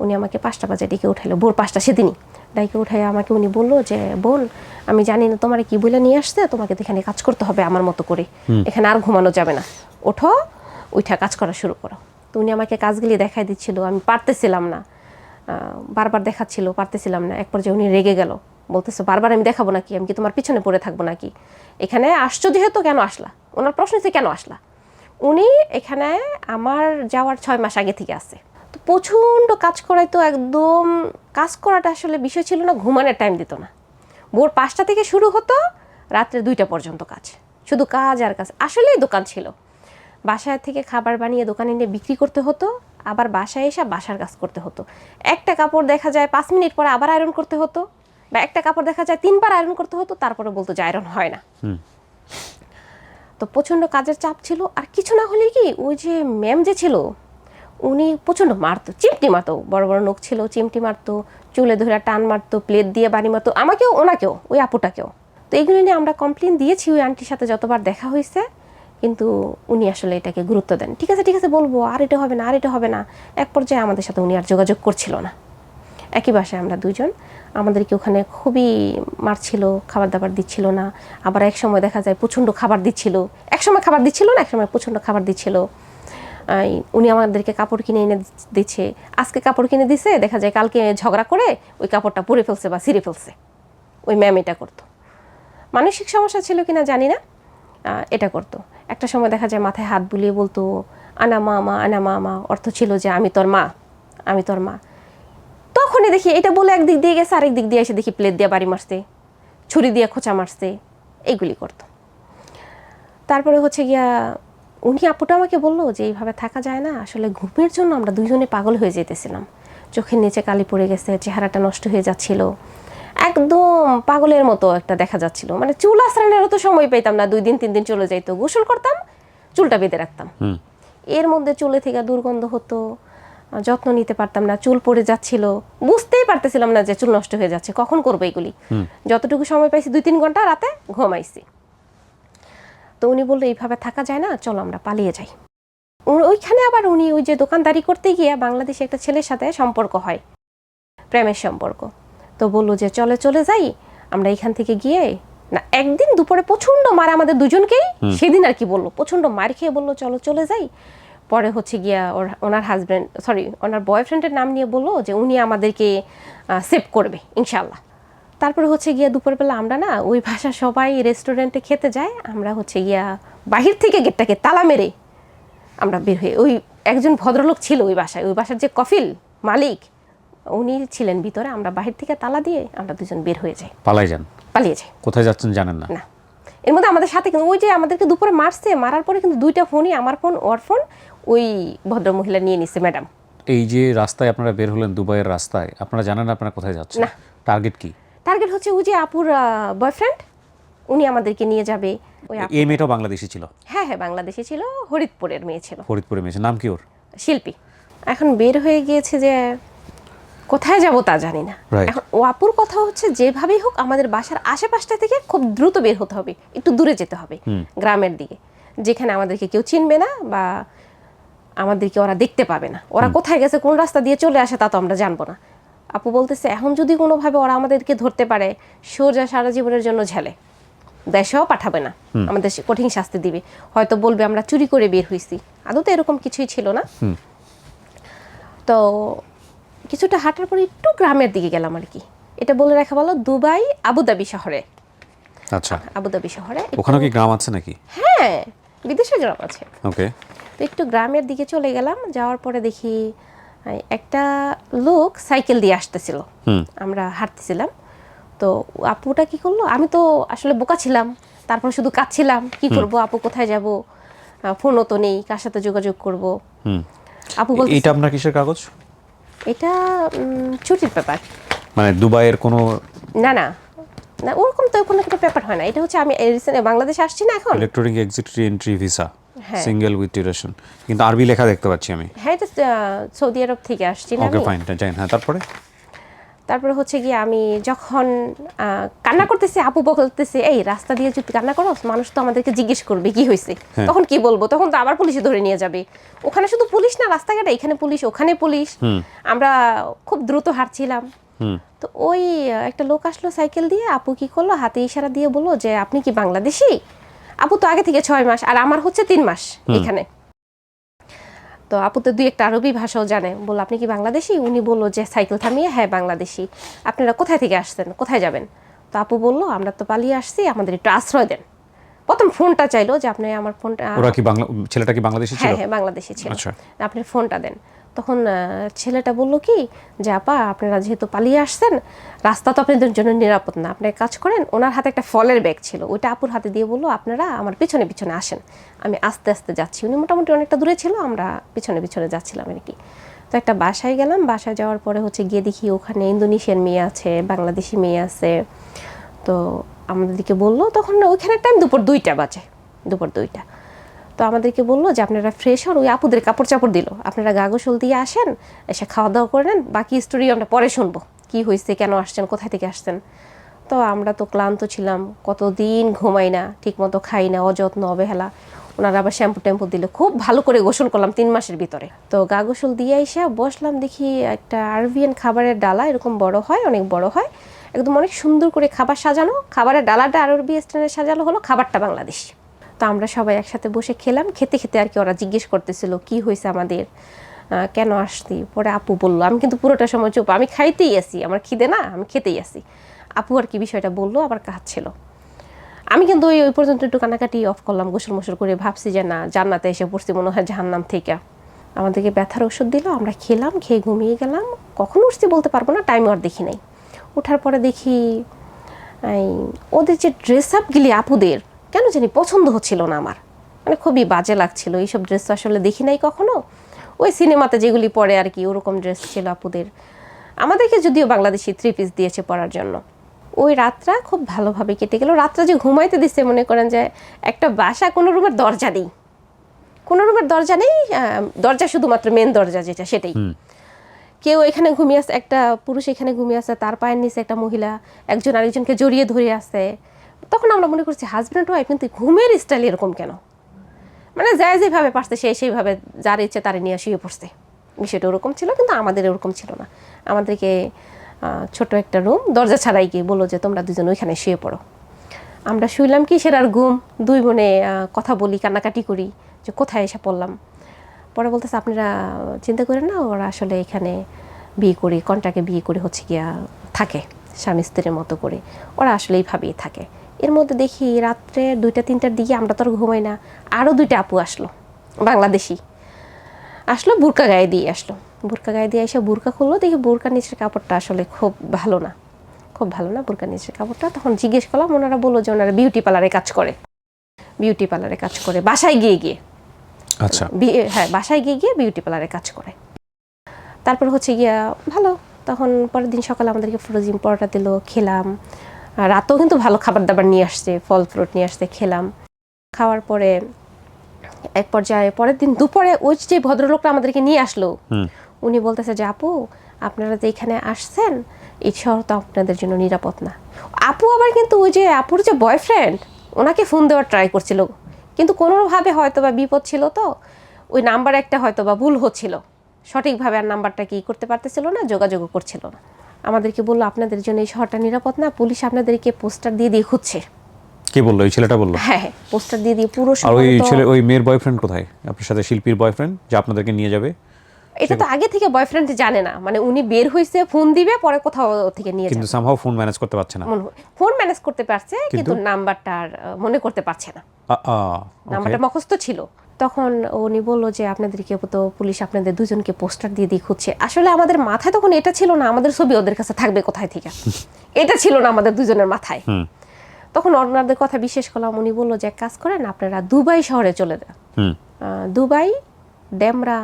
উনি আমাকে 5টা বাজে ডেকে উঠাইলো, ভোর 5টা সেদিনই ডেকে উঠাই আমাকে উনি বললো যে বোন, আমি জানি না তোমার কি বলে নিয়ে আসছে, তোমাকে তো এখানে কাজ করতে হবে আমার মতো করে, এখানে আর ঘুমানো যাবে না, ওঠো উঠা কাজ করা শুরু করো। তো উনি আমাকে কাজগুলি দেখাই দিচ্ছিল, আমি পারতেছিলাম না, বারবার দেখাচ্ছিল, পারতেছিলাম না। এক পর্যায়ে উনি রেগে গেল, বলতেছে বারবার আমি দেখাবো নাকি, আমি কি তোমার পিছনে পড়ে থাকবো নাকি, এখানে আসছো যেহেতু কেন আসলা, ওনার প্রশ্ন হচ্ছে কেন আসলা। উনি এখানে আমার যাওয়ার 6 মাস আগে থেকে আছে, তো প্রচণ্ড কাজ করাই, তো একদম কাজ করাটা আসলে বিষয় ছিল না, ঘুমানোর টাইম দিত না। ভোর 5টা থেকে শুরু হতো, রাত্রে 2টা পর্যন্ত কাজ, শুধু কাজ আর কাজ। আসলেই দোকান ছিল, বাসায় থেকে খাবার বানিয়ে দোকানে নিয়ে বিক্রি করতে হতো, আবার বাসায় এসে বাসার কাজ করতে হতো। একটা কাপড় দেখা যায় 5 মিনিট পরে আবার আয়রন করতে হতো, বা একটা কাপড় দেখা যায় 3বার আয়রন করতে হতো, তারপরে বলতো যে আয়রন হয় না। তো প্রচণ্ড কাজের চাপ ছিল। আর কিছু না হলে কি, ওই যে ম্যাম যে ছিল উনি প্রচণ্ড মারতো, চিমটি মারতো, বড় বড় নখ ছিল, চিমটি মারতো, চুলে ধরে টান মারতো, প্লেট দিয়ে বাড়ি মারতো, আমাকেও ওনাকেও, ওই আপুটাকেও। তো এইগুলো নিয়ে আমরা কমপ্লেন দিয়েছি ওই আন্টির সাথে যতবার দেখা হয়েছে, কিন্তু উনি আসলে এটাকে গুরুত্ব দেন। ঠিক আছে ঠিক আছে বলবো, আর এটা হবে না, আর এটা হবে না। এক পর্যায়ে আমাদের সাথে উনি আর যোগাযোগ করছিল না। একই বাসায় আমরা দুজন, আমাদেরকে ওখানে খুবই মারছিল, খাবার দাবার দিচ্ছিল না। আবার এক সময় দেখা যায় প্রচণ্ড খাবার দিচ্ছিল, এক সময় খাবার দিচ্ছিল না, এক সময় প্রচণ্ড খাবার দিচ্ছিল। উনি আমাদেরকে কাপড় কিনে এনে দিচ্ছে, আজকে কাপড় কিনে দিছে, দেখা যায় কালকে ঝগড়া করে ওই কাপড়টা পরে ফেলছে বা ছিঁড়ে ফেলছে। ওই ম্যাম এটা করতো। মানসিক সমস্যা ছিল কিনা জানি না, এটা করতো। একটা সময় দেখা যায় মাথায় হাত বুলিয়ে বলতো আনা মামা, আনা মামা, অর্থ ছিল যে আমি তোর মা, আমি তোর মা। তখনই দেখি এটা বলে একদিক দিয়ে গেছে, আরেক দিক দিয়ে এসে দেখি প্লেট দিয়ে বাড়ি মারছে, ছুরি দিয়ে খোঁচা মারছে, এইগুলি করতো। তারপরে হচ্ছে গিয়া উনি আপুটা আমাকে বললো যে এইভাবে থাকা যায় না, আসলে ঘুমের জন্য আমরা দুইজনে পাগল হয়ে যেতেছিলাম, চোখের নিচে কালি পড়ে গেছে, চেহারাটা নষ্ট হয়ে যাচ্ছিল, একদম পাগলের মতো একটা দেখা যাচ্ছিল। মানে চুল আশ্রানেরও তো সময় পেতাম না, 2 দিন 3 দিন চলে যাইতো, গোসল করতাম, চুলটা বেঁধে রাখতাম, এর মধ্যে চুলে থেকে দুর্গন্ধ হতো, যত্ন নিতে পারতাম না, চুল পড়ে যাচ্ছিল, বুঝতেই পারতেছিলাম না যে চুল নষ্ট হয়ে যাচ্ছে, কখন করবো এগুলি। যতটুকু সময় পাইছি 2-3 ঘন্টা রাতে ঘুমাইছি। তো উনি বললো এইভাবে থাকা যায় না, চলো আমরা পালিয়ে যাই। ওইখানে আবার উনি ওই যে দোকানদারি করতে গিয়ে বাংলাদেশে একটা ছেলের সাথে সম্পর্ক হয়, প্রেমের সম্পর্ক। তো বললো যে চলে চলে যাই আমরা এখান থেকে গিয়ে। না, একদিন দুপুরে প্রচণ্ড মার আমাদের দুজনকেই, সেদিন আর কি বললো, প্রচণ্ড মার খেয়ে বললো চলো চলে যাই। পরে হচ্ছে গিয়া ওনার হাজব্যান্ড, সরি ওনার বয়ফ্রেন্ডের নাম নিয়ে বললো যে উনি আমাদেরকে সেভ করবে ইনশাল্লাহ। তারপরে হচ্ছে গিয়া দুপুরবেলা আমরা না ওই ভাষা সবাই রেস্টুরেন্টে খেতে যায়, আমরা হচ্ছে গিয়া বাহির থেকে গেটটাকে তালা মেরে আমরা বের হয়ে, ওই একজন ভদ্রলোক ছিল ওই বাসায়, ওই বাসার যে কফিল মালিক উনি ছিলেন ভিতরে, আমরা বাহির থেকে তালা দিয়ে আমরা দুজন বের হয়ে যাই, পালিয়ে যাই। কোথায় যাচ্ছেন জানেন না? না, এর মধ্যে আমাদের সাথে কিন্তু ওই যে আমাদেরকে দুপুরে মারছে, মারার পরে কিন্তু 2টা ফোনই, আমার ফোন ওর ফোন, ওই ভদ্রমহিলা নিয়ে নিচ্ছে ম্যাডাম। এই যে রাস্তায় আপনারা বের হলেন, দুবাইয়ের রাস্তায়, আপনারা জানেন না আপনারা কোথায় যাচ্ছেন? না। টার্গেট কি? টার্গেট হচ্ছে ওই যে আপুর বয়ফ্রেন্ড, উনি আমাদেরকে নিয়ে যাবে। ওই এই মেয়েটাও বাংলাদেশি ছিল? হ্যাঁ হ্যাঁ, বাংলাদেশি ছিল, হরিদপুরের মেয়ে ছিল। ফরিদপুরের মেয়ে, নাম কি ওর? শিল্পী। এখন বের হয়ে গিয়েছে যে কোথায় যাব তা জানি না। এখন ও আপুর কথা হচ্ছে যেভাবেই হোক আমাদের বাসার আশেপাশটা থেকে খুব দ্রুত বের হতে হবে, একটু দূরে যেতে হবে, গ্রামের দিকে, যেখানে আমাদেরকে কেউ চিনবে না বা আমাদেরকে ওরা দেখতে পাবে না। ওরা কোথায় গেছে, কোন রাস্তা দিয়ে চলে আসে তা তো আমরা জানবো না। আপু বলতেছে এখন যদি কোনোভাবে ওরা আমাদেরকে ধরতে পারে, সোজা সারা জীবনের জন্য ঝেলে, দেশেও পাঠাবে না, আমাদের কঠিন শাস্তি দিবে, হয়তো বলবে আমরা চুরি করে বের হইছি। আদৌ তো এরকম কিছুই ছিল না। তো কিছুটা হাঁটার পরে একটু গ্রামের দিকে গেলাম আর কি। এটা বলে রাখা ভালো, দুবাই আবুধাবি শহরে। আচ্ছা, আবুধাবি শহরে। ওখানে কি গ্রাম আছে নাকি? হ্যাঁ, বিদেশে গ্রাম আছে। ওকে। তো একটু গ্রামের দিকে চলে গেলাম, যাওয়ার পরে দেখি একটা লোক সাইকেল দিয়ে আসতেছিল, আমরা হাঁটতেছিলাম। তো আপুটা কি করলো, আমি তো আসলে বোকা ছিলাম, তারপর শুধু কাঁদছিলাম, কি করব, আপু কোথায় যাব, ফোনও তো নেই, কার সাথে যোগাযোগ করব। আপু বলছে এটা আপনার কিসের কাগজ? এটা ছুটির পেপার। মানে দুবাইয়ের কোনো? না না না, ওরকম তো কোনো একটা পেপার হয় না। এটা হচ্ছে আমি রিসেন্ট বাংলাদেশে আসছি না এখন, electronic exit entry visa, single with duration, কিন্তু আরবি লেখা দেখতে পাচ্ছি আমি। হ্যাঁ, এটা সৌদি আরব থেকে আসছি না। ওকে ফাইন, জানেন। হ্যাঁ, তারপরে হচ্ছে গিয়ে আমি যখন কান্না করতেছি, আপু বলতেছে এই রাস্তা দিয়ে যদি কান্না করো মানুষ তো আমাদেরকে জিজ্ঞেস করবে কি হয়েছে, তখন কি বলবো, তখন তো আবার পুলিশে ধরে নিয়ে যাবে। ওখানে শুধু পুলিশ না, রাস্তাঘাটে এখানে পুলিশ ওখানে পুলিশ। আমরা খুব দ্রুত হাঁটছিলাম। তো ওই একটা লোক আসলো সাইকেল দিয়ে, আপু কি করলো হাতে ইশারা দিয়ে বললো যে আপনি কি বাংলাদেশি? আপু তো আগে থেকে 6 মাস আর আমার হচ্ছে 3 মাস এখানে। তো আপু তো 2 একটা আরবি ভাষাও জানে। বললো আপনি কি বাংলাদেশি? উনি বললো যে সাইকেল থামিয়ে হ্যাঁ বাংলাদেশি। আপনারা কোথায় থেকে আসছেন, কোথায় যাবেন? তো আপু বললো আমরা তো পালিয়ে আসছি, আমাদের একটু আশ্রয় দেন। প্রথম ফোনটা চাইলো যে আপনি আমার ফোনটা। ওরা কি ছেলেটা কি বাংলাদেশি ছিল? হ্যাঁ হ্যাঁ বাংলাদেশি ছিল। আচ্ছা। আপনার ফোনটা দেন। তখন ছেলেটা বলল কি যে আপা আপনারা যেহেতু পালিয়ে আসছেন, রাস্তা তো আপনাদের জন্য নিরাপদ না, আপনি এক কাজ করেন। ওনার হাতে একটা ফলের ব্যাগ ছিল, ওইটা আপুর হাতে দিয়ে বললো আপনারা আমার পিছনে পিছনে আসেন, আমি আস্তে আস্তে যাচ্ছি। উনি মোটামুটি অনেকটা দূরে ছিল, আমরা পিছনে পিছনে যাচ্ছিলাম আর কি। তো একটা বাসায় গেলাম, বাসায় যাওয়ার পরে হচ্ছে গিয়ে দেখি ওখানে ইন্দোনেশিয়ান মেয়ে আছে, বাংলাদেশি মেয়ে আছে। তো আমাদেরকে বললো, তখন ওইখানে টাইম দুপুর 2টা বাজে, দুপুর 2টা। তো আমাদেরকে বললো যে আপনারা ফ্রেশ হন, ওই আপুদের কাপড় চাপড় দিল, আপনারা গা গোসল দিয়ে আসেন, এসে খাওয়া দাওয়া করে নেন, বাকি স্টোরি আমরা পরে শুনবো, কি হয়েছে, কেন আসছেন, কোথায় থেকে আসছেন। তো আমরা তো ক্লান্ত ছিলাম, কতদিন ঘুমাই না, ঠিকমতো খাই না, অযত্ন অবহেলা। ওনারা আবার শ্যাম্পু ট্যাম্পু দিল, খুব ভালো করে গোসল করলাম 3 মাসের ভিতরে। তো গা গোসল দিয়ে এসে বসলাম, দেখি একটা আরবিয়ান খাবারের ডালা, এরকম বড় হয়, অনেক বড় হয়, একদম অনেক সুন্দর করে খাবার সাজানো। খাবারের ডালাটা আরবি স্টাইলে সাজানো হলো, খাবারটা বাংলাদেশি। তো আমরা সবাই একসাথে বসে খেলাম, খেতে খেতে আর কি ওরা জিজ্ঞেস করতেছিল কি হয়েছে আমাদের, কেন আসতি। পরে আপু বললো, আমি কিন্তু পুরোটা সময় চুপ, আমি খাইতেই আসি, আমার খিদে না, আমি খেতেই আসি। আপু আর কি বিষয়টা বললো, আবার কাঁদছিল। আমি কিন্তু ওই পর্যন্ত একটু কান্নাকাটি অফ করলাম, গোসল মোসল করে ভাবছি যে না জান্নাতে এসে পড়ছি মনে হয় জাহান্নাম থেকে। আমাদেরকে ব্যথার ওষুধ দিল, আমরা খেলাম, খেয়ে ঘুমিয়ে গেলাম। কখন উঠছি বলতে পারবো না, টাইম আর দেখি নাই। ওঠার পরে দেখি ওদের যে ড্রেস আপগুলি আপুদের কেন জানি পছন্দ হচ্ছিল না আমার, মানে খুবই বাজে লাগছিল। এইসব ড্রেস আসলে দেখি নাই কখনো, ওই সিনেমাতে যেগুলি পরে আর কি ওরকম ড্রেস ছিল আপুদের। আমাদেরকে যদিও বাংলাদেশি 3 পিস দিয়েছে পরার জন্য। ওই রাতটা খুব ভালোভাবে কেটে গেল। রাতটা যে ঘুমাইতে দিচ্ছে, মনে করেন যে একটা বাসা, কোনো রুমের দরজা নেই, কোনো রুমের দরজা নেই, দরজা শুধুমাত্র মেন দরজা যেটা সেটাই। কেউ এখানে ঘুমিয়ে আছে, একটা পুরুষ এখানে ঘুমিয়ে আছে, তার পায়ের নিচে একটা মহিলা, একজন আরেকজনকে জড়িয়ে ধরে আছে। তখন আমরা মনে করছি হাজব্যান্ড ওয়াইফ, কিন্তু ঘুমের স্টাইল এরকম কেন? মানে যাই যেভাবে পারছে সেইভাবে যার ইচ্ছে তারে নিয়ে শুয়ে পড়ছে। বিষয়টা ওরকম ছিল, কিন্তু আমাদের ওরকম ছিল না। আমাদেরকে ছোট একটা রুম, দরজা ছাড়াই গিয়ে বললো যে তোমরা দুজন ওইখানে শুয়ে পড়ো। আমরা শুইলাম, কি সেরার ঘুম, 2 বোনে কথা বলি, কান্নাকাটি করি যে কোথায় এসে পড়লাম। পরে বলতেছে আপনারা চিন্তা করেন না, ওরা আসলে এখানে বিয়ে করে, কন্ট্রাক্টে বিয়ে করে হচ্ছে গিয়া থাকে স্বামী স্ত্রীর মতো করে, ওরা আসলে এইভাবেই থাকে। এর মধ্যে দেখি রাত্রে 2টা-3টার দিকে, আমরা তো আর ঘুমাই না, আরও 2টা আপু আসলো, বাংলাদেশি আসলো, বুরকা গায়ে দিয়ে আসলো। বুরকা গায়ে দিয়ে এসে বুরকা খুললো, দেখি বুরকার নিচের কাপড়টা আসলে খুব ভালো না, খুব ভালো না বুরকার নিচের কাপড়টা। তখন জিজ্ঞেস করলাম, ওনারা বললো যে ওনারা বিউটি পার্লারে কাজ করে, বিউটি পার্লারে কাজ করে বাসায় গিয়ে গিয়ে। আচ্ছা। হ্যাঁ বাসায় গিয়ে গিয়ে বিউটি পার্লারে কাজ করে। তারপর হচ্ছে গিয়া ভালো, তখন পরের দিন সকালে আমাদেরকে ফ্রোজিন পরোটা দিল, খেলাম। রাতেও কিন্তু ভালো খাবার দাবার নিয়ে আসছে, ফল ফ্রুট নিয়ে আসছে, খেলাম। খাওয়ার পরে এক পর্যায়ে পরের দিন দুপুরে ওই যে ভদ্রলোকটা আমাদেরকে নিয়ে আসলো, উনি বলতেছে যে আপু আপনারা যে এখানে আসছেন, এই শহর তো আপনাদের জন্য নিরাপদ না। আপু আবার কিন্তু ওই যে আপুর যে বয়ফ্রেন্ড, ওনাকে ফোন দেওয়ার ট্রাই করছিল, কিন্তু কোনোভাবে হয়তো বা বিপদ ছিল, তো ওই নাম্বার একটা হয়তো বা ভুল হচ্ছিল, সঠিকভাবে আর নাম্বারটা কি করতে পারতেছিল না, যোগাযোগও করছিল না। আমাদেরকে বললো আপনাদের জন্য এই শহরটা নিরাপদ না, পুলিশ আপনাদেরকে পোস্টার দিয়ে দিয়ে খুঁজছে। কে বললো? এই ছেলেটা বললো? হ্যাঁ হ্যাঁ, পোস্টার দিয়ে দিয়ে পুরো আর ওই শহর। ছেলে, ওই মেয়ের বয়ফ্রেন্ড কোথায়? আপনার সাথে শিল্পীর বয়ফ্রেন্ড যে আপনাদেরকে নিয়ে যাবে, এটা তো আগে থেকে বয়ফ্রেন্ড জানে না, মানে উনি বের হয়েছে, ফোন দিবে, পরে কোথাও থেকে নিয়ে কিন্তু যাবে। সামহাও ফোন ম্যানেজ করতে পারছে না। ফোন ম্যানেজ করতে পারছে, কিন্তু নাম্বারটা মনে করতে পারছে না, নাম্বারটা মুখস্থ ছিল। তখন উনি বললো যে আপনাদেরকে তো পুলিশ আপনাদের দুজনকে পোস্টার দিয়ে দিয়ে খুঁজছে। আসলে আমাদের মাথায় তখন এটা ছিল না, আমাদের ছবি ওদের কাছে থাকবে কোথায় থেকে, এটা ছিল না আমাদের দুজনের মাথায়। তখন ওনাদের কথা বিশ্বাস করলাম। উনি বললো যে এক কাজ করেন, আপনারা দুবাই শহরে চলে যান, দুবাই ডেমরা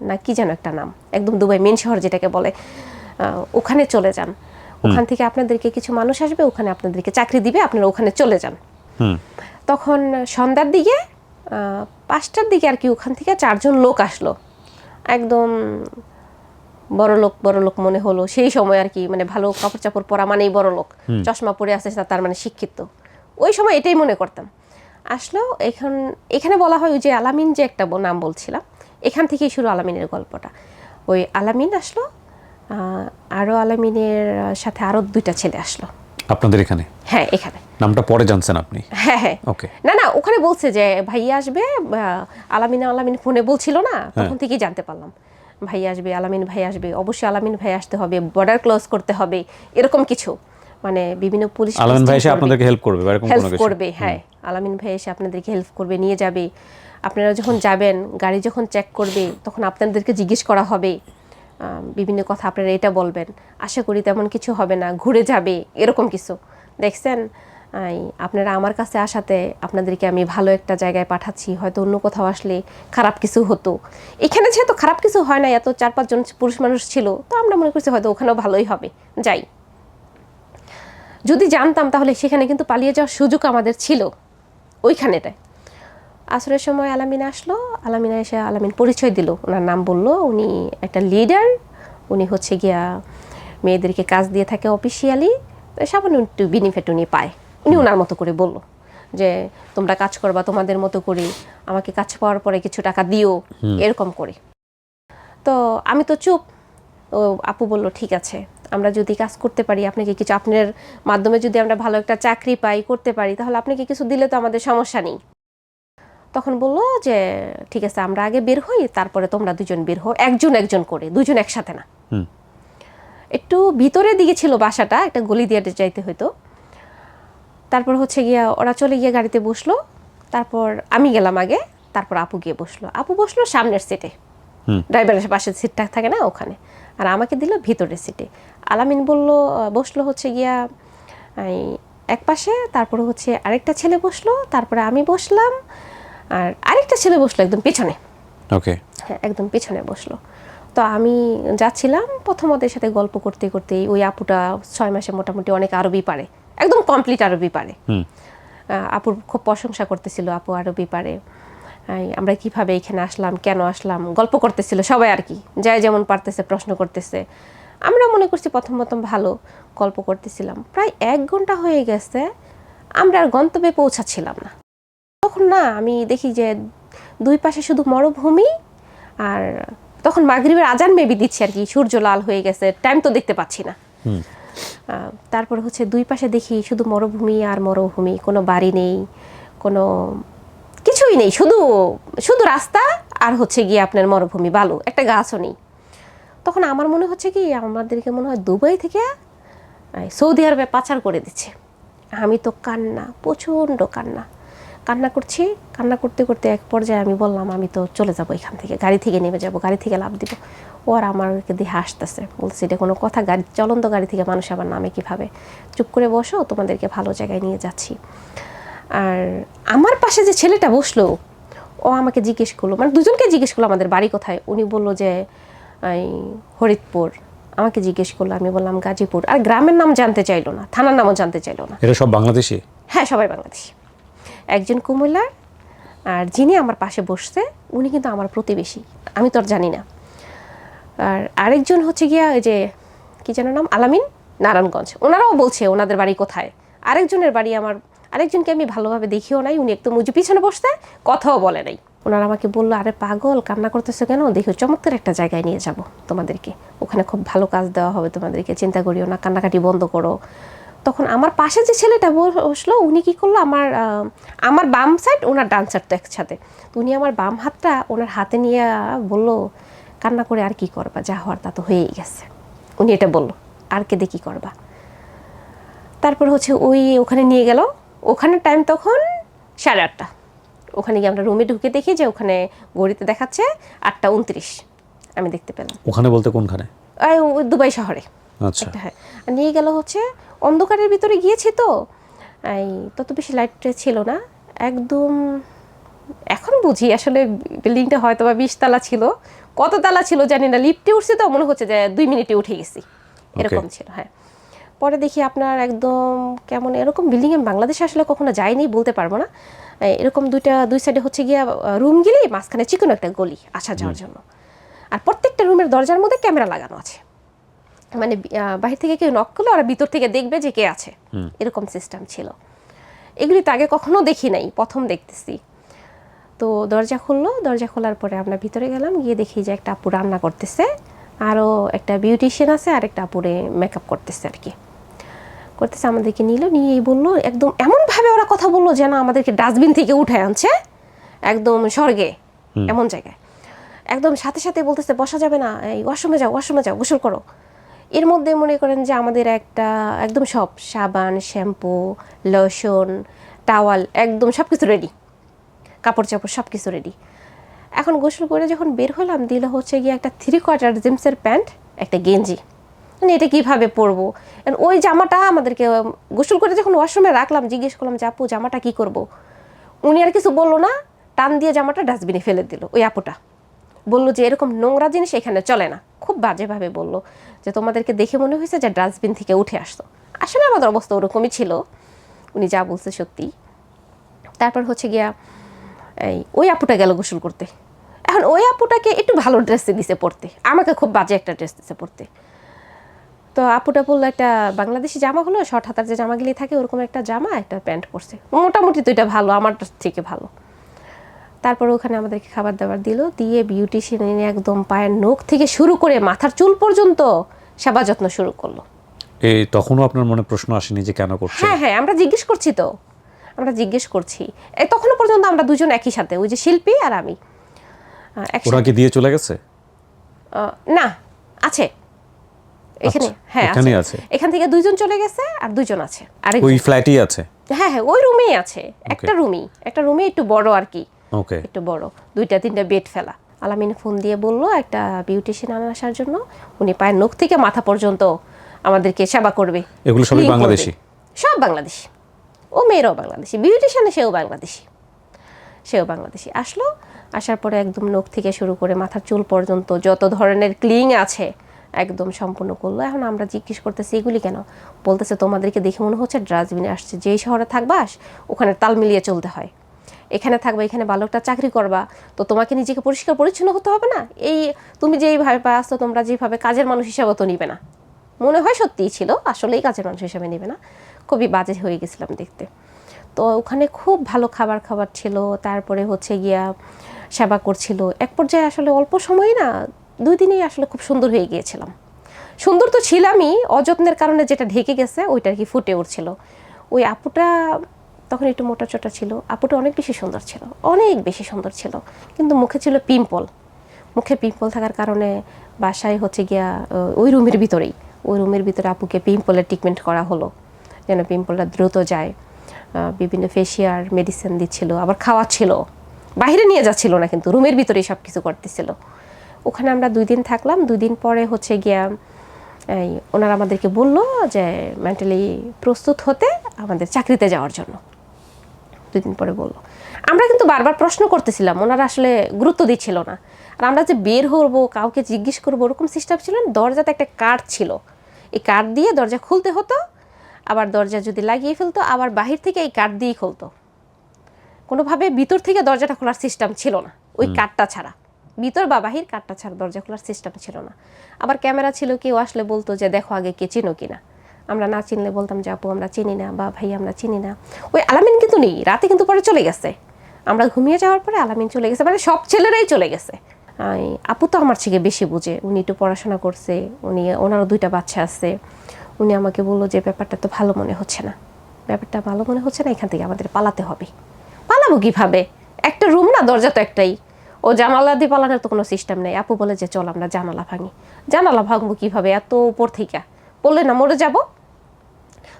না কি যেন একটা নাম, একদম দুবাই মেন শহর যেটাকে বলে, ওখানে চলে যান। ওখান থেকে আপনাদেরকে কিছু মানুষ আসবে, ওখানে আপনাদেরকে চাকরি দিবে, আপনারা ওখানে চলে যান। তখন সন্ধ্যার দিকে 5টার দিকে আর কি ওখান থেকে 4 জন লোক আসলো, একদম বড় লোক মনে হলো সেই সময় আর কি, মানে ভালো কাপড় চাপড় পরা মানেই বড় লোক, চশমা পরে আসে তার মানে শিক্ষিত, ওই সময় এটাই মনে করতাম। আসলো এখানে বলা হয় ওই যে আলামিন যে একটা নাম বলছিলাম, এখান থেকেই শুরু আলামিনের গল্পটা। ওই আলামিন আসলো, আরও আলামিনের সাথে আরও 2টা ছেলে আসলো আপনাদের এখানে। হ্যাঁ এখানে। নামটা পরে জানছেন আপনি? হ্যাঁ হ্যাঁ ওকে। না ওখানে বলছে যে ভাইয়া আসবে, আলামিন ফোনে বলছিল না, তখন থেকেই জানতে পারলাম ভাই আসবে, আলামিন ভাই আসবে, অবশ্যই আলামিন ভাই আসতে হবে, বর্ডার ক্লোজ করতে হবে, এরকম কিছু, মানে বিভিন্ন পুলিশ আলামিন ভাই এসে আপনাদেরকে হেল্প করবে, এরকম কোনো হেল্প কিছু? করবে, হ্যাঁ আলামিন ভাই এসে আপনাদেরকে হেল্প করবে, নিয়ে যাবে, আপনারা যখন যাবেন গাড়ি যখন চেক করবে তখন আপনাদেরকে জিজ্ঞেস করা হবে বিভিন্ন কথা, আপনারা এটা বলবেন, আশা করি তেমন কিছু হবে না, ঘুরে যাবে, এরকম কিছু। দেখছেন আপনারা আমার কাছে আসাতে আপনাদেরকে আমি ভালো একটা জায়গায় পাঠাচ্ছি, হয়তো অন্য কোথাও আসলে খারাপ কিছু হতো, এখানে যেহেতু খারাপ কিছু হয় না, এত 4-5 জন পুরুষ মানুষ ছিল, তো আমরা মনে করছি হয়তো ওখানেও ভালোই হবে, যাই। যদি জানতাম তাহলে সেখানে কিন্তু পালিয়ে যাওয়ার সুযোগ আমাদের ছিল ওইখানেটায়। আসরের সময় আলামিন আসলো, আলামিনা এসে আলামিন পরিচয় দিল, ওনার নাম বলল, উনি একটা লিডার, উনি হচ্ছে গিয়া মেয়েদেরকে কাজ দিয়ে থাকে অফিসিয়ালি, সামান্য একটু বেনিফিট উনি পায়, উনি ওনার মতো করে বলল যে তোমরা কাজ করবা তোমাদের মতো করে, আমাকে কাজ পাওয়ার পরে কিছু টাকা দিও, এরকম করে। তো আমি তো চুপ। ও আপু বলল ঠিক আছে, আমরা যদি কাজ করতে পারি, আপনাকে কিছু, আপনার মাধ্যমে যদি আমরা ভালো একটা চাকরি পাই, করতে পারি, তাহলে আপনাকে কিছু দিলে তো আমাদের সমস্যা নেই। তখন বলল যে ঠিক আছে আমরা আগে বের হই, তারপরে তোমরা 2জন বের হও, একজন করে, 2জন একসাথে না। একটু ভিতরের দিকে ছিল বাসাটা, একটা গলি দিয়ে যাইতে হতো। তারপর হচ্ছে গিয়া ওরা চলে গিয়ে গাড়িতে বসলো, তারপর আমি গেলাম আগে, তারপর আপু গিয়ে বসলো। আপু বসলো সামনের সিটে, ড্রাইভারের পাশের সিটটা থাকে না ওখানে, আর আমাকে দিল ভিতরের সিটে। আলামিন বসলো হচ্ছে গিয়া এক পাশে, তারপরে হচ্ছে আরেকটা ছেলে বসলো, তারপরে আমি বসলাম, আর আরেকটা ছেলে বসলো একদম পেছনে। ওকে। হ্যাঁ একদম পেছনে বসলো। তো আমি যাচ্ছিলাম প্রথম ওদের সাথে গল্প করতে করতে, ওই আপুটা 6 মাসে মোটামুটি অনেক আরবি পারে, একদম কমপ্লিট আরবি পারে। আপুর খুব প্রশংসা করতেছিল, আপু আরবি পারে, আমরা কিভাবে এখানে আসলাম, কেন আসলাম, গল্প করতেছিল সবাই আর কি, যাই যেমন পারতেছে প্রশ্ন করতেছে। আমরা মনে করছি প্রথম ভালো গল্প করতেছিলাম। প্রায় 1 ঘন্টা হয়ে গেছে, আমরা আর গন্তব্যে পৌঁছাচ্ছিলাম না। তখন না আমি দেখি যে 2 পাশে শুধু মরুভূমি, আর তখন মাগরিবের আজান মেবি দিচ্ছে আর কি, সূর্য লাল হয়ে গেছে, টাইম তো দেখতে পাচ্ছি না। তারপর হচ্ছে 2 পাশে দেখি শুধু মরুভূমি আর মরুভূমি, কোনো বাড়ি নেই, কোনো কিছুই নেই, শুধু রাস্তা, আর হচ্ছে গিয়ে আপনার মরুভূমি, বালু, একটা গাছও নেই। তখন আমার মনে হচ্ছে কি আমাদেরকে মনে হয় দুবাই থেকে সৌদি আরবে পাচার করে দিচ্ছে। আমি তো প্রচণ্ড কান্না করছি। কান্না করতে করতে এক পর্যায়ে আমি বললাম আমি তো চলে যাবো এখান থেকে, গাড়ি থেকে নেমে যাবো, গাড়ি থেকে লাফ দিব। ও আর আমাকে দিয়ে হাসতেছে, বলছে এটা কোনো কথা, চলন্ত গাড়ি থেকে মানুষ আবার নামে কীভাবে, চুপ করে বসো, তোমাদেরকে ভালো জায়গায় নিয়ে যাচ্ছি। আর আমার পাশে যে ছেলেটা বসলো, ও আমাকে জিজ্ঞেস করলো, মানে 2জনকে জিজ্ঞেস করলো আমাদের বাড়ি কোথায়। উনি বললো যে হরিদপুর। আমাকে জিজ্ঞেস করলো, আমি বললাম গাজীপুর। আর গ্রামের নাম জানতে চাইলো না, থানার নামও জানতে চাইলো না। এরা সব বাংলাদেশি? হ্যাঁ সবাই বাংলাদেশি। একজন কুমিল্লার, আর যিনি আমার পাশে বসছে উনি কিন্তু আমার প্রতিবেশী, আমি তো আর জানি না। আর আরেকজন হচ্ছে গিয়া ওই যে কি যেন নাম, আলামিন, নারায়ণগঞ্জ। ওনারাও বলছে ওনাদের বাড়ি কোথায়। আরেকজনের বাড়ি আরেকজনকে আমি ভালোভাবে দেখিও নাই, উনি একদম মুজি পিছনে বসতে, কথাও বলে নাই। ওনারা আমাকে বললো আরে পাগল, কান্না করতেছো কেন, দেখো চমৎকার একটা জায়গায় নিয়ে যাব তোমাদেরকে, ওখানে খুব ভালো কাজ দেওয়া হবে তোমাদেরকে, চিন্তা করিও না, কান্নাকাটি বন্ধ করো। তখন আমার পাশে যে ছেলেটা বসলো, উনি কি করলো, আমার বাম সাইড ওনার ডান সাইড তো একসাথে, তো উনি আমার বাম হাতটা ওনার হাতে নিয়ে বললো কান্না করে আর কি করবা, যা হওয়ার তা তো হয়েই গেছে। উনি এটা বললো, আর কেঁদে কি করবা। তারপর হচ্ছে ওখানে নিয়ে গেল, ওখানে টাইম তখন 8:30। ওখানে গিয়ে আমরা রুমে ঢুকে দেখি যে ওখানে ঘড়িতে দেখাচ্ছে 8:29। আমি দেখতে পেলাম। ওখানে বলতে কোনখানে? দুবাই শহরে। আচ্ছা। হ্যাঁ, নিয়ে গেল হচ্ছে অন্ধকারের ভিতরে গিয়েছি তো, তত বেশি লাইট ছিল না একদম। এখন বুঝি আসলে বিল্ডিংটা হয়তো বা 20 তলা ছিল, কত তলা ছিল জানি না, লিফটে উঠছি তো মনে হচ্ছে যে 2 মিনিটে উঠে গেছি, এরকম ছিল। হ্যাঁ, পরে দেখি আপনার একদম কেমন এরকম বিল্ডিং আমি বাংলাদেশে আসলে কখনো যাইনি, বলতে পারবো না। এরকম দুই সাইডে হচ্ছে গিয়া রুম গেলে মাঝখানে চিকন একটা গলি আসা যাওয়ার জন্য। আর প্রত্যেকটা রুমের দরজার মধ্যে ক্যামেরা লাগানো আছে, মানে বাহির থেকে কেউ নক করলে ওরা ভিতর থেকে দেখবে যে কে আছে, এরকম সিস্টেম ছিল। এগুলি তো আগে কখনো দেখি নাই, প্রথম দেখতেছি। তো দরজা খুললো, দরজা খোলার পরে আমরা ভিতরে গেলাম, গিয়ে দেখি যে একটা আপু রান্না করতেছে, আরও একটা বিউটিশিয়ান আছে, আর একটা আপুরে মেকআপ করতেছে আর কি, করতেছে। আমাদেরকে নিয়েই বললো, একদম এমনভাবে ওরা কথা বললো যেন আমাদেরকে ডাস্টবিন থেকে উঠে আনছে একদম স্বর্গে, এমন জায়গায়। একদম সাথে সাথে বলতেছে বসা যাবে না, এই ওয়াশরুমে যাও, গোসল করো। এর মধ্যে মনে করেন যে আমাদের একটা একদম সব সাবান, শ্যাম্পু, লোশন, টাওয়াল, একদম সব কিছু রেডি, কাপড় চাপড় সব কিছু রেডি। এখন গোসল করে যখন বের হলাম, দিল হচ্ছে গিয়ে একটা 3/4 জিন্সের প্যান্ট, একটা গেঞ্জি। মানে এটা কীভাবে পরবো? ওই জামাটা আমাদেরকে গোসল করে যখন ওয়াশরুমে রাখলাম, জিজ্ঞেস করলাম যে আপু জামাটা কী করবো? উনি আর কিছু বললো না, টান দিয়ে জামাটা ডাস্টবিনে ফেলে দিল। ওই আপুটা বললো যে এরকম নোংরা জিনিস এখানে চলে না, খুব বাজেভাবে বললো যে তোমাদেরকে দেখে মনে হয়েছে যে ডাস্টবিন থেকে উঠে আসতো। আসলে আমাদের অবস্থা ওরকমই ছিল, উনি যা বলছে সত্যি। তারপর হচ্ছে গিয়া ওই আপুটা গেল গোসল করতে। এখন ওই আপুটাকে একটু ভালো ড্রেসে দিছে পড়তে, আমাকে খুব বাজে একটা ড্রেস দিছে পড়তে। তো আপুটা বললো একটা বাংলাদেশি জামা হলো, শর্ট হাতার যে জামাগুলি থাকে ওরকম একটা জামা, একটা প্যান্ট পরছে, মোটামুটি তো এটা ভালো, আমার থেকে ভালো। তারপর ওখানে আমাদেরকে খাবার দাবার দিল, দিয়ে বিউটিশিয়ান এনে একদম পায়ের নখ থেকে শুরু করে মাথার চুল পর্যন্ত সেবা যত্ন শুরু করলো। এই তখনও আপনার মনে প্রশ্ন আসেনি যে কেন করছে? হ্যাঁ, আমরা জিজ্ঞেস করছি তো, তখনও পর্যন্ত আমরা দুজন একই সাথে, ওই যে শিল্পী আর আমি ওরা কি দিয়ে চলে গেছে? না, আছে এখানে। হ্যাঁ, আছে। এখান থেকে 2জন চলে গেছে আর 2জন আছে, আর ওই ফ্ল্যাটই আছে? হ্যাঁ, ওই রুমেই আছে, একটা রুমে একটু বড় আর কি, ওকে, একটু বড়, 2-3টা বেড ফেলা। আলামিন ফোন দিয়ে বললো একটা বিউটিশিয়ান আসার জন্য, উনি পায়ের নখ থেকে মাথা পর্যন্ত আমাদেরকে সেবা করবে। এগুলো সবই বাংলাদেশি? সব বাংলাদেশি, ও মেয়েরাও বাংলাদেশি, বিউটিশিয়ানে সেও বাংলাদেশি। আসার পরে একদম নখ থেকে শুরু করে মাথার চুল পর্যন্ত যত ধরনের ক্লিং আছে একদম সম্পূর্ণ করলো। এখন আমরা জিজ্ঞেস করতেছি এগুলি কেন? বলতেছে তোমাদেরকে দেখে মনে হচ্ছে ডাস্টবিনে আসছে, যেই শহরে থাকবাস ওখানে তাল মিলিয়ে চলতে হয়, এখানে থাকবা, এখানে ভালো একটা চাকরি করবা, তো তোমাকে নিজেকে পরিষ্কার পরিচ্ছন্ন হতে হবে না? এই তুমি যেইভাবে আসছো, তোমরা যেভাবে কাজের মানুষ হিসাবে তো নিবে না। মনে হয় সত্যিই ছিল, আসলেই কাজের মানুষ হিসাবে নিবে না। খুবই বাজে হয়ে গেছিলাম দেখতে। তো ওখানে খুব ভালো খাবার ছিল, তারপরে হচ্ছে গিয়া সেবা করছিল। এক পর্যায়ে আসলে অল্প সময় না, 2 দিনেই আসলে খুব সুন্দর হয়ে গিয়েছিলাম। সুন্দর তো ছিলামই, অযত্নের কারণে যেটা ঢেকে গেছে ওইটা আর কি ফুটে উঠছিল। ওই আপুটা তখন একটু মোটা চোটা ছিল, আপুটা অনেক বেশি সুন্দর ছিল, কিন্তু মুখে ছিল পিম্পল। মুখে পিম্পল থাকার কারণে বাসায় হচ্ছে গিয়া ওই রুমের ভিতরে আপুকে পিম্পলের ট্রিটমেন্ট করা হলো, যেন পিম্পলটা দ্রুত যায়। বিভিন্ন ফেসিয়াল মেডিসিন দিচ্ছিল, আবার খাওয়াচ্ছিল, বাইরে নিয়ে যাচ্ছিল না, কিন্তু রুমের ভিতরেই সব কিছু করতেছিল। ওখানে আমরা 2 দিন থাকলাম। 2 দিন পরে হচ্ছে গিয়া ওনারা আমাদেরকে বলল যে মেন্টালি প্রস্তুত হতে আমাদের চাকরিতে যাওয়ার জন্য। 2 দিন পরে বলল। আমরা কিন্তু বারবার প্রশ্ন করতেছিলাম, ওনারা আসলে গুরুত্ব দিচ্ছিল না। আর আমরা যে বের হবো, কাউকে জিজ্ঞেস করবো, ওরকম সিস্টেম ছিল না। দরজাতে একটা কার্ড ছিল, এই কার্ড দিয়ে দরজা খুলতে হতো, আবার দরজা যদি লাগিয়ে ফেলতো আবার বাহির থেকে এই কার্ড দিয়েই খুলতো। কোনোভাবে ভিতর থেকে দরজাটা খোলার সিস্টেম ছিল না, ওই কার্ডটা ছাড়া, ভিতর বা বাহির কার্ডটা ছাড়া দরজা খোলার সিস্টেম ছিল না। আবার ক্যামেরা ছিল, কেউ আসলে বলতো যে দেখো আগে কে চিনো কিনা। আমরা না চিনলে বলতাম যে আপু আমরা চিনি না, বা ভাই আমরা চিনি না। ওই আলামিন কিন্তু নেই, রাতে কিন্তু পরে চলে গেছে। আমরা ঘুমিয়ে যাওয়ার পরে আলামিন চলে গেছে, মানে সব ছেলেরাই চলে গেছে। আপু তো আমার থেকে বেশি বুঝে, উনি একটু পড়াশোনা করছে, ওনারও 2টা বাচ্চা আছে। উনি আমাকে বললো যে ব্যাপারটা তো ভালো মনে হচ্ছে না, এখান থেকে আমাদের পালাতে হবে। পালাবো কীভাবে? একটা রুম না, দরজা তো একটাই, ও জানালা দিয়ে পালানোর তো কোনো সিস্টেম নেই। আপু বলে যে চল আমরা জানালা ভাঙি। জানালা ভাঙবো কীভাবে? এত উপর থেকে পড়লে না মরে যাব।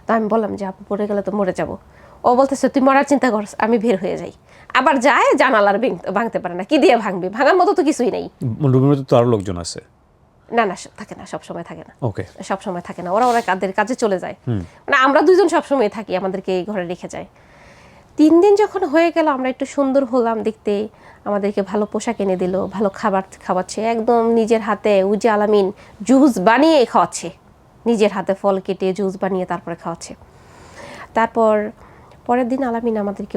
তো আমি বললাম যে আপু পড়ে গেলে তো মরে যাব। ও বলতেছে তুই মরার চিন্তা কর, আমি বের হয়ে যাই। আবার যায় জানালার ভাঙতে পারে না, কি দিয়ে ভাঙবে? ভাঙার মতো তো কিছুই নেই। রুমের মধ্যে তো আরো লোকজন আছে? না থাকে না, সবসময় থাকে না। ওকে, সবসময় থাকে না, ওরা কাজে চলে যায়। মানে আমরা 2জন সবসময় থাকি, আমাদেরকে এই ঘরে রেখে যায়। 3 দিন যখন হয়ে গেল, আমরা একটু সুন্দর হলাম দেখতে, আমাদেরকে ভালো পোশাক এনে দিল, ভালো খাবার খাওয়াচ্ছে, একদম নিজের হাতে। উজি আলামিন জুস বানিয়ে খাওয়াচ্ছে, নিজের হাতে ফল কেটে জুস বানিয়ে তারপরে খাওয়াচ্ছে। তারপর পরের দিন আলামিন আমাদেরকে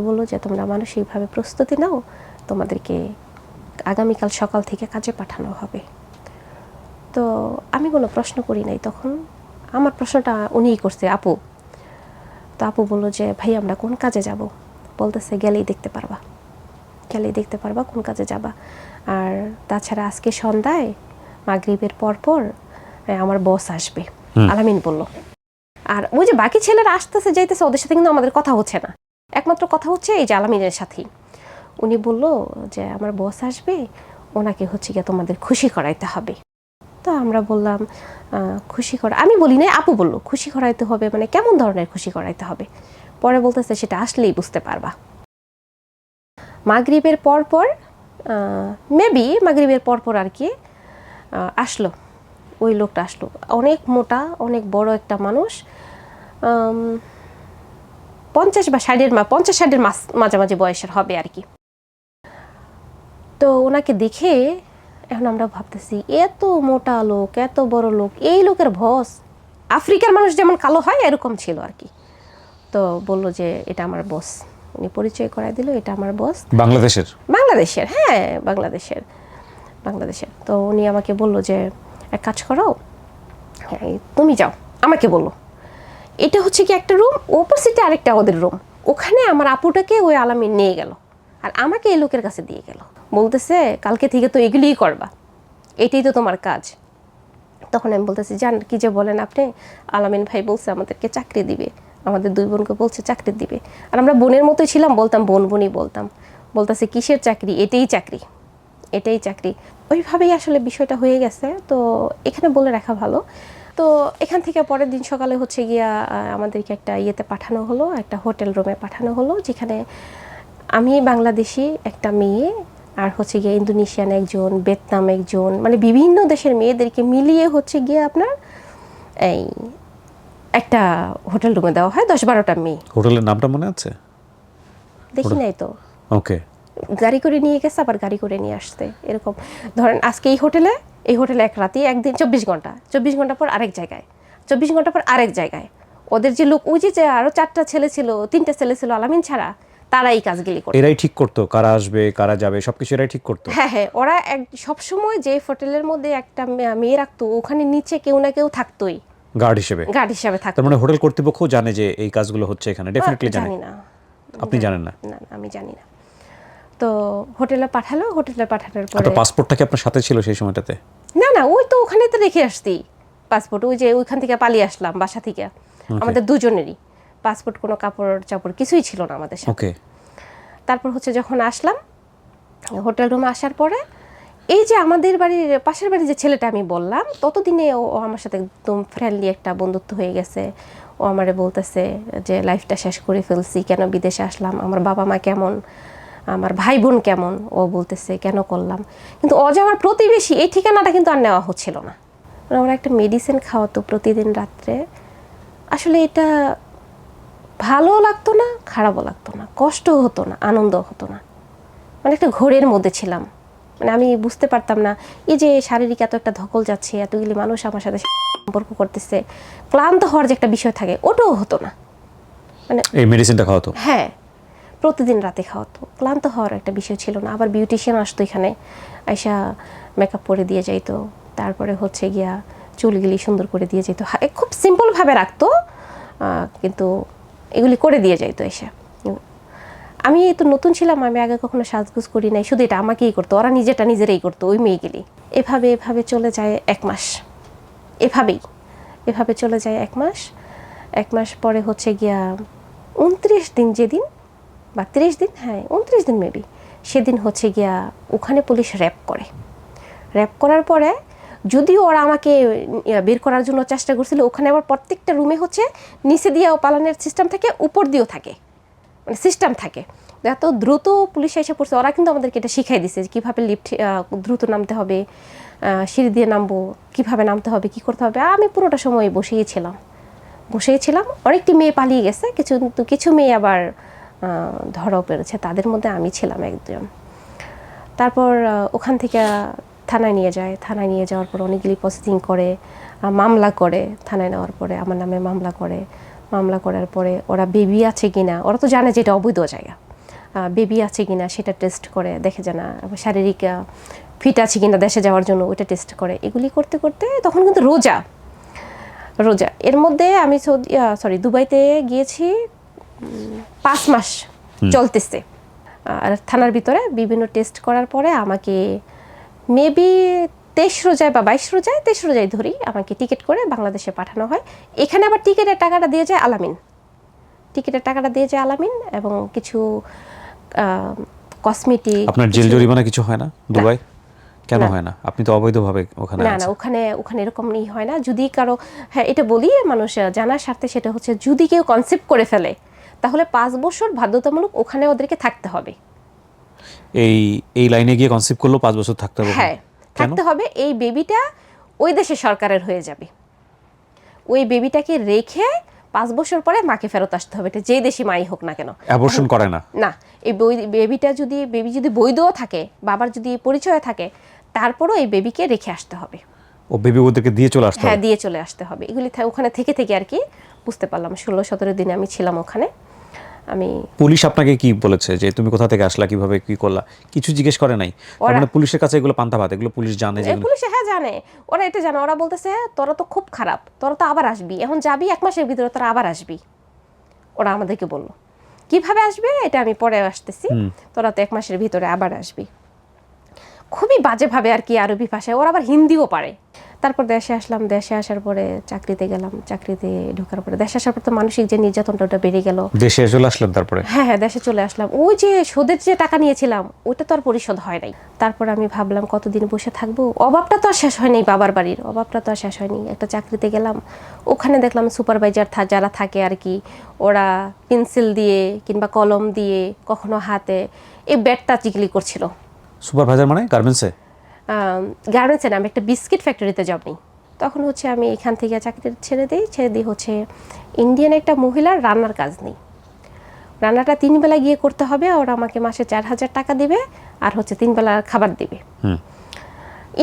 বলল যে তোমরা মানসিকভাবে প্রস্তুতি নাও, তোমাদেরকে আগামীকাল সকাল থেকে কাজে পাঠানো হবে। তো আমি কোনো প্রশ্ন করি নাই তখন, আমার প্রশ্নটা উনিই করছে, আপু। তো আপু বললো যে ভাই আমরা কোন কাজে যাব? বলতেছে গেলেই দেখতে পারবা, গেলেই দেখতে পারবা কোন কাজে যাবা। আর তাছাড়া আজকে সন্ধ্যায় মাগরিবের পর আমার বস আসবে, আলামিন বলল। আর ওই যে বাকি ছেলেরা আসতেছে যাইতেছে, ওদের সাথে কিন্তু আমাদের কথা হচ্ছে না, একমাত্র কথা হচ্ছে এই যে আলামিনের সাথেই। উনি বলল যে আমার বস আসবে, ওনাকে হচ্ছে গিয়ে তোমাদের খুশি করাইতে হবে। তো আমরা বললাম খুশি করা, আমি বলি না, আপু বললো খুশি করাইতে হবে মানে কেমন ধরনের খুশি করাইতে হবে? পরে বলতেছে সেটা আসলেই বুঝতে পারবা। মাগরিবের পর মেবি মাগরিবের পর আর কি আসলো, ওই লোকটা আসলো, অনেক মোটা, অনেক বড় একটা মানুষ, 50-60-এর মাঝামাঝি বয়সের হবে আর কি। তো ওনাকে দেখে এখন আমরা ভাবতেছি এত মোটা লোক, এত বড় লোক, এই লোকের বস। আফ্রিকার মানুষ যেমন কালো হয় এরকম ছিল আর কি। তো বললো যে এটা আমার বস, উনি পরিচয় করাই দিল, এটা আমার বস। বাংলাদেশের? হ্যাঁ, বাংলাদেশের। তো উনি আমাকে বললো যে এক কাজ করো, হ্যাঁ তুমি যাও, আমাকে বললো এটা হচ্ছে কি একটা রুম, অপোজিটে আরেকটা ওদের রুম, ওখানে আমার আপুটাকে ওই আলামিন নিয়ে গেল আর আমাকে এই লোকের কাছে দিয়ে গেল, বলতেছে কালকে থেকে তো এগুলিই করবা, এটাই তো তোমার কাজ। তখন আমি বলতেছি জান কি যে বলেন আপনি, আলামিন ভাই বলছে আমাদেরকে চাকরি দিবে, আমাদের 2 বোনকে বলছে চাকরি দিবে। আর আমরা বোনের মতোই ছিলাম, বলতাম বোন বোনই বলতাম। বলতেছে কিসের চাকরি? এটাই চাকরি। ওইভাবেই আসলে বিষয়টা হয়ে গেছে। তো এখানে বলে রাখা ভালো। তো এখান থেকে পরের দিন সকালে হচ্ছে গিয়া আমাদেরকে একটা ইয়েতে পাঠানো হলো, একটা হোটেল রুমে পাঠানো হলো, যেখানে আমি বাংলাদেশি একটা মেয়ে আর হচ্ছে গিয়ে ইন্দোনেশিয়ান একজন, ভিয়েতনাম একজন, মানে বিভিন্ন দেশের মেয়েদেরকে মিলিয়ে হচ্ছে গিয়ে আপনার এই একটা হোটেল রুমে দেওয়া হয়, 10-12টা মেয়ে। হোটেলের নামটা মনে আছে? দেখি নাই তো। ওকে। গাড়ি করে নিয়ে গেছে, আবার গাড়ি করে নিয়ে আসতে, এরকম। ধরেন আজকে এই হোটেলে এক রাতে, একদিন 24 ঘন্টা পর আরেক জায়গায়, 24 ঘন্টা পর আরেক জায়গায়। ওদের যে লোক, ওই যে আরো 4টা ছেলে ছিল, 3টা ছেলে ছিল আলামিন ছাড়া, তারা এই কাজগুলি করতো। এরাই ঠিক করতো কারা আসবে কারা যাবে, সবকিছু এরাই ঠিক করতো? হ্যাঁ, ওরা সবসময় যে হোটেলের মধ্যে একটা মেয়ে রাখতো, ওখানে নিচে কেউ না কেউ থাকতোই গার্ড হিসেবে থাকতো। তার মানে হোটেল কর্তৃপক্ষ জানে যে এই কাজগুলো হচ্ছে এখানে? ডেফিনেটলি জানে। জানি না। আপনি জানেন না? না, আমি জানি না। তো হোটেলে পাঠানোর পরে আপনার পাসপোর্টটা কি আপনার সাথে ছিল সেই সময়টাতে? না, ওই তো ওখানে তো রেখে আসছি পাসপোর্ট, ওই যে ওইখান থেকে পালিয়ে আসলাম বাসা থেকে, আমাদের দুজনেরই পাসপোর্ট, কোনো কাপড় চাপড় কিছুই ছিল না আমাদের সাথে। ওকে। তারপর হচ্ছে যখন আসলাম হোটেল রুমে, আসার পরে এই যে আমাদের বাড়ির পাশের বাড়ির যে ছেলেটা আমি বললাম, ততদিনে ও আমার সাথে একদম ফ্রেন্ডলি একটা বন্ধুত্ব হয়ে গেছে। ও আমারে বলতেছে যে লাইফটা শেষ করে ফেলছি, কেন বিদেশে আসলাম, আমার বাবা মা কেমন, আমার ভাই বোন কেমন, ও বলতেছে কেন করলাম। কিন্তু ও যে আমার প্রতিবেশী, এই ঠিকানাটা কিন্তু আর নেওয়া হচ্ছিল না। মানে ওরা একটা মেডিসিন খাওয়াতো প্রতিদিন রাত্রে। আসলে এটা ভালো লাগতো না, খারাপও লাগতো না, কষ্টও হতো না, আনন্দও হতো না, মানে একটা ঘোরের মধ্যে ছিলাম। মানে আমি বুঝতে পারতাম না এই যে শারীরিক এত একটা ধকল যাচ্ছে, এতগুলি মানুষ আমার সাথে সম্পর্ক করতেছে, ক্লান্ত হওয়ার যে একটা বিষয় থাকে, ওটাও হতো না। মানে এই মেডিসিনটা খাওয়াতো? হ্যাঁ, প্রতিদিন রাতে খাওয়াতো, ক্লান্ত হওয়ার একটা বিষয় ছিল না। আবার বিউটিশিয়ান আসতো এখানে, আয়সা মেকআপ করে দিয়ে যাইতো, তারপরে হচ্ছে গিয়া চুলগুলি সুন্দর করে দিয়ে যেত, খুব সিম্পলভাবে রাখতো, কিন্তু এগুলি করে দিয়ে যাইতো এসে। আমি তো নতুন ছিলাম, আমি আগে কখনো সাজগুজ করি নাই, শুধু এটা আমাকেই করতো, ওরা নিজেরাই করতো ওই মেয়েগুলি। এভাবে চলে যায় 1 মাস, এভাবে চলে যায় 1 মাস। 1 মাস পরে হচ্ছে গিয়া 29 দিন যেদিন, বা 30 দিন, হ্যাঁ 29 দিন মেবি, সেদিন হচ্ছে গিয়া ওখানে পুলিশ র্যাপ করার পরে, যদিও ওরা আমাকে বের করার জন্য চেষ্টা করছিল, ওখানে আবার প্রত্যেকটা রুমে হচ্ছে নিচে দিয়েও পালানোর সিস্টেম থাকে, উপর দিয়েও থাকে, মানে সিস্টেম থাকে। এত দ্রুত পুলিশ এসে পড়ছে, ওরা কিন্তু আমাদেরকে এটা শিখাই দিছে কীভাবে লিফট দ্রুত নামতে হবে, সিঁড়ি দিয়ে নামবো, কীভাবে নামতে হবে, কী করতে হবে। আমি পুরোটা সময় বসেই ছিলাম। অনেকটি মেয়ে পালিয়ে গেছে, কিছু মেয়ে আবার ধরাও পেরেছে, তাদের মধ্যে আমি ছিলাম একজন। তারপর ওখান থেকে থানায় নিয়ে যাওয়ার পর অনেকগুলি প্রসেসিং করে, মামলা করে, থানায় নেওয়ার পরে আমার নামে মামলা করার পরে ওরা বেবি আছে কিনা, ওরা তো জানে যে এটা অবৈধ জায়গা, বেবি আছে কিনা সেটা টেস্ট করে, দেখে যে না শারীরিক ফিট আছে কিনা দেশে যাওয়ার জন্য ওইটা টেস্ট করে। এগুলি করতে করতে তখন কিন্তু রোজা এর মধ্যে আমি দুবাইতে গিয়েছি 5 মাস চলতেছে। আর থানার ভিতরে বিভিন্ন টেস্ট করার পরে আমাকে মেবি 23 রোজায় বা 22 রোজায় ধরি আমাকে টিকিট করে বাংলাদেশে পাঠানো হয়। এখানে আবার টিকিটের টাকাটা দিয়ে যায় আলামিন এবং কিছু কসমেটিক। আপনার জেল জরিমানা কিছু হয় না দুবাই? কেন হয় না? আপনি তো অবৈধভাবে ওখানে না ওখানে এরকম হয় না। যদি কারো, হ্যাঁ এটা বলি মানুষ জানার স্বার্থে, সেটা হচ্ছে যদি কেউ কনসেপ্ট করে ফেলে তাহলে 5 বছর বাধ্যতামূলক ওখানে ওদেরকে থাকতে হবে। এই লাইনে গিয়ে কনসেপ্ট করলো 5 বছর থাকতে হবে? হ্যাঁ থাকতে হবে। এই বেবিটা ওই দেশের সরকারের হয়ে যাবে। ওই বেবিটাকে রেখে 5 বছর পরে মাকে ফেরত আসতে হবে, এটা যে দেশি মাই হোক না কেন। অ্যাবর্শন করে না? না, এই বেবি যদি বৈধও থাকে, বাবার যদি পরিচয় থাকে, তারপরও এই বেবিকে রেখে আসতে হবে। ও বেবি ওদেরকে দিয়ে চলে আসতে হবে? হ্যাঁ দিয়ে চলে আসতে হবে। এগুলি ওখানে থেকে আর কি বুঝতে পারলাম। 16-17 দিনে আমি ছিলাম ওখানে। পুলিশ আপনাকে কি বলেছে যে তুমি কোথা থেকে আসলা, কিভাবে কি করলা? কিছু জিজ্ঞেস করে নাই? তার মানে পুলিশের কাছে এগুলো পান্তা ভাত, এগুলো পুলিশ জানে? যে পুলিশ হ্যাঁ জানে, ওরা এটা জানে। ওরা বলতেছে তোরা তো খুব খারাপ, তোরা তো আবার আসবি, এখন যাবি 1 মাসের ভিতরে তোরা আবার আসবি। ওরা আমাদেরকে বললো কিভাবে আসবে এটা আমি পরে আসতেছি, তোরা তো 1 মাসের ভিতরে আবার আসবি। খুবই বাজেভাবে আর কি, আরবি ভাষায়। ওরা আবার হিন্দিও পারে। তারপর দেশে আসলাম। দেশে আসার পরে চাকরিতে গেলাম। চাকরিতে ঢোকার পরে দেশে আসার পর তো মানসিক যে নির্যাতনটা ওটা বেড়ে গেল। দেশে চলে আসলাম তারপরে? হ্যাঁ দেশে চলে আসলাম। ওই যে সুদের যে টাকা নিয়েছিলাম ওইটা তো আর পরিশোধ হয় নাই। তারপর আমি ভাবলাম কতদিন বসে থাকবো, অভাবটা তো আর শেষ হয়নি, বাবার বাড়ির অভাবটা তো আর শেষ হয়নি। একটা চাকরিতে গেলাম, ওখানে দেখলাম সুপারভাইজার যারা থাকে আর কি, ওরা পেন্সিল দিয়ে কিংবা কলম দিয়ে কখনো হাতে এই ব্যাটটা চিকলি করছিল। সুপারভাইজার মানে গার্মেন্টসে? গার্মেন্টসে না, আমি একটা বিস্কিট ফ্যাক্টরিতে জব নিই। তখন হচ্ছে আমি এখান থেকে চাকরি ছেড়ে দিই হচ্ছে ইন্ডিয়ান একটা মহিলার রান্নার কাজ নেই। রান্নাটা 3 বেলা গিয়ে করতে হবে। ওরা আমাকে মাসে 4000 টাকা দিবে আর হচ্ছে 3 বেলা খাবার দিবে।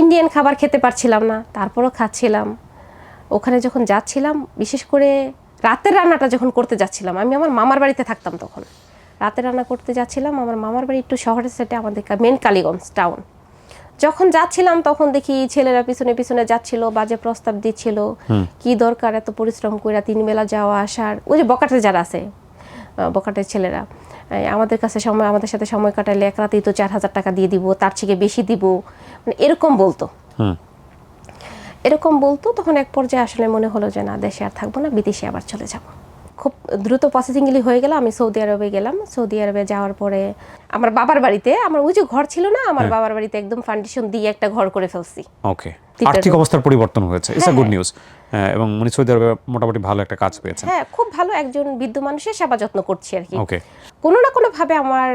ইন্ডিয়ান খাবার খেতে পারছিলাম না, তারপরও খাচ্ছিলাম। ওখানে যখন যাচ্ছিলাম, বিশেষ করে রাতের রান্নাটা যখন করতে যাচ্ছিলাম, আমি আমার মামার বাড়িতে থাকতাম তখন। রাতের রান্না করতে যাচ্ছিলাম, আমার মামার বাড়ি একটু শহরের সাইডে, আমাদের মেন কালীগঞ্জ টাউন। যখন যাচ্ছিলাম তখন দেখি ছেলেরা পিছনে পিছনে যাচ্ছিল, বাজে প্রস্তাব দিচ্ছিল, কি দরকার এত পরিশ্রম করে 3 বেলা যাওয়া আসার। ওই যে বকাটে যারা আছে, বকাটের ছেলেরা, আমাদের সাথে সময় কাটালে 1 রাতেই তো 4000 টাকা দিয়ে দিব, তার থেকে বেশি দিব, মানে এরকম বলতো। তখন এক পর্যায়ে আসলে মনে হলো যে না, দেশে আর থাকবো না, বিদেশে আবার চলে যাব। খুব দ্রুত প্রসেসিংগুলি হয়ে গেল। আমি সৌদি আরবে গেলাম। সৌদি আরবে যাওয়ার পরে আমার বাবার বাড়িতে, আমার ওই যে ঘর ছিল না, আমার বাবার বাড়িতে একদম ফাউন্ডেশন দিয়ে একটা ঘর করে ফেলছি। ওকে, আর্থিক অবস্থার পরিবর্তন হয়েছে, ইটস আ গুড নিউজ। এবং মানে সৌদি আরবে মোটামুটি ভালো একটা কাজ পেয়েছেন। হ্যাঁ খুব ভালো, একজন বৃদ্ধ মানুষের সেবা যত্ন করছি আর কি। ওকে, কোনো না কোনো ভাবে আমার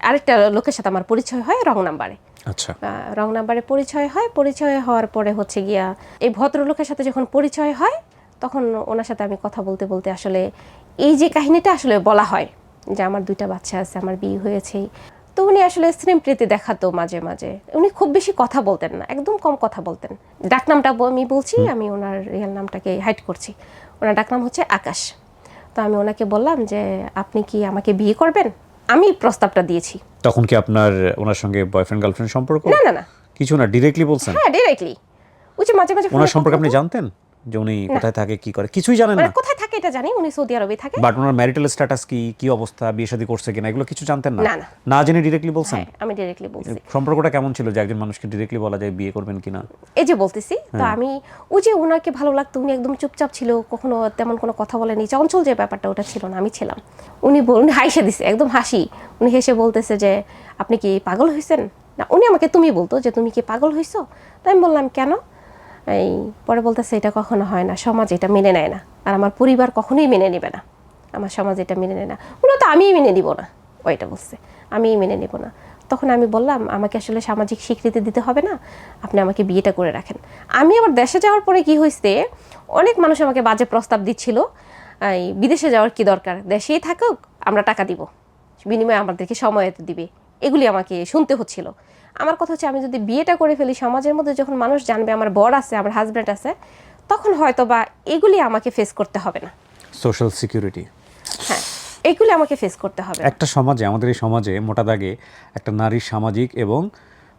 আরেকটা লোকের সাথে আমার পরিচয় হয় রং নাম্বারে। আচ্ছা, রং নাম্বারে পরিচয় হওয়ার পরে হচ্ছে গিয়া এই ভদ্রলোকের সাথে যখন পরিচয় হয়, তখন ওনার সাথে আমি কথা বলতে বলতে আসলে এই যে কাহিনীটা আসলে বলা হয় যে আমার 2টা বাচ্চা আছে, আমার বিয়ে হয়েছে। তো উনি আসলে স্নেম প্রীতি দেখাতো মাঝে মাঝে। উনি খুব বেশি কথা বলতেন না, একদম কম কথা বলতেন। ডাকনামটা আমি বলছি, আমি ওনার রিয়েল নামটাকে হাইড করছি। ওনার ডাকনাম হচ্ছে আকাশ। তো আমি ওনাকে বললাম যে আপনি কি আমাকে বিয়ে করবেন? আমি প্রস্তাবটা দিয়েছি। তখন কি আপনার ওনার সঙ্গে বয়ফ্রেন্ড গার্লফ্রেন্ড সম্পর্ক? না কিছু না, ডিরেক্টলি বলছেন? হ্যাঁ ডিরেক্টলি। ওই যে মাঝে মাঝে ওনার সম্পর্কে আপনি জানতেন যে উনি কোথায় থাকে, কি করে? কিছুই জানেন না? কোথায় থাকে এটা জানি, উনি সৌদি আরবে থাকে। বাট ওনার ম্যারিটাল স্ট্যাটাস কি অবস্থা, বিয়ে শাদী করছে কিনা, এগুলো কিছু জানতেন না? না জেনে ডিরেক্টলি বলছেন? হ্যাঁ আমি ডিরেক্টলি বলছি। সম্পর্কটা কেমন ছিল যে একজন মানুষকে ডিরেক্টলি বলা যায় বিয়ে করবেন কিনা? এই যে বলতেছি, তো আমি ওই যে ওনাকে ভালো লাগতো, উনি একদম চুপচাপ ছিল, কখনো তেমন কোনো কথা বলেনি, চঞ্চল যে ব্যাপারটা ওটা ছিল না, আমি ছিলাম। উনি হাসি দিছে, একদম হাসি। উনি হেসে বলতেছে যে আপনি কি পাগল হয়েছেন? না, উনি আমাকে তুমি বলতো যে তুমি কি পাগল হয়েছো? তাই আমি বললাম কেন? এই পরে বলতেছে এটা কখনো হয় না, সমাজ এটা মেনে নেয় না, আর আমার পরিবার কখনোই মেনে নেবে না, আমার সমাজ এটা মেনে নেয় না। মূলত আমিই মেনে নিব না, ওইটা বলছে, আমিই মেনে নেব না। তখন আমি বললাম আমাকে আসলে সামাজিক স্বীকৃতি দিতে হবে না, আপনি আমাকে বিয়েটা করে রাখেন। আমি আবার দেশে যাওয়ার পরে কি হয়েছে, অনেক মানুষ আমাকে বাজে প্রস্তাব দিচ্ছিল, এই বিদেশে যাওয়ার কি দরকার, দেশেই থাকুক, আমরা টাকা দিব, বিনিময়ে আমাদেরকে সময় দিবে, এগুলি আমাকে শুনতে হচ্ছিল। আমার কথা হচ্ছে আমি যদি বিয়েটা করে ফেলি, সমাজের মধ্যে যখন মানুষ জানবে আমার বর আছে, আমার হাজব্যান্ড আছে, তখন হয়তো বা এগুলি আমাকে ফেস করতে হবে না। Social security. হ্যাঁ, এইগুলি আমাকে ফেস করতে হবে। একটা সমাজে, আমাদের এই সমাজে মোটা দাগে একটা নারীর সামাজিক এবং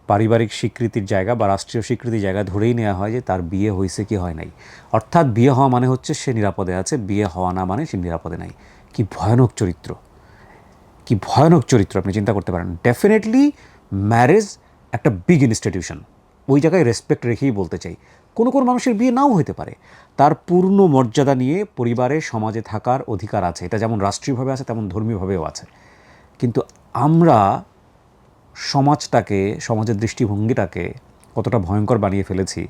পারিবারিক স্বীকৃতির জায়গা বা রাষ্ট্রীয় স্বীকৃতির জায়গা ধরেই নেওয়া হয় যে তার বিয়ে হয়েছে কি হয় নাই। অর্থাৎ বিয়ে হওয়া মানে হচ্ছে সে নিরাপদে আছে, বিয়ে হওয়া না মানে সে নিরাপদে নাই। কি ভয়ানক চরিত্র, কি ভয়ানক চরিত্র আপনি চিন্তা করতে পারেন। ডেফিনেটলি ম্যারেজ একটা বিগ ইনস্টিটিউশন, ওই জায়গায় রেসপেক্ট রেখেই বলতে চাই। কোনো কোনো মানুষের বিয়ে নাও হতে পারে, তার পূর্ণ মর্যাদা নিয়ে পরিবারে সমাজে থাকার অধিকার আছে। এটা যেমন রাষ্ট্রীয়ভাবে আছে তেমন ধর্মীয়ভাবেও আছে। কিন্তু আমরা সমাজটাকে, সমাজের দৃষ্টিভঙ্গিটাকে কতটা ভয়ঙ্কর বানিয়ে ফেলেছি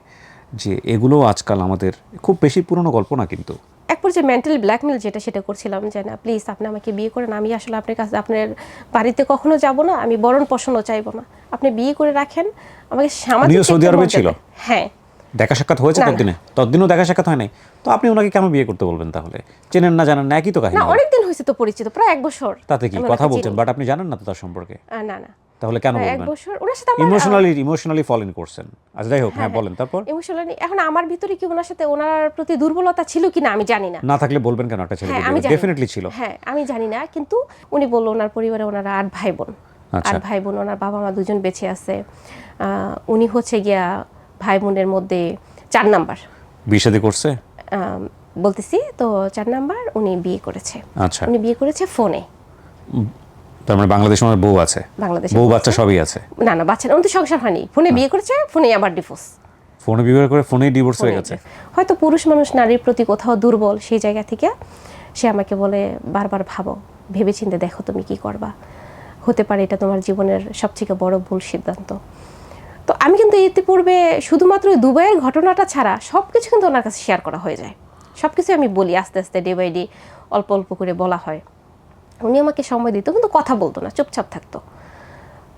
যে এগুলো আজকাল আমাদের খুব বেশি পুরনো গল্প না। কিন্তু এক পর্যায়ে মেন্টালি ব্ল্যাকমেল যেটা সেটা করছিলাম যে না প্লিজ আপনি আমাকে বিয়ে করেন, আমি আসলে আপনার কাছে আপনার বাড়িতে কখনো যাব না, আমি বরণ পোষণও চাইবো না, আপনি বিয়ে করে রাখেন আমাকে। উনিও সৌদি আরবে ছিল? হ্যাঁ। দেখা সাক্ষাৎ হয়েছে ততদিনও দেখা সাক্ষাৎ হয় নাই, তো আপনি ওনাকে কেন বিয়ে করতে বলবেন তাহলে? চেনেন না জানেন না, একই তো কাহিনী। না অনেকদিন হয়েছে তো পরিচিত, প্রায় 1 বছর। তাতে কি কথা বলছেন, বাট আপনি জানেন না তো তার সম্পর্কে। না না, তাহলে কেন প্রায় 1 বলবেন? বছর ওনার সাথে আমার ইমোশনালি ফল ইন করছেন। আচ্ছা যাই হোক, হ্যাঁ বলেন তারপর। ইমোশনালি এখন আমার ভিতরে কি ওনার সাথে ওনার প্রতি দুর্বলতা ছিল কিনা আমি জানি না। না থাকলে বলবেন কেন? একটা ছেলে ডেফিনেটলি ছিল। হ্যাঁ আমি জানি না, কিন্তু উনি বলল ওনার পরিবারে ওনারা 8 ভাই বোন। 8 ভাই বোন, ওনার বাবা মা 2জন বেঁচে আছে। উনি হচ্ছে গিয়া ভাই বোনের মধ্যে 4 নাম্বার। বিয়ে শাদী করছে বলতেছি তো 4 নাম্বার উনি বিয়ে করেছে। আচ্ছা, উনি বিয়ে করেছে ফোনে। তার মানে বাংলাদেশে ওনার বউ আছে, বাংলাদেশে বউ বাচ্চা সবই আছে? না না, বাচ্চা ওর তো সংসার হয়নি, ফোনে বিয়ে করেছে, ফোনে আবার ডিভোর্স। ফোনে বিয়ে করে ফোনেই ডিভোর্স হয়ে গেছে। হয়তো পুরুষ মানুষ নারীর প্রতি কোথাও দুর্বল, সেই জায়গা থেকে সে আমাকে বলে বারবার ভাবো, ভেবেচিন্তে দেখো তুমি কি করবা, হতে পারে এটা তোমার জীবনের সবথেকে বড় ভুল সিদ্ধান্ত। তো আমি কিন্তু এতে পূর্বে শুধুমাত্র দুবাইয়ের ঘটনাটা ছাড়া সব কিছু কিন্তু ওনার কাছে শেয়ার করা হয়ে যায়। সব কিছু আমি বলি আস্তে আস্তে, ডে বাই ডে অল্প অল্প করে বলা হয়। উনি আমাকে সময় দিত কিন্তু কথা বলতো না, চুপচাপ থাকতো।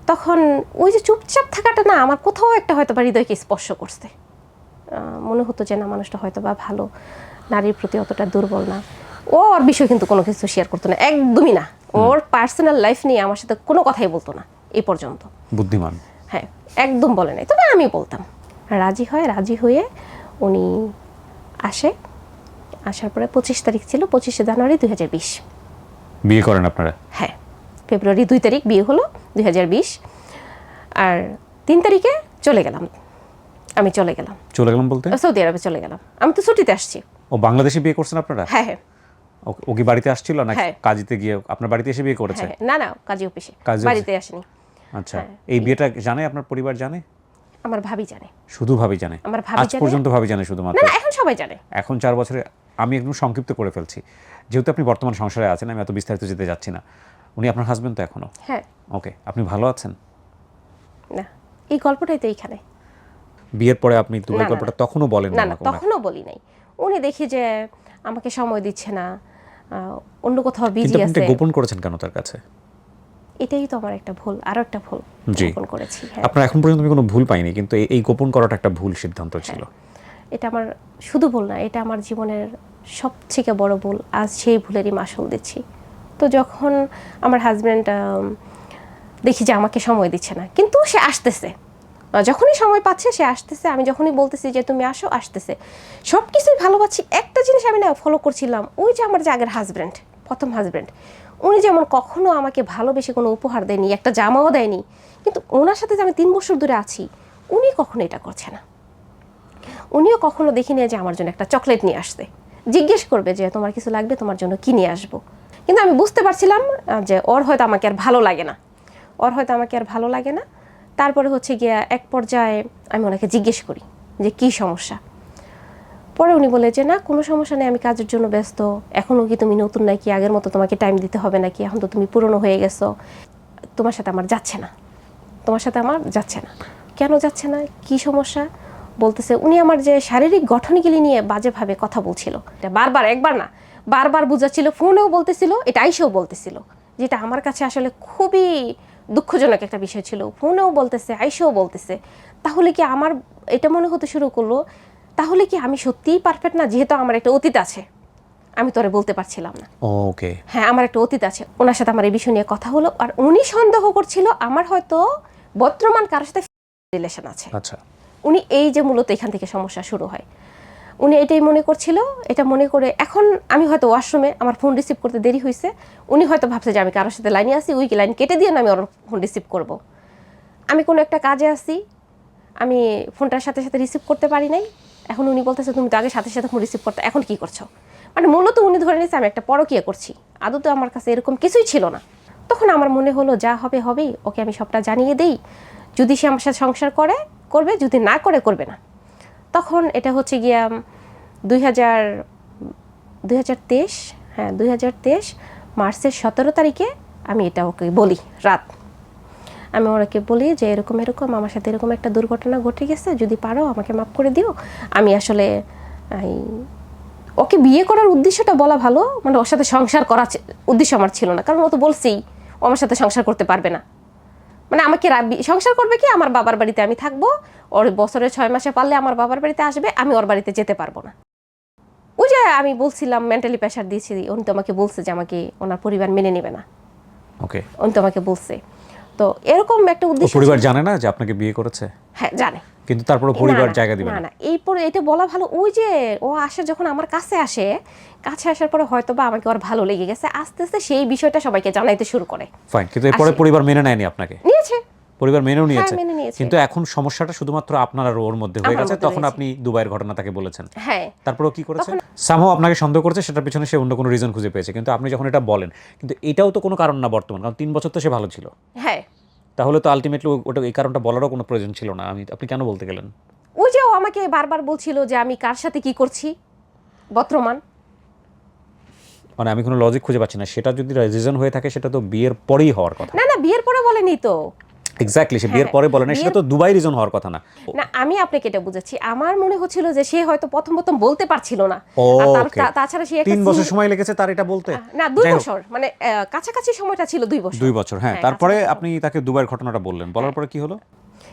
তখন ওই যে চুপচাপ থাকাটা না আমার কোথাও একটা হয়তো বা হৃদয়কে স্পর্শ করছে। মনে হতো যে না মানুষটা হয়তো বা ভালো, নারীর প্রতি অতটা দুর্বল না। ওর বিষয় কিন্তু কোনো কিছু শেয়ার করতো না, একদমই না। ওর পার্সোনাল লাইফ নিয়ে আমার সাথে কোনো কথাই বলতো না এই পর্যন্ত। বুদ্ধিমান। হ্যাঁ একদম বলে নাই, তবে আমি বলতাম। রাজি হয়, রাজি হয়ে উনি আসে। আসার পরে 25 তারিখ ছিল, 25শে জানুয়ারি 2020 বিয়ে করেন আপনারা? হ্যাঁ, ফেব্রুয়ারি 2 তারিখ বিয়ে হলো 2020। আর 3 তারিখে চলে গেলাম। আমি চলে গেলাম বলতে? সৌদি আরবে চলে গেলাম। আমি তো ছুটিতে আসছি। ও বাংলাদেশে বিয়ে করছেন আপনারা? হ্যাঁ হ্যাঁ। ও কি বাড়িতে আসছিল না হ্যাঁ। কাজীতে গিয়ে আপনার বাড়িতে এসে বিয়ে করেছে? হ্যাঁ না না, কাজী অফিসে, বাড়িতে আসেনি। আচ্ছা, এই বিয়েটা জানে আপনার পরিবার? জানে? আমার ভাবি জানে। শুধু ভাবি জানে? আমার ভাবি আজ জানে। পর্যন্ত ভাবি জানে শুধুমাত্র? না না, এখন সবাই জানে। এখন 4 বছরে আমি একদম সংক্ষিপ্ত করে ফেলছি, যেহেতু আপনি বর্তমান সংসারে আছেন, আমি এত বিস্তারিত যেতে যাচ্ছি না। উনি আপনার হাজবেন্ড তো এখনো? হ্যাঁ। ওকে, আপনি ভালো আছেন? না, এই গল্পটাই তো এইখানে। বিয়ের পরে আপনি দুবাই গল্পটা তখনও বলেন না? না তখনও বলি নাই। উনি দেখি যে আমাকে সময় দিচ্ছে না, অন্য কোথাও বিজি আছে। কিন্তু আপনি গোপন করেছেন কেন তার কাছে? এটাই তো আমার একটা ভুল, আরো একটা ভুল গোপন করেছি। হ্যাঁ, আপনার এখন পর্যন্ত আমি কোনো ভুল পাইনি, কিন্তু এই গোপন করাটা একটা ভুল সিদ্ধান্ত ছিল। এটা আমার শুধু ভুল না, এটা আমার জীবনের সবথেকে বড় ভুল। আজ সেই ভুলেরই মাসুল দিচ্ছি। তো যখন আমার হাজব্যান্ড দেখি যে আমাকে সময় দিচ্ছে না, কিন্তু সে আসতেছে, যখনই সময় পাচ্ছে সে আসতেছে। আমি যখনই বলতেছি যে তুমি আসো, আসতেছে। সব কিছুই ভালো পাচ্ছি। একটা জিনিস আমি না ফলো করছিলাম, ওই যে আমার যে আগের হাজব্যান্ড, প্রথম হাজব্যান্ড, উনি যেমন কখনো আমাকে ভালোবেসে কোনো উপহার দেয়নি, একটা জামাও দেয়নি, কিন্তু ওনার সাথে যে আমি 3 বছর ধরে আছি, উনি কখনো এটা করছে না। উনিও কখনো দেখিনি যে আমার জন্য একটা চকলেট নিয়ে আসতে। জিজ্ঞেস করবে যে তোমার কিছু লাগবে, তোমার জন্য কি নিয়ে আসবো। কিন্তু আমি বুঝতে পারছিলাম যে ওর হয়তো আমাকে আর ভালো লাগে না, ওর হয়তো আমাকে আর ভালো লাগে না। তারপরে হচ্ছে গিয়া এক পর্যায়ে আমি ওনাকে জিজ্ঞেস করি যে কি সমস্যা। পরে উনি বলে যে না কোনো সমস্যা নেই, আমি কাজের জন্য ব্যস্ত। এখনও কি তুমি নতুন নাকি, আগের মতো তোমাকে টাইম দিতে হবে নাকি, এখন তো তুমি পুরনো হয়ে গেছো, তোমার সাথে আমার যাচ্ছে না, তোমার সাথে আমার যাচ্ছে না। কেন যাচ্ছে না, কি সমস্যা বলতেছে। উনি আমার যে শারীরিক গঠনগুলি নিয়ে বাজেভাবে কথা বলছিল, এটা বারবার, একবার না বারবার বুঝাচ্ছিল, ফোনেও বলতেছিল, এটা আইসেও বলতেছিল, যেটা আমার কাছে আসলে খুবই দুঃখজনক একটা বিষয় ছিল। ফোনেও বলতেছে, আইসেও বলতেছে। তাহলে কি আমার এটা মনে হতে শুরু করলো, তাহলে কি আমি সত্যিই পারফেক্ট না, যেহেতু আমার একটা অতীত আছে, আমি তোরে বলতে পারছিলাম না। ওকে, হ্যাঁ আমার একটা অতীত আছে। ওনার সাথে আমার এই বিষয় নিয়ে কথা হলো, আর উনি সন্দেহ করছিল আমার হয়তো বর্তমান কারোর সাথে রিলেশন আছে। আচ্ছা, উনি এই যে মূলত এখান থেকে সমস্যা শুরু হয়। উনি এটাই মনে করছিল, এটা মনে করে এখন আমি হয়তো ওয়াশরুমে আমার ফোন রিসিভ করতে দেরি হয়েছে, উনি হয়তো ভাবছে যে আমি কারোর সাথে লাইনে আসি, ওই লাইন কেটে দিয়ে না আমি ওর ফোন রিসিভ করব। আমি কোনো একটা কাজে আসি, আমি ফোনটার সাথে সাথে রিসিভ করতে পারি নাই, এখন উনি বলতেছে তুমি তো আগে সাথে সাথে ফোন রিসিভ করতে, এখন কি করছো? মানে মূলত উনি ধরে নিয়েছে আমি একটা পরকীয়া করছি, আদৌ তো আমার কাছে এরকম কিছুই ছিল না। তখন আমার মনে হলো যা হবে হবেই, ওকে আমি সবটা জানিয়ে দেই, যদি সে আমার সাথে সংসার করে করবে, যদি না করে করবে না। তখন এটা হচ্ছে গিয়া 2023, হ্যাঁ 2023 মার্চের 17 তারিখে আমি এটা ওকে বলি রাত। আমি ওকে বলি যে এরকম এরকম আমার সাথে এরকম একটা দুর্ঘটনা ঘটে গেছে, যদি পারো আমাকে মাফ করে দিও। আমি আসলে ওকে বিয়ে করার উদ্দেশ্যটা বলা ভালো, মানে ওর সাথে সংসার করার উদ্দেশ্য আমার ছিল না, কারণ ও তো বলছেই ও আমার সাথে সংসার করতে পারবে না। মানে আমাকে সংসার করবে কি, আমার বাবার বাড়িতে আমি থাকবো, ওর বছরে 6 মাসে পারলে আমার বাবার বাড়িতে আসবে, আমি ওর বাড়িতে যেতে পারবো না। ওই যে আমি বলছিলাম মেন্টালি প্রেশার দিয়েছি, উনি তো আমাকে বলছে যে আমাকে ওনার পরিবার মেনে নেবে না। ওকে, উনি তো আমাকে বলছে, তো এরকম একটা উদ্দেশ্য। পরিবার জানে না যে আপনাকে বিয়ে করেছে? হ্যাঁ জানে, কিন্তু তারপরে পরিবার জায়গা দিবে না। এই পরে এটা বলা ভালো, ওই যে ও আসে যখন আমার কাছে আসে, কাছে আসার পরে হয়তো বা আমাকে ওর ভালো লেগে গেছে, আস্তে আস্তে সেই বিষয়টা সবাইকে জানাইতে শুরু করে। ফাইন, কিন্তু এরপরে পরিবার মেনে নেয়নি আপনাকে? নিয়েছে, পরিবার মেনেও নিয়েছে, মেনে নিয়েছে। কিন্তু এখন সমস্যাটা শুধুমাত্র আপনার আর ওর মধ্যে হয়ে গেছে। তখন আপনি দুবাইয়ের ঘটনা তাকে বলেছেন, হ্যাঁ। তারপরেও কি করেছে? সামহাও আপনাকে সন্দেহ করছে, সেটার পিছনে সে অন্য কোনো রিজন খুঁজে পেয়েছে, কিন্তু আপনি যখন এটা বলেন, কিন্তু এটাও তো কোনো কারণ না বর্তমান, কারণ 3 বছর তো সে ভালো ছিল। হ্যাঁ, তাহলে তো আলটিমেটলি ওটা এই কারণটা বলারও কোনো প্রয়োজন ছিল না। আপনি কেন বলতে গেলেন? ওই যে ও আমাকে বারবার বলছিল যে আমি কার সাথে কি করছি বর্তমান। মানে আমি কোনো লজিক খুঁজে পাচ্ছি না। সেটা যদি রিজন হয়ে থাকে, সেটা তো বিয়ের পরেই হওয়ার কথা। না বিয়ের পরে বলেনি তো। এক্স্যাক্টলি, সে বিয়ের পরে বলে না, সেটা তো দুবাই রিজন হওয়ার কথা না। না আমি আপনাকে এটা বুঝাচ্ছি, আমার মনে হচ্ছিল যে সে হয়তো প্রথম বলতে পারছিল না। তাছাড়া সে 3 বছর সময় লেগেছে তার এটা বলতে। না 2 বছর, মানে কাছাকাছি সময়টা ছিল 2 বছর। 2 বছর, হ্যাঁ। তারপরে আপনি তাকে দুবাইয়ের ঘটনাটা বললেন, বলার পরে কি হলো?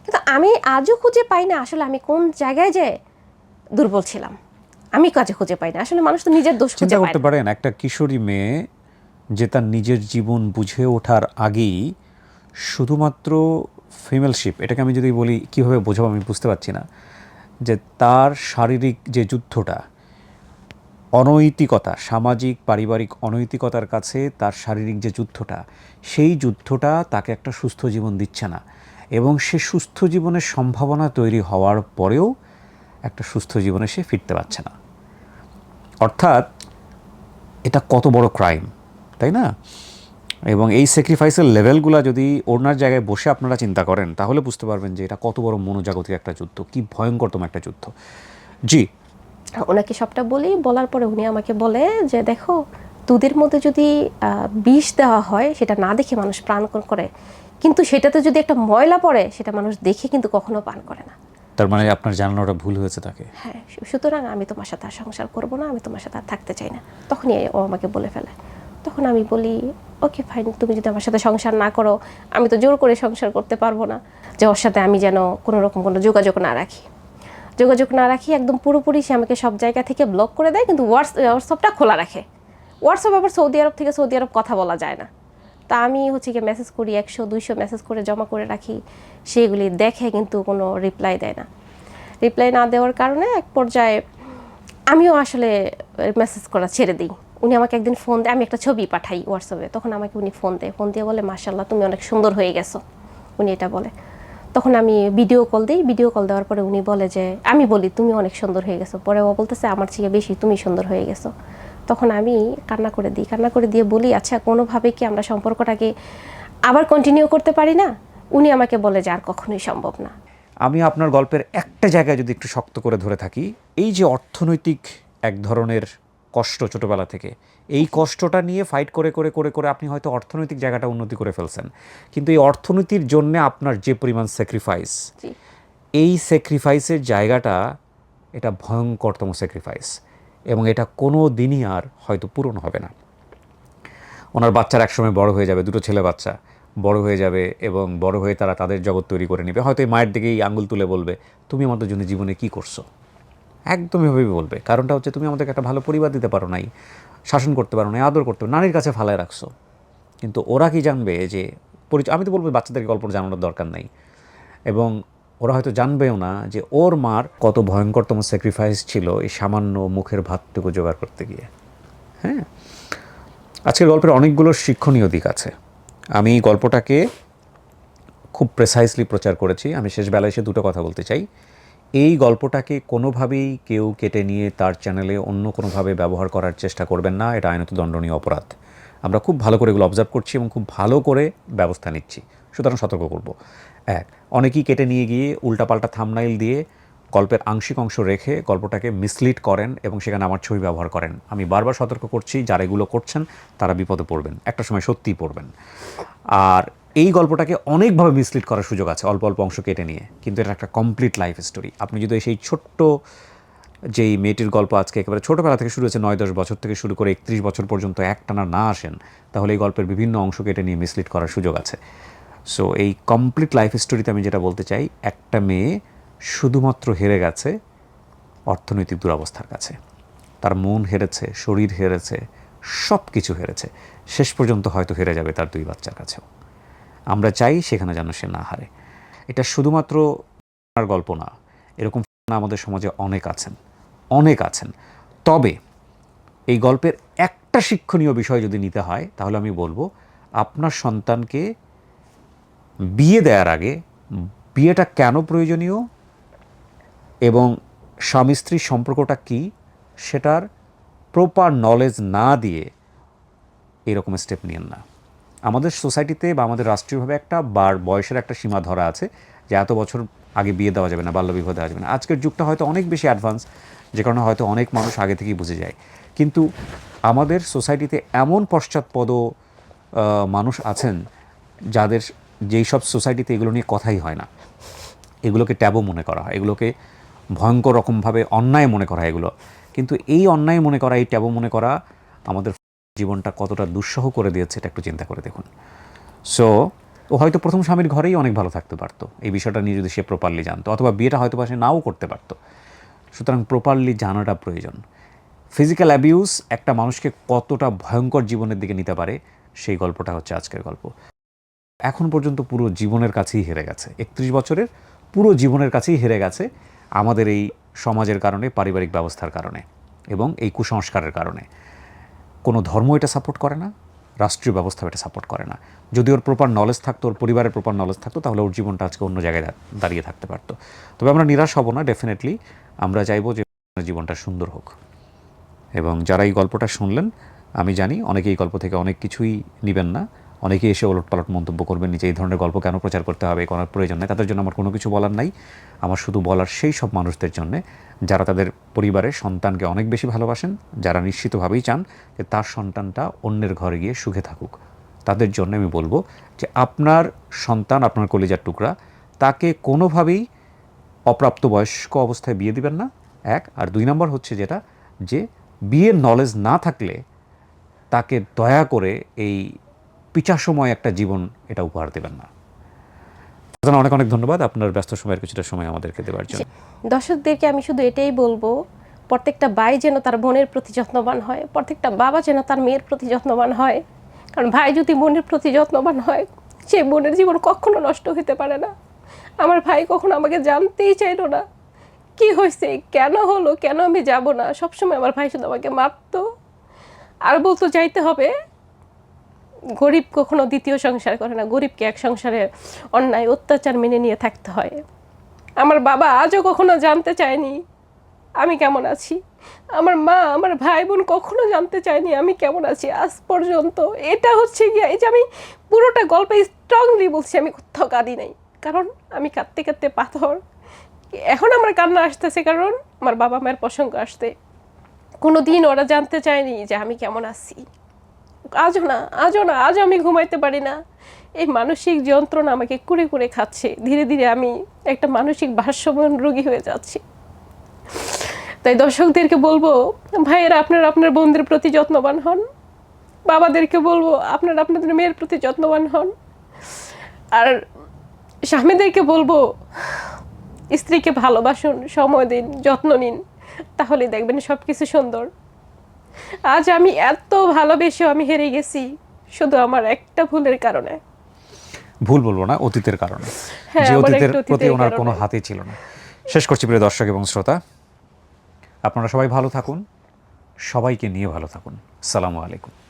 কিন্তু আমি আজও খুঁজে পাই না আসলে আমি কোন জায়গায় যে দুর্বল ছিলাম, আমি কাজে খুঁজে পাই না। আসলে মানুষ তো নিজের দোষ খুঁজে পায় না। চিন্তা করতে পারেন, একটা কিশোরী মেয়ে যে তার নিজের জীবন বুঝে ওঠার আগেই শুধুমাত্র ফিমেলশিপ, এটাকে আমি যদি বলি কীভাবে বোঝাবো আমি বুঝতে পারছি না, যে তার শারীরিক যে যুদ্ধটা, অনৈতিকতা, সামাজিক পারিবারিক অনৈতিকতার কাছে তার শারীরিক যে যুদ্ধটা, সেই যুদ্ধটা তাকে একটা সুস্থ জীবন দিচ্ছে না, এবং সে সুস্থ জীবনের সম্ভাবনা তৈরি হওয়ার পরেও একটা সুস্থ জীবনে সে ফিরতে পারছে না। অর্থাৎ এটা কত বড় ক্রাইম, তাই না? এবং এই স্যাক্রিফাইসের লেভেলগুলো যদি ওনার জায়গায় বসে আপনারা চিন্তা করেন, তাহলে বুঝতে পারবেন যে এটা কত বড় মনোজাগতিক একটা যুদ্ধ, কি ভয়ঙ্করতম একটা যুদ্ধ। জি, ওনাকে সবটা বলি, বলার পরে উনি আমাকে বলে যে দেখো, দুধের মধ্যে যদি বিষ দেওয়া হয়, সেটা না দেখে মানুষ পান করে, কিন্তু সেটাতে যদি একটা ময়লা পড়ে, সেটা মানুষ দেখে কিন্তু কখনো পান করে না। তার মানে আপনার জানানোটা ভুল হয়েছে তাকে। হ্যাঁ, সুতরাং আমি তোমার সাথে আর সংসার করবো না, আমি তোমার সাথে আর থাকতে চাই না। তখনই ও আমাকে বলে ফেলে। তখন আমি বলি ওকে ফাইন, তুমি যদি আমার সাথে সংসার না করো, আমি তো জোর করে সংসার করতে পারবো না, যে ওর সাথে আমি যেন কোনো রকম কোনো যোগাযোগ না রাখি। একদম পুরোপুরি সে আমাকে সব জায়গা থেকে ব্লক করে দেয়, কিন্তু হোয়াটসঅ্যাপটা খোলা রাখে। হোয়াটসঅ্যাপ আবার সৌদি আরব থেকে সৌদি আরব কথা বলা যায় না। তা আমি হচ্ছে গিয়ে মেসেজ করি, 100-200 মেসেজ করে জমা করে রাখি, সেগুলি দেখে কিন্তু কোনো রিপ্লাই দেয় না। রিপ্লাই না দেওয়ার কারণে এক পর্যায়ে আমিও আসলে মেসেজ করা ছেড়ে দিই। উনি আমাকে একদিন ফোন দেয়, আমি একটা ছবি পাঠাই হোয়াটসঅ্যাপে, তখন আমাকে উনি ফোন দিয়ে বলে মাশাআল্লাহ তুমি অনেক সুন্দর হয়ে গেছো, উনি এটা বলে। তখন আমি ভিডিও কল দিই, ভিডিও কল দেওয়ার পরে উনি বলে যে, আমি বলি তুমি অনেক সুন্দর হয়ে গেছো, পরে ও বলতেছে আমার থেকে বেশি তুমি সুন্দর হয়ে গেছো। তখন আমি কান্না করে দিয়ে বলি আচ্ছা কোনোভাবে কি আমরা সম্পর্কটাকে আবার কন্টিনিউ করতে পারি না? উনি আমাকে বলে যে আর কখনোই সম্ভব না। আমি আপনার গল্পের একটা জায়গায় যদি একটু শক্ত করে ধরে থাকি, এই যে অর্থনৈতিক এক ধরনের কষ্ট ছোটোবেলা থেকে, এই কষ্টটা নিয়ে ফাইট করে করে করে করে আপনি হয়তো অর্থনৈতিক জায়গাটা উন্নতি করে ফেলছেন, কিন্তু এই অর্থনীতির জন্যে আপনার যে পরিমাণ স্যাক্রিফাইস, এই স্যাক্রিফাইসের জায়গাটা এটা ভয়ঙ্করতম স্যাক্রিফাইস, এবং এটা কোনো দিনই আর হয়তো পূরণ হবে না। ওনার বাচ্চার একসময় বড় হয়ে যাবে, 2 ছেলে বাচ্চা বড় হয়ে যাবে, এবং বড় হয়ে তারা তাদের জগৎ তৈরি করে নেবে। হয়তো এই মায়ের দিকেই আঙুল তুলে বলবে তুমি আমাদের জন্য জীবনে কী করছো, একদম এভাবেই বলবে। কারণটা হচ্ছে তুমি আমাদেরকে একটা ভালো পরিবার দিতে পারো নাই, শাসন করতে পারো নাই, আদর করতে পারো, নারীর কাছে ফালায় রাখছো। কিন্তু ওরা কি জানবে যে আমি তো বলবো বাচ্চাদেরকে গল্প জানানোর দরকার নাই। এবং ওরা হয়তো জানবেও না যে ওর মার কত ভয়ঙ্করতম স্যাক্রিফাইস ছিল এই সামান্য মুখের ভাতটুকু জোগাড় করতে গিয়ে। হ্যাঁ, আজকের গল্পের অনেকগুলো শিক্ষণীয় দিক আছে। আমি গল্পটাকে খুব প্রেসাইসলি প্রচার করেছি। আমি শেষ বেলায় এসে দুটো কথা বলতে চাই। এই গল্পটাকে কোনোভাবেই কেউ কেটে নিয়ে তার চ্যানেলে অন্য কোনোভাবে ব্যবহার করার চেষ্টা করবেন না, এটা আইনত দণ্ডনীয় অপরাধ। আমরা খুব ভালো করে এগুলো অবজার্ভ করছি এবং খুব ভালো করে ব্যবস্থা নিচ্ছি, সুতরাং সতর্ক করব। এক, অনেকেই কেটে নিয়ে গিয়ে উল্টাপাল্টা থাম্বনেইল দিয়ে গল্পের আংশিক অংশ রেখে গল্পটাকে মিসলিড করেন এবং সেখানে আমার ছবি ব্যবহার করেন। আমি বারবার সতর্ক করছি, যারা এগুলো করছেন তারা বিপদে পড়বেন, একটা সময় সত্যিই পড়বেন। আর এই গল্পটাকে অনেকভাবে মিসলিড করার সুযোগ আছে অল্প অল্প অংশ কেটে নিয়ে, কিন্তু এটা একটা কমপ্লিট লাইফ স্টোরি। আপনি যদি সেই ছোট্ট যেই মেয়েটির গল্প আজকে একেবারে ছোটোবেলা থেকে শুরু হয়েছে, 9-10 বছর থেকে শুরু করে 31 বছর পর্যন্ত একটানা না আসেন, তাহলে এই গল্পের বিভিন্ন অংশ কেটে নিয়ে মিসলিড করার সুযোগ আছে। সো এই কমপ্লিট লাইফ স্টোরিতে আমি যেটা বলতে চাই, একটা মেয়ে শুধুমাত্র হেরে গেছে অর্থনৈতিক দুরবস্থার কাছে। তার মন হেরেছে, শরীর হেরেছে, সব কিছু হেরেছে, শেষ পর্যন্ত হয়তো হেরে যাবে তার 2 বাচ্চার কাছেও। আমরা চাই সেখানে যেন সে না হারে। এটা শুধুমাত্র গল্প না, এরকম আমাদের সমাজে অনেক আছেন, অনেক আছেন। তবে এই গল্পের একটা শিক্ষণীয় বিষয় যদি নিতে হয়, তাহলে আমি বলবো আপনার সন্তানকে বিয়ে দেওয়ার আগে বিয়েটা কেন প্রয়োজনীয় এবং স্বামী স্ত্রীর সম্পর্কটা কী সেটার প্রপার নলেজ না দিয়ে এরকম স্টেপ নিয়েন না। আমাদের সোসাইটিতে বা আমাদের রাষ্ট্রীয়ভাবে একটা বয়সের একটা সীমা ধরা আছে যে এত বছর আগে বিয়ে দেওয়া যাবে না, বাল্যবিবাহ দেওয়া যাবে না। আজকের যুগটা হয়তো অনেক বেশি অ্যাডভান্স, যে কারণে হয়তো অনেক মানুষ আগে থেকেই বুঝে যায়। কিন্তু আমাদের সোসাইটিতে এমন পশ্চাৎপদ মানুষ আছেন যাদের যেই সব সোসাইটিতে এগুলো নিয়ে কথাই হয় না, এগুলোকে ট্যাবু মনে করা হয়, এগুলোকে ভয়ঙ্কর রকমভাবে অন্যায় মনে করা হয় এগুলো। কিন্তু এই অন্যায় মনে করা, এই ট্যাবু মনে করা আমাদের জীবনটা কতটা দুঃসহ করে দিয়েছে এটা একটু চিন্তা করে দেখুন। সো ও হয়তো প্রথম স্বামীর ঘরেই অনেক ভালো থাকতে পারতো এই বিষয়টা নিয়ে যদি সে প্রপারলি জানতো, অথবা বিয়েটা হয়তো বা সে নাও করতে পারতো। সুতরাং প্রপারলি জানাটা প্রয়োজন। ফিজিক্যাল অ্যাবিউজ একটা মানুষকে কতটা ভয়ঙ্কর জীবনের দিকে নিতে পারে, সেই গল্পটা হচ্ছে আজকের গল্প। এখন পর্যন্ত পুরো জীবনের কাছেই হেরে গেছে, 31 বছরের পুরো জীবনের কাছেই হেরে গেছে আমাদের এই সমাজের কারণে, পারিবারিক ব্যবস্থার কারণে এবং এই কুসংস্কারের কারণে। কোনো ধর্ম এটা সাপোর্ট করে না, রাষ্ট্রীয় ব্যবস্থা এটা সাপোর্ট করে না। যদি ওর প্রপার নলেজ থাকতো, ওর পরিবারের প্রপার নলেজ থাকতো, তাহলে ওর জীবনটা আজকে অন্য জায়গায় দাঁড়িয়ে থাকতে পারতো। তবে আমরা নিরাশ হব না, ডেফিনেটলি আমরা চাইবো যে জীবনটা সুন্দর হোক। এবং যারা এই গল্পটা শুনলেন, আমি জানি অনেকেই এই গল্প থেকে অনেক কিছুই নেবেন না, অনেকেই এসে ওলটপালট মন্তব্য করবেন নিচে, এই ধরনের গল্প কেন প্রচার করতে হবে, কোনো প্রয়োজন নেই। তাদের জন্য আমার কোনো কিছু বলার নাই। আমার শুধু বলার সেই সব মানুষদের জন্যে যারা তাদের পরিবারের সন্তানকে অনেক বেশি ভালোবাসেন, যারা নিশ্চিতভাবেই চান যে তার সন্তানটা অন্যের ঘরে গিয়ে সুখে থাকুক, তাদের জন্য আমি বলবো যে আপনার সন্তান আপনার কলিজার টুকরা, তাকে কোনোভাবেই অপ্রাপ্তবয়স্ক অবস্থায় বিয়ে দিবেন না, এক। আর 2 নম্বর হচ্ছে যেটা, যে বিয়ের নলেজ না থাকলে তাকে দয়া করে এই পিচাসময় একটা জীবন এটা উপহার দেবেন না। অনেক অনেক ধন্যবাদ আপনার ব্যস্ত সময়ের কিছুটা সময় আমাদেরকে দেওয়ার জন্য। দর্শকদেরকে আমি শুধু এটাই বলবো, প্রত্যেকটা ভাই যেন তার বোনের প্রতি যত্নবান হয়, প্রত্যেকটা বাবা যেন তার মেয়ের প্রতি যত্নবান হয়। কারণ ভাই যদি বোনের প্রতি যত্নবান হয়, সেই বোনের জীবন কখনো নষ্ট হতে পারে না। আমার ভাই কখনো আমাকে জানতেই চাইলো না কি হয়েছে, কেন হলো, কেন আমি যাব না। সবসময় আমার ভাই শুধু আমাকে মারতো আর বলতো যাইতে হবে। গরিব কখনো দ্বিতীয় সংসার করে না, গরিবকে এক সংসারে অন্যায় অত্যাচার মেনে নিয়ে থাকতে হয়। আমার বাবা আজও কখনো জানতে চায়নি আমি কেমন আছি। আমার মা, আমার ভাই বোন কখনো জানতে চায়নি আমি কেমন আছি আজ পর্যন্ত। এটা হচ্ছে গিয়ে, এই যে আমি পুরোটা গল্পে স্ট্রংলি বলছি, আমি কোথাও কাঁদি নাই, কারণ আমি কাঁদতে কাঁদতে পাথর। এখন আমার কান্না আসতেছে কারণ আমার বাবা মায়ের প্রসঙ্গ আসতে। কোনো দিন ওরা জানতে চায়নি যে আমি কেমন আছি। আজও না, আজও আমি ঘুমাইতে পারি না। এই মানসিক যন্ত্রণা আমাকে কুড়ে কুড়ে খাচ্ছে। ধীরে ধীরে আমি একটা মানসিক ভারসাম্য রোগী হয়ে যাচ্ছি। তাই দর্শকদেরকে বলবো, ভাইয়েরা আপনারা আপনার বোনদের প্রতি যত্নবান হন। বাবাদেরকে বলবো আপনারা আপনাদের মেয়ের প্রতি যত্নবান হন। আর স্বামীদেরকে বলবো স্ত্রীকে ভালোবাসুন, সময় দিন, যত্ন নিন, তাহলে দেখবেন সব কিছু সুন্দর। আজ আমি এত ভালোবেসেও আমি হেরে গেছি শুধু আমার একটা ভুলের কারণে। ভুল বলবো না, অতীতের কারণে, হ্যাঁ, যে আমার অতীতের একটু প্রতি অতীতের ওনার কোনো কারণে। হাতে ছিল না। শেষ করছি প্রিয় দর্শক এবং শ্রোতা, আপনারা সবাই ভালো থাকুন, সবাইকে নিয়ে ভালো থাকুন। আসসালামু আলাইকুম।